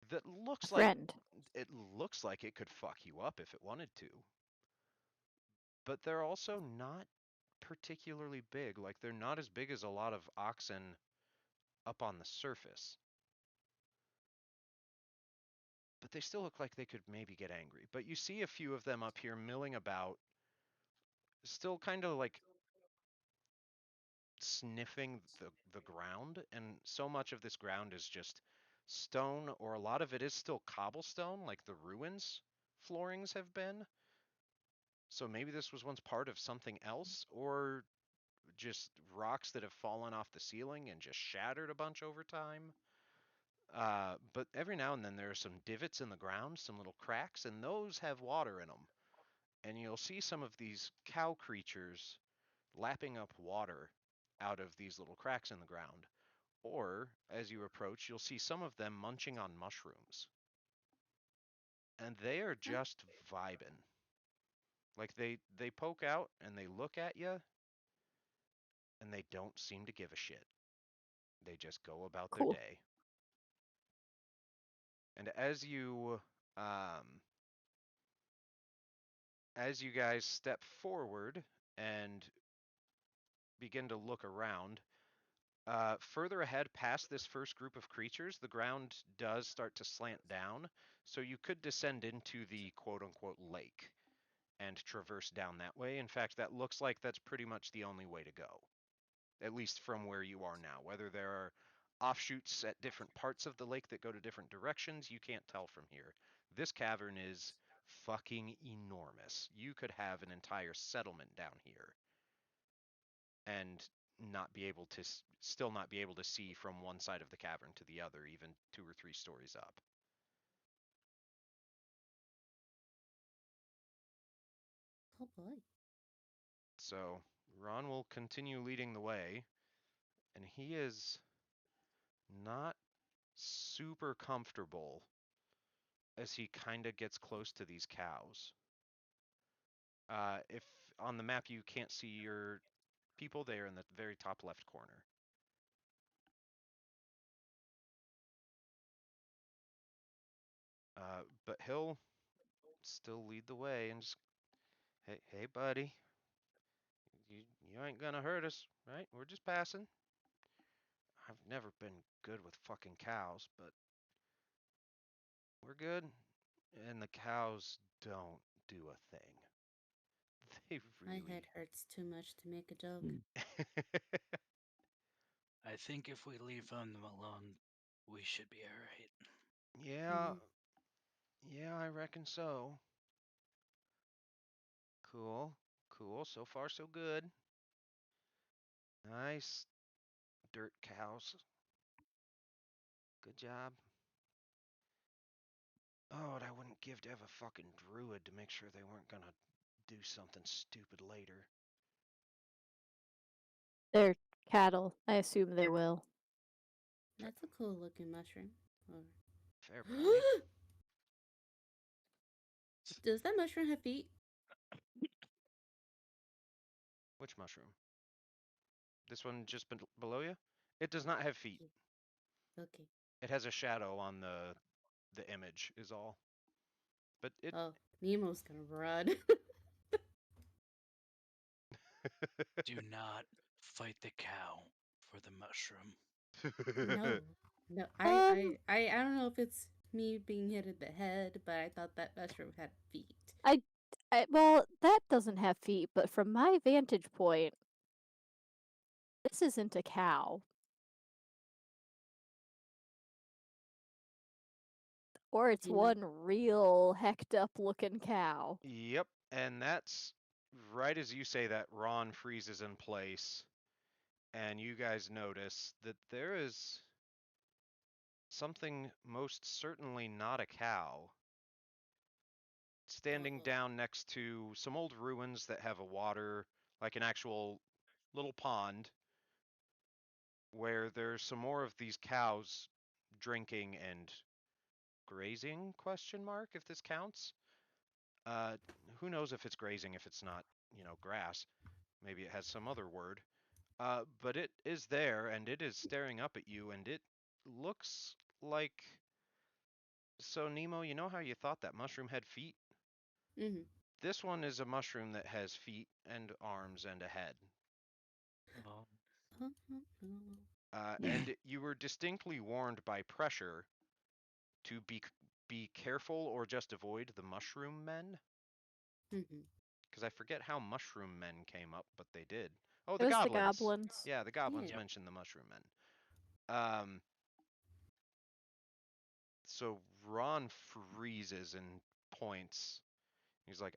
that
A
looks like
friend.
it could fuck you up if it wanted to. But they're also not particularly big. Like they're not as big as a lot of oxen up on the surface. But they still look like they could maybe get angry. But you see a few of them up here milling about, still kind of like sniffing the ground, and so much of this ground is just stone, or a lot of it is still cobblestone, like the ruins floorings have been. So maybe this was once part of something else, or just rocks that have fallen off the ceiling and just shattered a bunch over time. But every now and then there are some divots in the ground, some little cracks, and those have water in them. And you'll see some of these cow creatures lapping up water out of these little cracks in the ground. Or, as you approach, you'll see some of them munching on mushrooms. And they are
Huh?
just vibing. Like they poke out and they look at you and they don't seem to give a shit. They just go about their
Cool.
day. And um as you guys step forward and begin to look around, further ahead past this first group of creatures, the ground does start to slant down, so you could descend into the quote unquote lake and traverse down that way. In fact, that looks like that's pretty much the only way to go, at least from where you are now. Whether there are offshoots at different parts of the lake that go to different directions, you can't tell from here. This cavern is fucking enormous. You could have an entire settlement down here and not be able to still not be able to see from one side of the cavern to the other, even 2 or 3 stories up.
Oh boy.
So Ron will continue leading the way, and he is not super comfortable as he kind of gets close to these cows. If on the map you can't see your people, they are in the very top left corner. But he'll still lead the way and just, hey, buddy, you ain't gonna hurt us, right? We're just passing. I've never been good with fucking cows, but we're good. And the cows don't do a thing. They
My head
really.
hurts too much to make a joke.
I think if we leave them alone, we should be alright.
Yeah, yeah, I reckon so. Cool, cool. So far, so good. Nice dirt cows. Good job. Oh, and I wouldn't give to have a fucking druid to make sure they weren't gonna do something stupid later.
They're cattle. I assume they will.
That's a cool looking mushroom.
Fair point.
Does that mushroom have feet?
Which mushroom? This one just below you? It does not have feet.
Yeah. Okay.
It has a shadow on the image is all. But it
Oh, Nemo's gonna run.
Do not fight the cow for the mushroom.
No. No,
Um,
I don't know if it's me being hit in the head, but I thought that mushroom had feet.
I, well, that doesn't have feet, but from my vantage point, this isn't a cow. Or it's
Do you know?
one real hecked up looking cow.
Yep, and that's right as you say that, Ron freezes in place, and you guys notice that there is something most certainly not a cow standing
Oh,
down next to some old ruins that have a water, like an actual little pond, where there's some more of these cows drinking and grazing question mark if this counts. Who knows if it's grazing if it's not, grass. Maybe it has some other word. But it is there and it is staring up at you and it looks like. So Nemo, you know how you thought that mushroom had feet?
Mm-hmm.
This one is a mushroom that has feet and arms and a head.
Oh,
And you were distinctly warned by pressure to be careful or just avoid the mushroom men.
Mm-hmm.
Because I forget how mushroom men came up, but they did. Oh,
It
the
was the
goblins.
goblins.
Yeah, the goblins
Yeah.
mentioned the mushroom men. Um, so Ron freezes and points. He's like,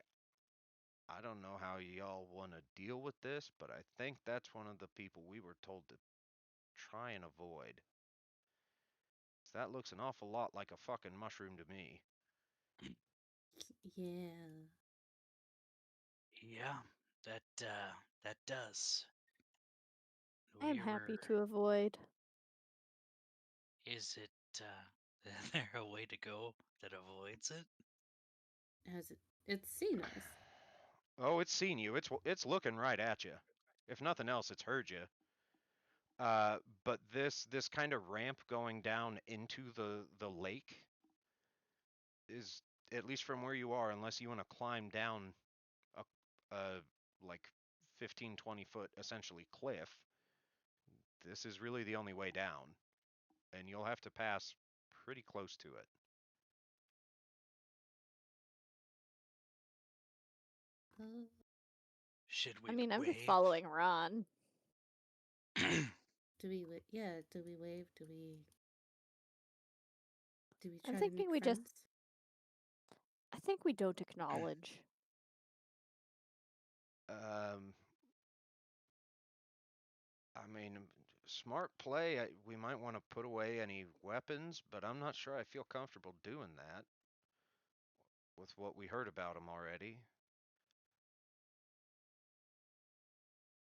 I don't know how y'all want to deal with this, but I think that's one of the people we were told to try and avoid. That looks an awful lot like a fucking mushroom to me.
Yeah.
yeah, that does.
I am
We
happy
were.
to avoid.
Is it? Is there a way to go that avoids it?
Has it? It's seen us.
Oh, it's seen you. It's looking right at you. If nothing else, it's heard you. But this kind of ramp going down into the lake is, at least from where you are, unless you want to climb down a like 15, 20 foot essentially cliff, this is really the only way down, and you'll have to pass pretty close to it.
Uh,
Should
I
we
mean, I'm just
wave?
following Ron.
do we? Yeah. Do we wave? Do we? Do we
I'm
try to
thinking
make
we just.
friends?
I think we don't acknowledge.
Um, I mean, smart play. We might want to put away any weapons, but I'm not sure I feel comfortable doing that with what we heard about him already.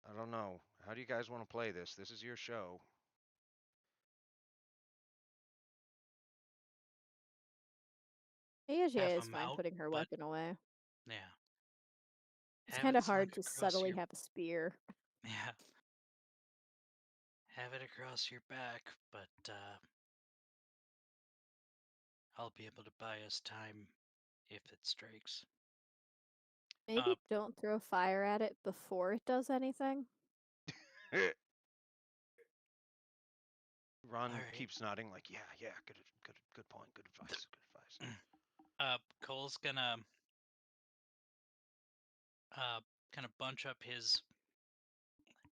I don't know. How do you guys want to play this? This is your show.
Asia
Have
is
them
fine
out,
putting her
but
weapon away.
yeah,
It's
have
kind
it
of hard
snuck
to
across
subtly
your.
have a spear.
Yeah, have it across your back, but I'll be able to buy us time if it strikes.
Maybe don't throw fire at it before it does anything.
Ron
All right.
keeps nodding like, yeah, good point, good advice, good advice.
Cole's gonna kind of bunch up his.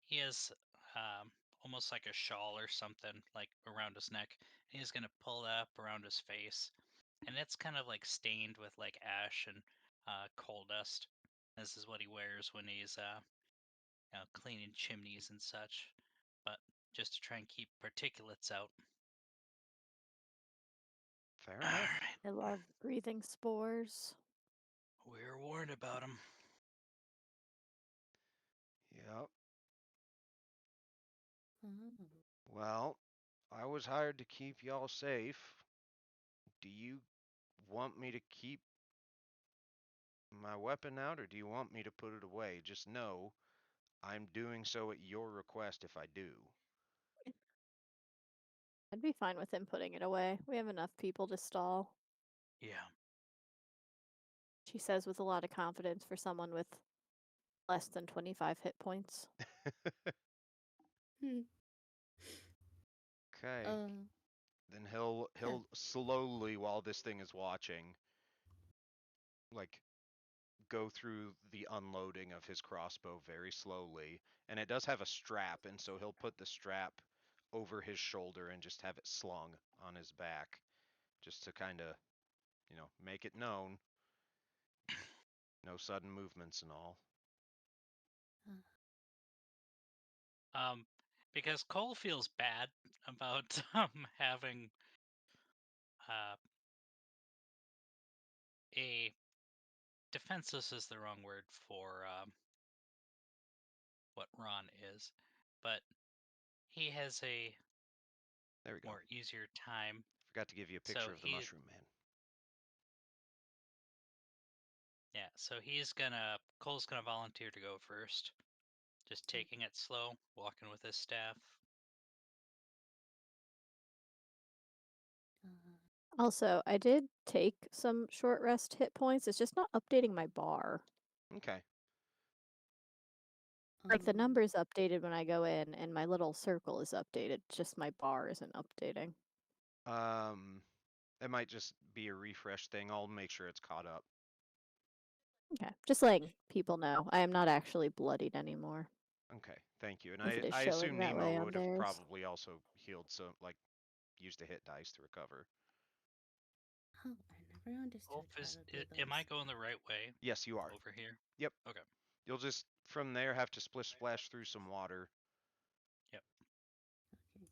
He has almost like a shawl or something like around his neck. And he's gonna pull that up around his face, and it's kind of like stained with like ash and coal dust. This is what he wears when he's cleaning chimneys and such, but just to try and keep particulates out.
Fair
All
enough.
right,
I love breathing spores.
we were warned about him.
Yep.
Oh.
Well, I was hired to keep y'all safe. Do you want me to keep my weapon out, or do you want me to put it away? Just know I'm doing so at your request if I do.
I'd be fine with him putting it away. We have enough people to stall.
Yeah.
She says with a lot of confidence for someone with less than 25 hit points.
Hmm.
Okay.
Uh.
Then he'll slowly, while this thing is watching, like go through the unloading of his crossbow very slowly. And it does have a strap, and so he'll put the strap over his shoulder and just have it slung on his back, just to kind of, make it known. No sudden movements and all.
Um, because Cole feels bad about having uh, a defenseless is the wrong word for what Ron is, but he has a
There we go.
more easier time.
Forgot to give you a
So
picture of the
he
mushroom man.
Yeah, so Cole's gonna volunteer to go first. Just taking it slow, walking with his staff.
Also, I did take some short rest hit points. It's just not updating my bar.
Okay.
Like the
Um,
number's updated when I go in, and my little circle is updated. Just my bar isn't updating.
It might just be a refresh thing. I'll make sure it's caught up.
Okay, just letting people know I am not actually bloodied anymore.
Okay, thank you. And
If it is
I
showing
assume
that way
Nemo
on
would have
theirs.
probably also healed, so like used a hit dice to recover.
oh, I never understood
Wolf
how
is.
to do
Am I
those.
going the right way?
Yes, you are.
Over here.
Yep.
Okay.
You'll just from there have to splish splash through some water.
Yep.
Okay.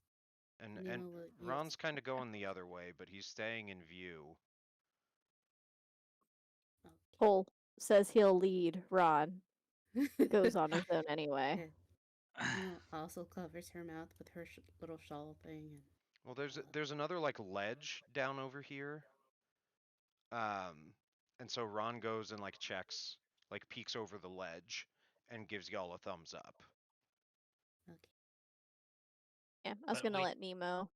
And
Nemo will use.
Ron's kind of going the other way, but he's staying in view.
Okay.
Cole says he'll lead. Ron goes on his own anyway.
Yeah. Nemo also covers her mouth with her little shawl thing. And,
Well, there's another like ledge down over here. And so Ron goes and like checks, like peeks over the ledge, and gives y'all a thumbs up.
okay.
Yeah, I was
But
gonna
we-
let Nemo.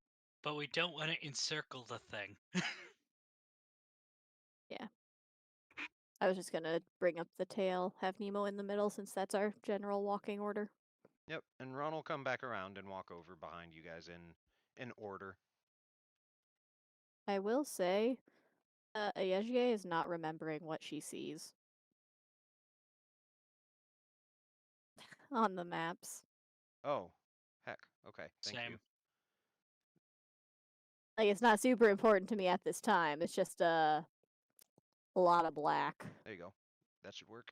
But we don't want to encircle the thing.
Yeah. I was just gonna bring up the tail, have Nemo in the middle since that's our general walking order.
Yep, and Ron will come back around and walk over behind you guys in order.
I will say, Ayejie is not remembering what she sees on the maps.
Oh, heck. Okay, thank you.
Same.
Like, it's not super important to me at this time. It's just a lot of black.
There you go. That should work.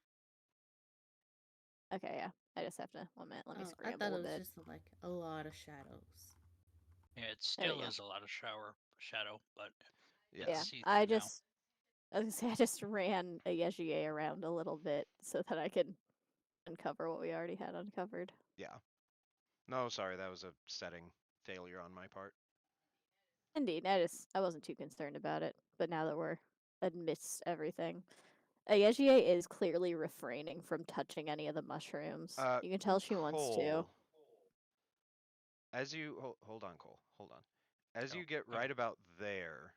Okay, yeah. I just have to 1 minute. Let me
Oh, I
scramble
thought it
a
was
bit.
just like a lot of shadows.
Yeah, it
There we
still
go.
is a lot of shadow, but
Yeah.
Yeah,
see
I
through now.
just, I was gonna say, I just ran Ayejie around a little bit so that I could uncover what we already had uncovered.
Yeah. No, sorry, that was a setting failure on my part.
Indeed, I wasn't too concerned about it. But now that we're amidst everything, Ayejie is clearly refraining from touching any of the mushrooms. You can tell she wants to.
Cole, as you hold on, Cole, hold on. As
Oh,
you get
okay.
right about there,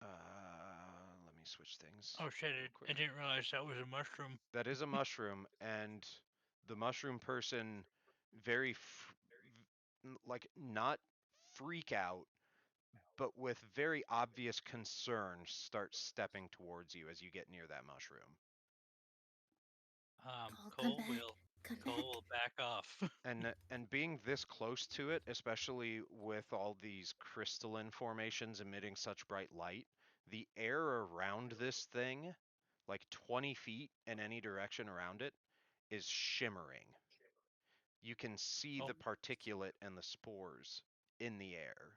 let me switch things.
Oh shit!
real
I
quick.
didn't realize that was a mushroom.
That is a mushroom, and the mushroom person very like not freak out, but with very obvious concern starts stepping towards you as you get near that mushroom.
Cole, come
Cole
back.
will
Come
Cole
back.
will back off.
And being this close to it, especially with all these crystalline formations emitting such bright light, the air around this thing, like 20 feet in any direction around it, is shimmering. You can see
Oh.
the particulate and the spores in the air.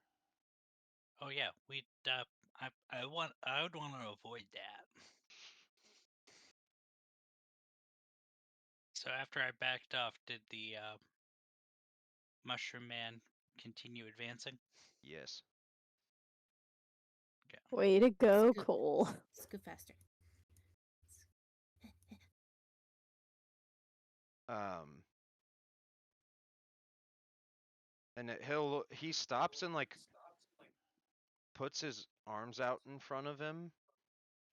Oh yeah, I would want to avoid that. So after I backed off, did the mushroom man continue advancing?
Yes.
Okay.
Way to go,
Scoot.
Cole.
Scoot faster.
Um, and he stops and like puts his arms out in front of him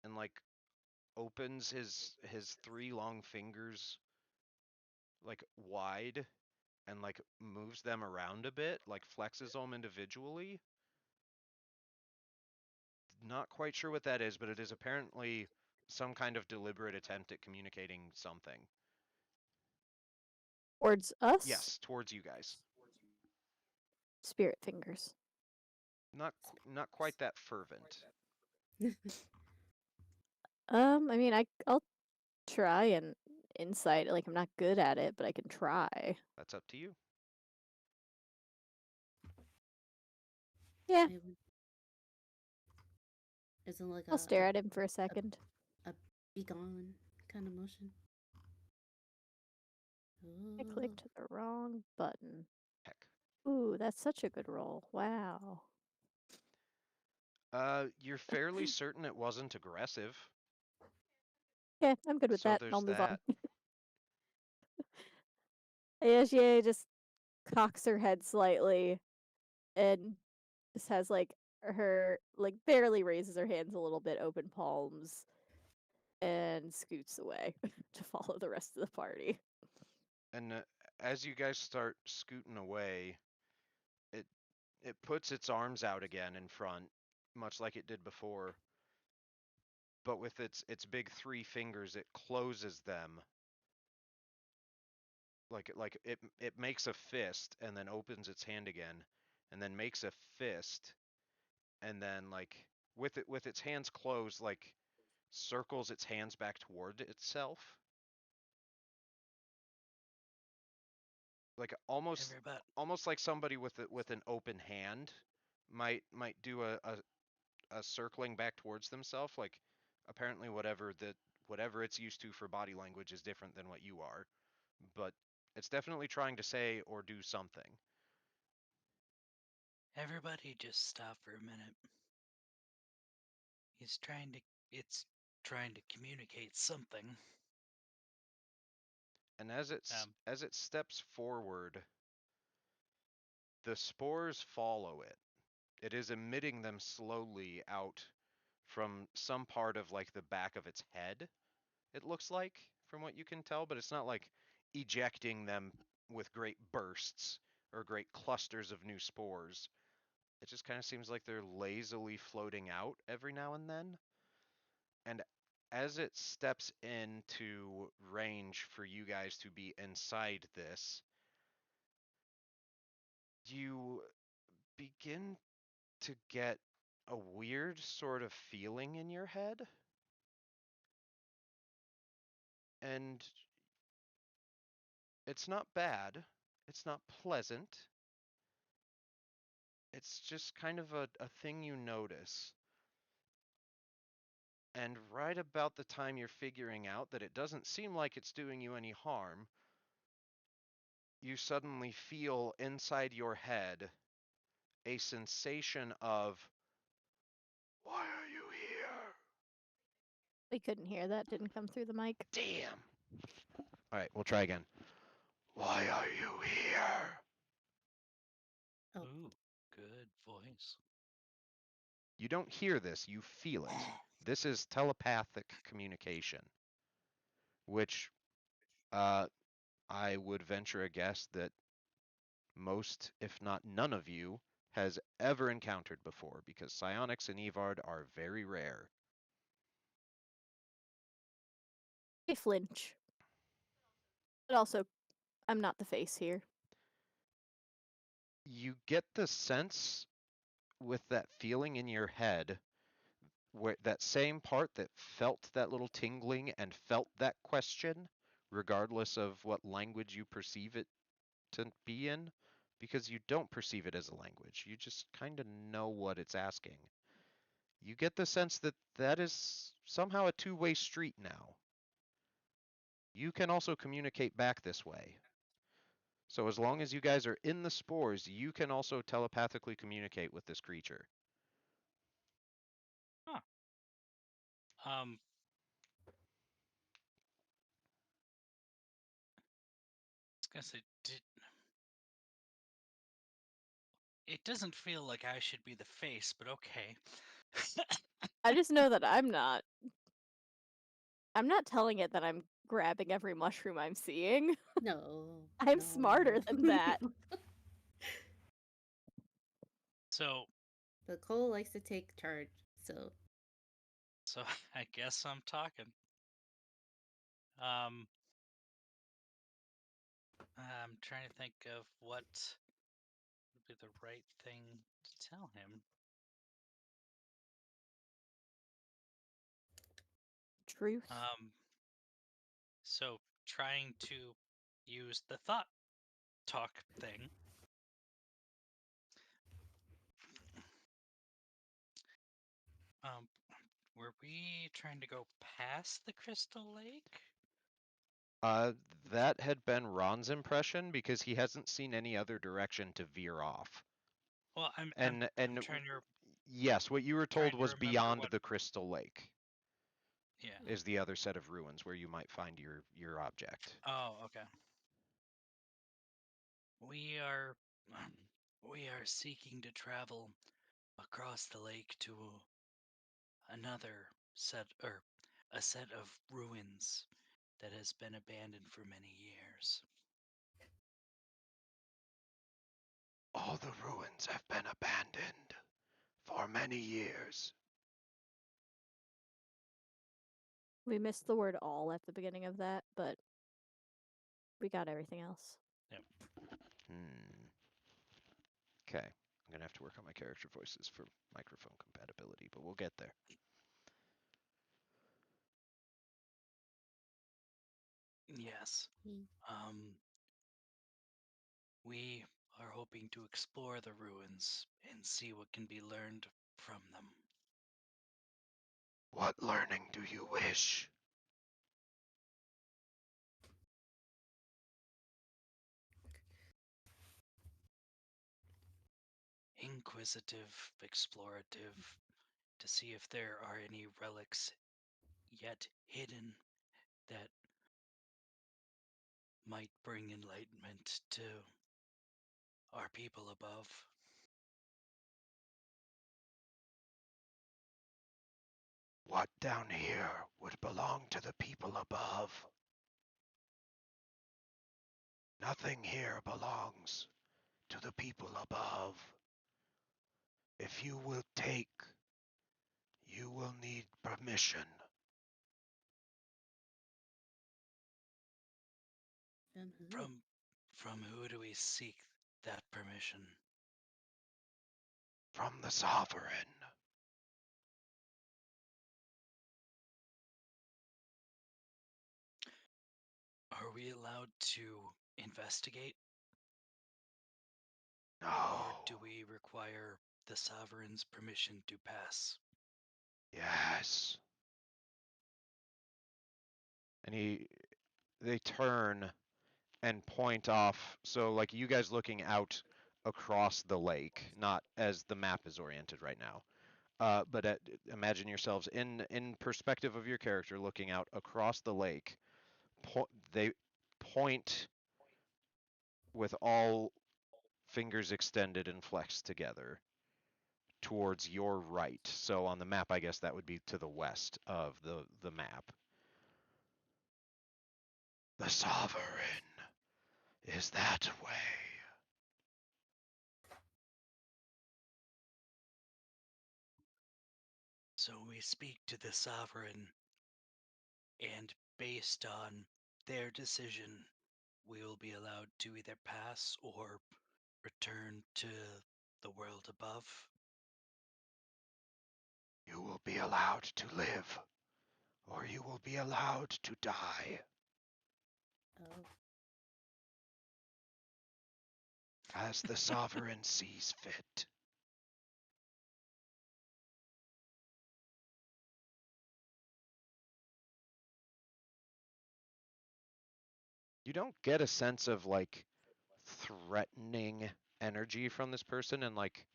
and like opens his three long fingers like wide and like moves them around a bit, like flexes them individually. Not quite sure what that is, but it is apparently some kind of deliberate attempt at communicating something.
Towards us?
Yes, towards you guys.
Spirit fingers.
Not quite that fervent.
I mean, I'll try and insight. Like, I'm not good at it, but I can try.
That's up to you.
Yeah,
Isn't like
I'll stare at him for a second.
a be gone kind of motion.
I clicked the wrong button.
Heck.
Ooh, that's such a good roll. Wow.
You're fairly certain it wasn't aggressive.
Okay, I'm good with
So
that.
there's
I'll move
that.
on. Ayesha just cocks her head slightly and just has like her like barely raises her hands a little bit, open palms, and scoots away to follow the rest of the party.
And as you guys start scooting away, it puts its arms out again in front, much like it did before. But with its big 3 fingers, it closes them. It makes a fist and then opens its hand again, and then makes a fist, and then like with its hands closed, like circles its hands back toward itself. Like
Everybody,
almost like somebody with an open hand might do a circling back towards themselves. Like apparently whatever it's used to for body language is different than what you are, but it's definitely trying to say or do something.
everybody, just stop for a minute. It's trying to communicate something.
And as it steps forward, the spores follow it. It is emitting them slowly out from some part of like the back of its head, it looks like, from what you can tell, but it's not like ejecting them with great bursts or great clusters of new spores. It just kind of seems like they're lazily floating out every now and then. And as it steps into range for you guys to be inside this, you begin to get a weird sort of feeling in your head. And it's not bad. It's not pleasant. It's just kind of a thing you notice. And right about the time you're figuring out that it doesn't seem like it's doing you any harm, you suddenly feel inside your head a sensation of, why are you here?
We couldn't hear that, didn't come through the mic.
Damn. All right, we'll try again. Why are you here?
Oh.
Ooh, good voice.
You don't hear this, you feel it. This is telepathic communication, which I would venture a guess that most, if not none of you, has ever encountered before, because psionics in Evard are very rare.
I flinch. But also, I'm not the face here.
You get the sense with that feeling in your head, where that same part that felt that little tingling and felt that question, regardless of what language you perceive it to be in, because you don't perceive it as a language. You just kind of know what it's asking. You get the sense that that is somehow a two-way street now. You can also communicate back this way. So as long as you guys are in the spores, you can also telepathically communicate with this creature.
Huh. I was gonna say, it doesn't feel like I should be the face, but okay.
I just know that I'm not. I'm not telling it that I'm grabbing every mushroom I'm seeing.
No.
I'm
no,
smarter
no.
than that.
So,
But Cole likes to take charge, so
so I guess I'm talking. I'm trying to think of what would be the right thing to tell him.
Truth.
So trying to use the thought talk thing. Were we trying to go past the Crystal Lake?
That had been Ron's impression because he hasn't seen any other direction to veer off.
Well, I'm
And
trying to
yes, what you were told
trying to
was
remember
beyond
what.
the Crystal Lake.
Yeah.
is the other set of ruins where you might find your object.
Oh, okay. We are we are seeking to travel across the lake to another set or a set of ruins that has been abandoned for many years.
All the ruins have been abandoned for many years.
We missed the word all at the beginning of that, but we got everything else.
Okay. I'm going to have to work on my character voices for microphone compatibility, but we'll get there.
Yes.
Mm.
We are hoping to explore the ruins and see what can be learned from them.
What learning do you wish?
Inquisitive, explorative, to see if there are any relics yet hidden that might bring enlightenment to our people above.
What down here would belong to the people above? Nothing here belongs to the people above. If you will take, you will need permission.
From who?
From who do we seek that permission?
From the sovereign.
Are we allowed to investigate, or do
No.
we require the sovereign's permission to pass?
Yes. And they turn and point off. So, like, you guys looking out across the lake, not as the map is oriented right now, but imagine yourselves in perspective of your character looking out across the lake. They point with all fingers extended and flexed together towards your right. So on the map, I guess that would be to the west of the map. The sovereign is that way.
So we speak to the sovereign, and based on their decision, we will be allowed to either pass or return to the world above.
You will be allowed to live, or you will be allowed to die,
Oh,
as the sovereign sees fit. You don't get a sense of like threatening energy from this person, and like,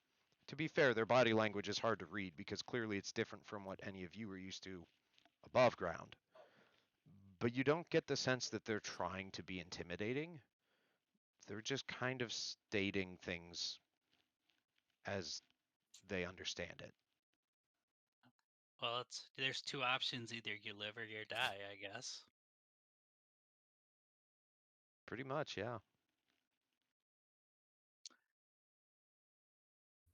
to be fair, their body language is hard to read because clearly it's different from what any of you are used to above ground. But you don't get the sense that they're trying to be intimidating. They're just kind of stating things as they understand it.
Well, there's two options: either you live or you die, I guess.
Pretty much, yeah.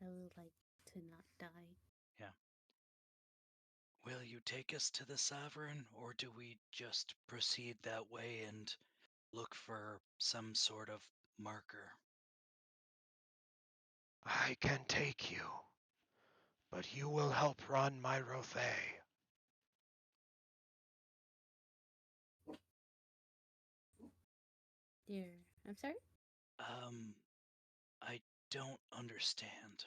I would like to not die.
Yeah. Will you take us to the sovereign, or do we just proceed that way and look for some sort of marker?
I can take you, but you will help run my Rothay.
Dear, I'm sorry?
Um, I don't understand.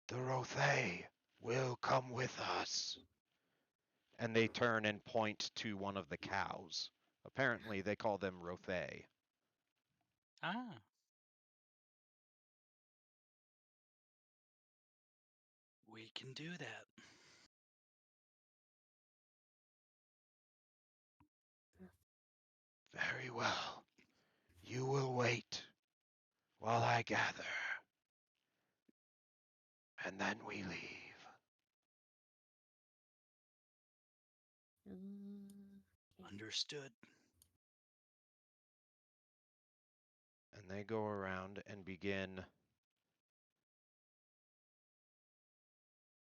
The Rothay will come with us. And they turn and point to one of the cows. Apparently, they call them Rothay.
Ah, we can do that.
Very well. You will wait while I gather, and then we leave.
Okay.
Understood.
And they go around and begin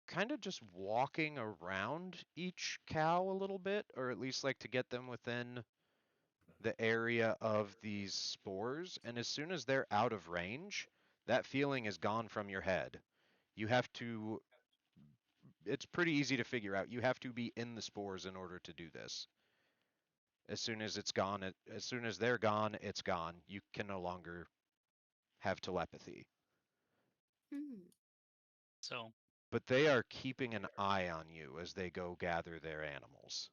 kind of just walking around each cow a little bit, or at least like to get them within the area of these spores. And as soon as they're out of range, that feeling is gone from your head. You have to, it's pretty easy to figure out. You have to be in the spores in order to do this. As soon as it's gone, as soon as they're gone, it's gone. You can no longer have telepathy.
Hmm.
So,
But they are keeping an eye on you as they go gather their animals.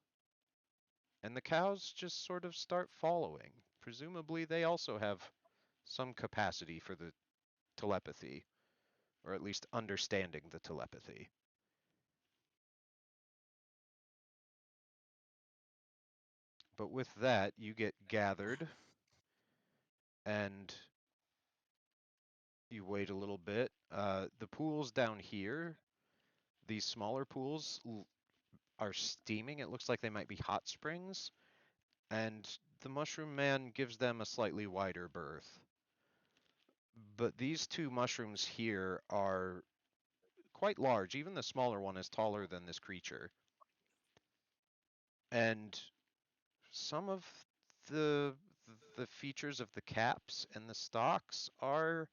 And the cows just sort of start following. Presumably, they also have some capacity for the telepathy, or at least understanding the telepathy. But with that, you get gathered and you wait a little bit. The pools down here, these smaller pools, are steaming. It looks like they might be hot springs, and the Mushroom Man gives them a slightly wider berth. But these two mushrooms here are quite large. Even the smaller one is taller than this creature. And some of the the features of the caps and the stalks are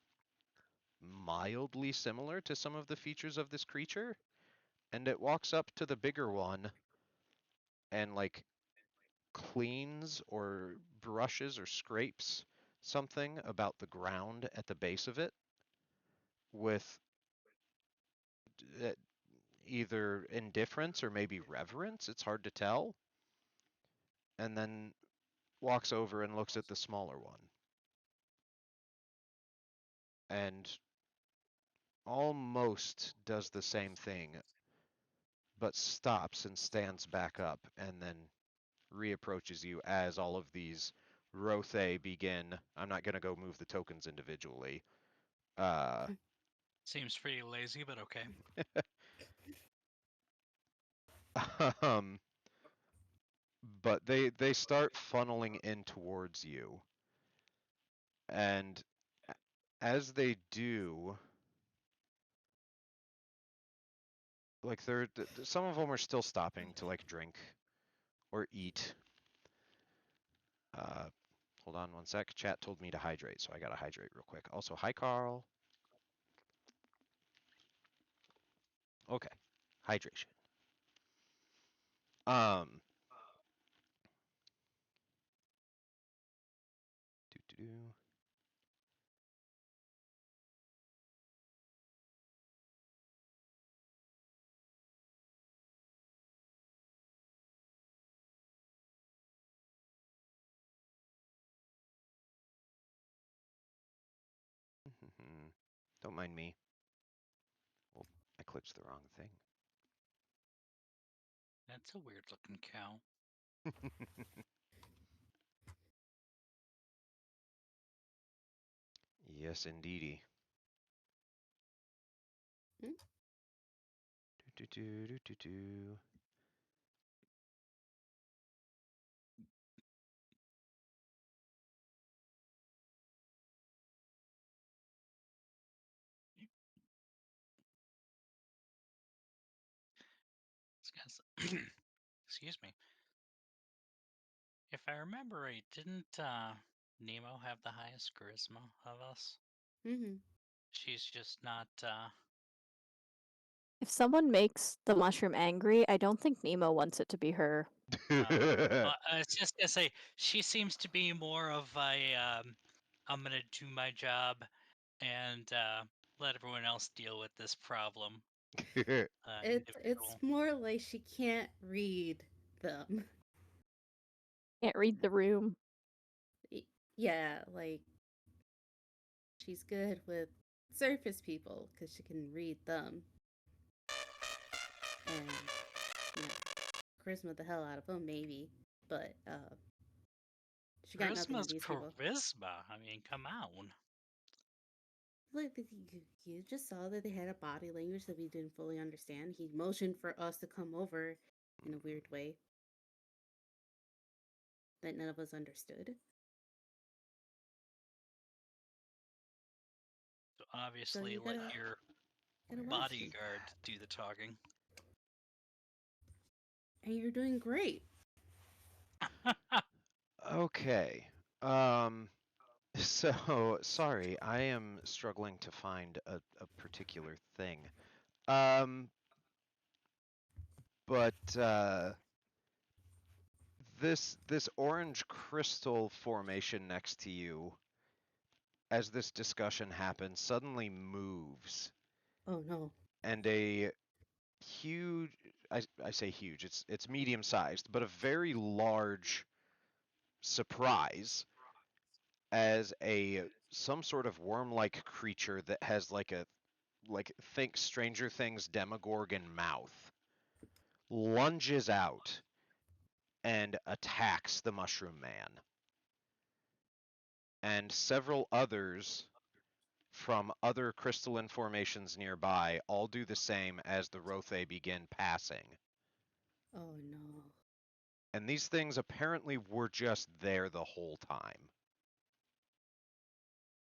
mildly similar to some of the features of this creature. And it walks up to the bigger one and like cleans or brushes or scrapes something about the ground at the base of it with uh, either indifference or maybe reverence. It's hard to tell. And then walks over and looks at the smaller one and almost does the same thing, but stops and stands back up and then reapproaches you as all of these Rothe begin. I'm not going to go move the tokens individually. Uh,
seems pretty lazy, but okay.
um, but they start funneling in towards you, and as they do, like some of them are still stopping to like drink or eat. Uh, hold on one sec. Chat told me to hydrate, so I gotta hydrate real quick. Also, hi Carl. Okay, hydration. Um, do do do. Don't mind me. Oh, I clicked the wrong thing.
That's a weird looking cow.
Yes, indeedy.
Hmm?
Do do do do do.
Excuse me. If I remember right, didn't Nemo have the highest charisma of us?
Mm-hmm.
She's just not.
If someone makes the mushroom angry, I don't think Nemo wants it to be her.
I was just gonna say she seems to be more of a I'm gonna do my job and let everyone else deal with this problem.
It's
Individual.
more like she can't read them.
Can't read the room.
Yeah, like she's good with surface people because she can read them and you know, charisma the hell out of them maybe, but She got nothing
Charisma's
to these people.
charisma. I mean, come on.
Look, you just saw that they had a body language that we didn't fully understand. He motioned for us to come over in a weird way that none of us understood.
So
So
obviously,
you
let
gotta
your
watch them.
bodyguard do the talking.
And you're doing great.
Okay. So sorry, I am struggling to find a particular thing. Um, but this orange crystal formation next to you, as this discussion happens, suddenly moves,
Oh no.
and a huge, I say huge, it's medium sized, but a very large surprise as a some sort of worm-like creature that has like think Stranger Things Demogorgon mouth lunges out and attacks the Mushroom Man. And several others from other crystalline formations nearby all do the same as the Rothe begin passing.
Oh no.
And these things apparently were just there the whole time.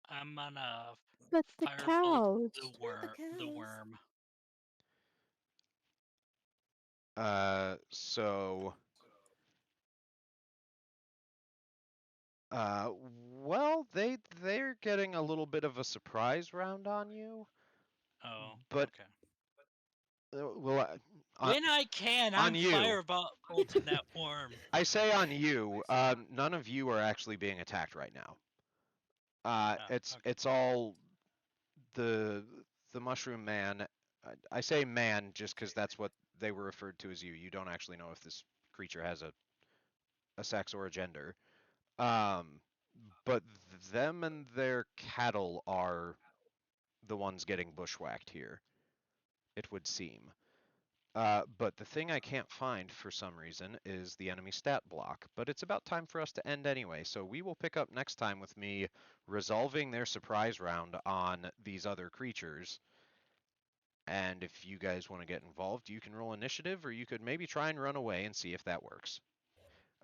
I'm gonna
But the
firebolt
cows.
the
cows.
worm.
So well, they're getting a little bit of a surprise round on you,
Oh,
but
okay.
well,
When I can,
on
I'm
you.
firebolting that worm.
I say on you. None of you are actually being attacked right now.
Oh, okay.
It's all the Mushroom Man. I say man just because that's what they were referred to as you. You don't actually know if this creature has a sex or a gender. Um, but them and their cattle are the ones getting bushwhacked here, it would seem. But the thing I can't find for some reason is the enemy stat block. But it's about time for us to end anyway, so we will pick up next time with me resolving their surprise round on these other creatures. And if you guys want to get involved, you can roll initiative, or you could maybe try and run away and see if that works.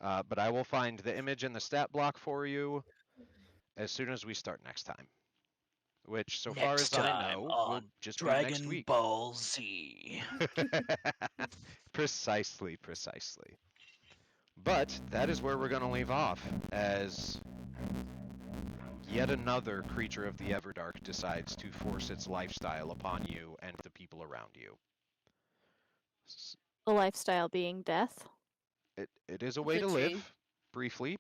But I will find the image and the stat block for you as soon as we start next time. Which, so far
Next
as I
time
know, will
on
just be next
Dragon
week.
Ball Z.
Precisely, precisely. But that is where we're going to leave off, as yet another creature of the Everdark decides to force its lifestyle upon you and the people around you.
The lifestyle being death.
It is a way to
Footsy.
live, briefly.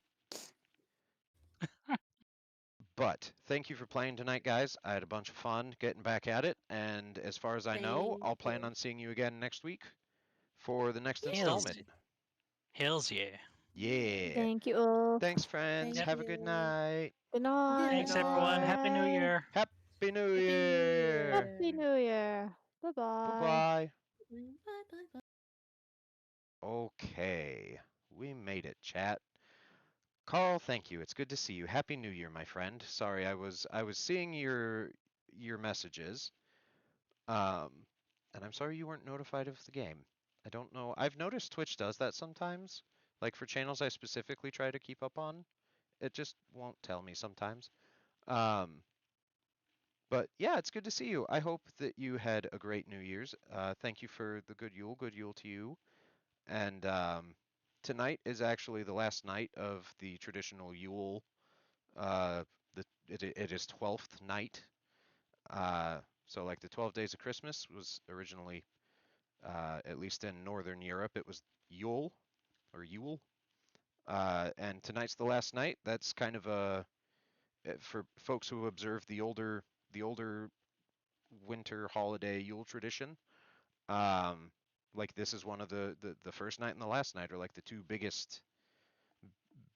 But thank you for playing tonight, guys. I had a bunch of fun getting back at it, and as far as I know,
Thank
I'll plan
you.
on seeing you again next week for the next
Hells,
installment.
hells yeah.
Yeah.
Thank you all.
Thanks, friends.
Thank
Yep.
Have a good
you.
night.
Good
Good
Thanks,
night.
everyone. Happy New
night.
Year.
Happy New
Happy New
Year.
Happy
Year.
New Year. Bye
Bye
bye.
bye.
Bye bye bye.
Okay. We made it, chat. Carl, thank you. It's good to see you. Happy New Year, my friend. Sorry, I was seeing your messages. Um, and I'm sorry you weren't notified of the game. I don't know. I've noticed Twitch does that sometimes. Like for channels I specifically try to keep up on, it just won't tell me sometimes. Um, but yeah, it's good to see you. I hope that you had a great New Year's. Thank you for the good Yule. Good Yule to you. And tonight is actually the last night of the traditional Yule. It is 12th night. So like the 12 days of Christmas was originally, at least in Northern Europe, it was Yule or Yule. And tonight's the last night. That's kind of a for folks who observe the older winter holiday Yule tradition. Um, like this is one of the first night and the last night are like the two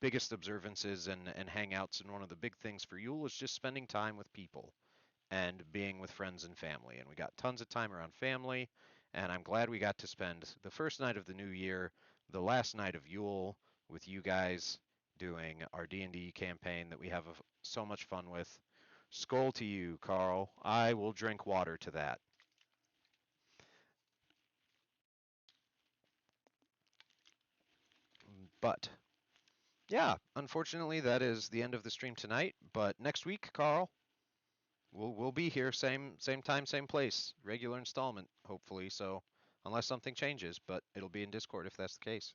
biggest observances and hangouts, and one of the big things for Yule is just spending time with people and being with friends and family. And we got tons of time around family, and I'm glad we got to spend the first night of the new year, the last night of Yule, with you guys doing our D&D campaign that we have so much fun with. Skull to you, Carl. I will drink water to that. But yeah, unfortunately, that is the end of the stream tonight. But next week, Carl, we'll be here, same time, same place, regular installment, hopefully. So unless something changes, but it'll be in Discord if that's the case.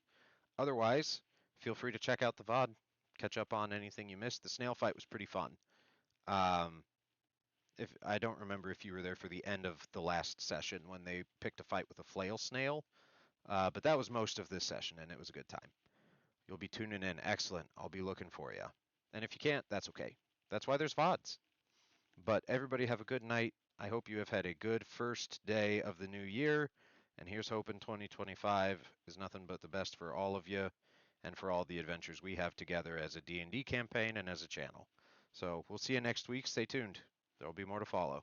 Otherwise, feel free to check out the VOD, catch up on anything you missed. The snail fight was pretty fun. If I don't remember if you were there for the end of the last session when they picked a fight with a flail snail, but that was most of this session, and it was a good time. You'll be tuning in. Excellent. I'll be looking for you. And if you can't, that's okay. That's why there's VODs. But everybody have a good night. I hope you have had a good first day of the new year. And here's hoping 2025 is nothing but the best for all of you and for all the adventures we have together as a D&D campaign and as a channel. So we'll see you next week. Stay tuned. There will be more to follow.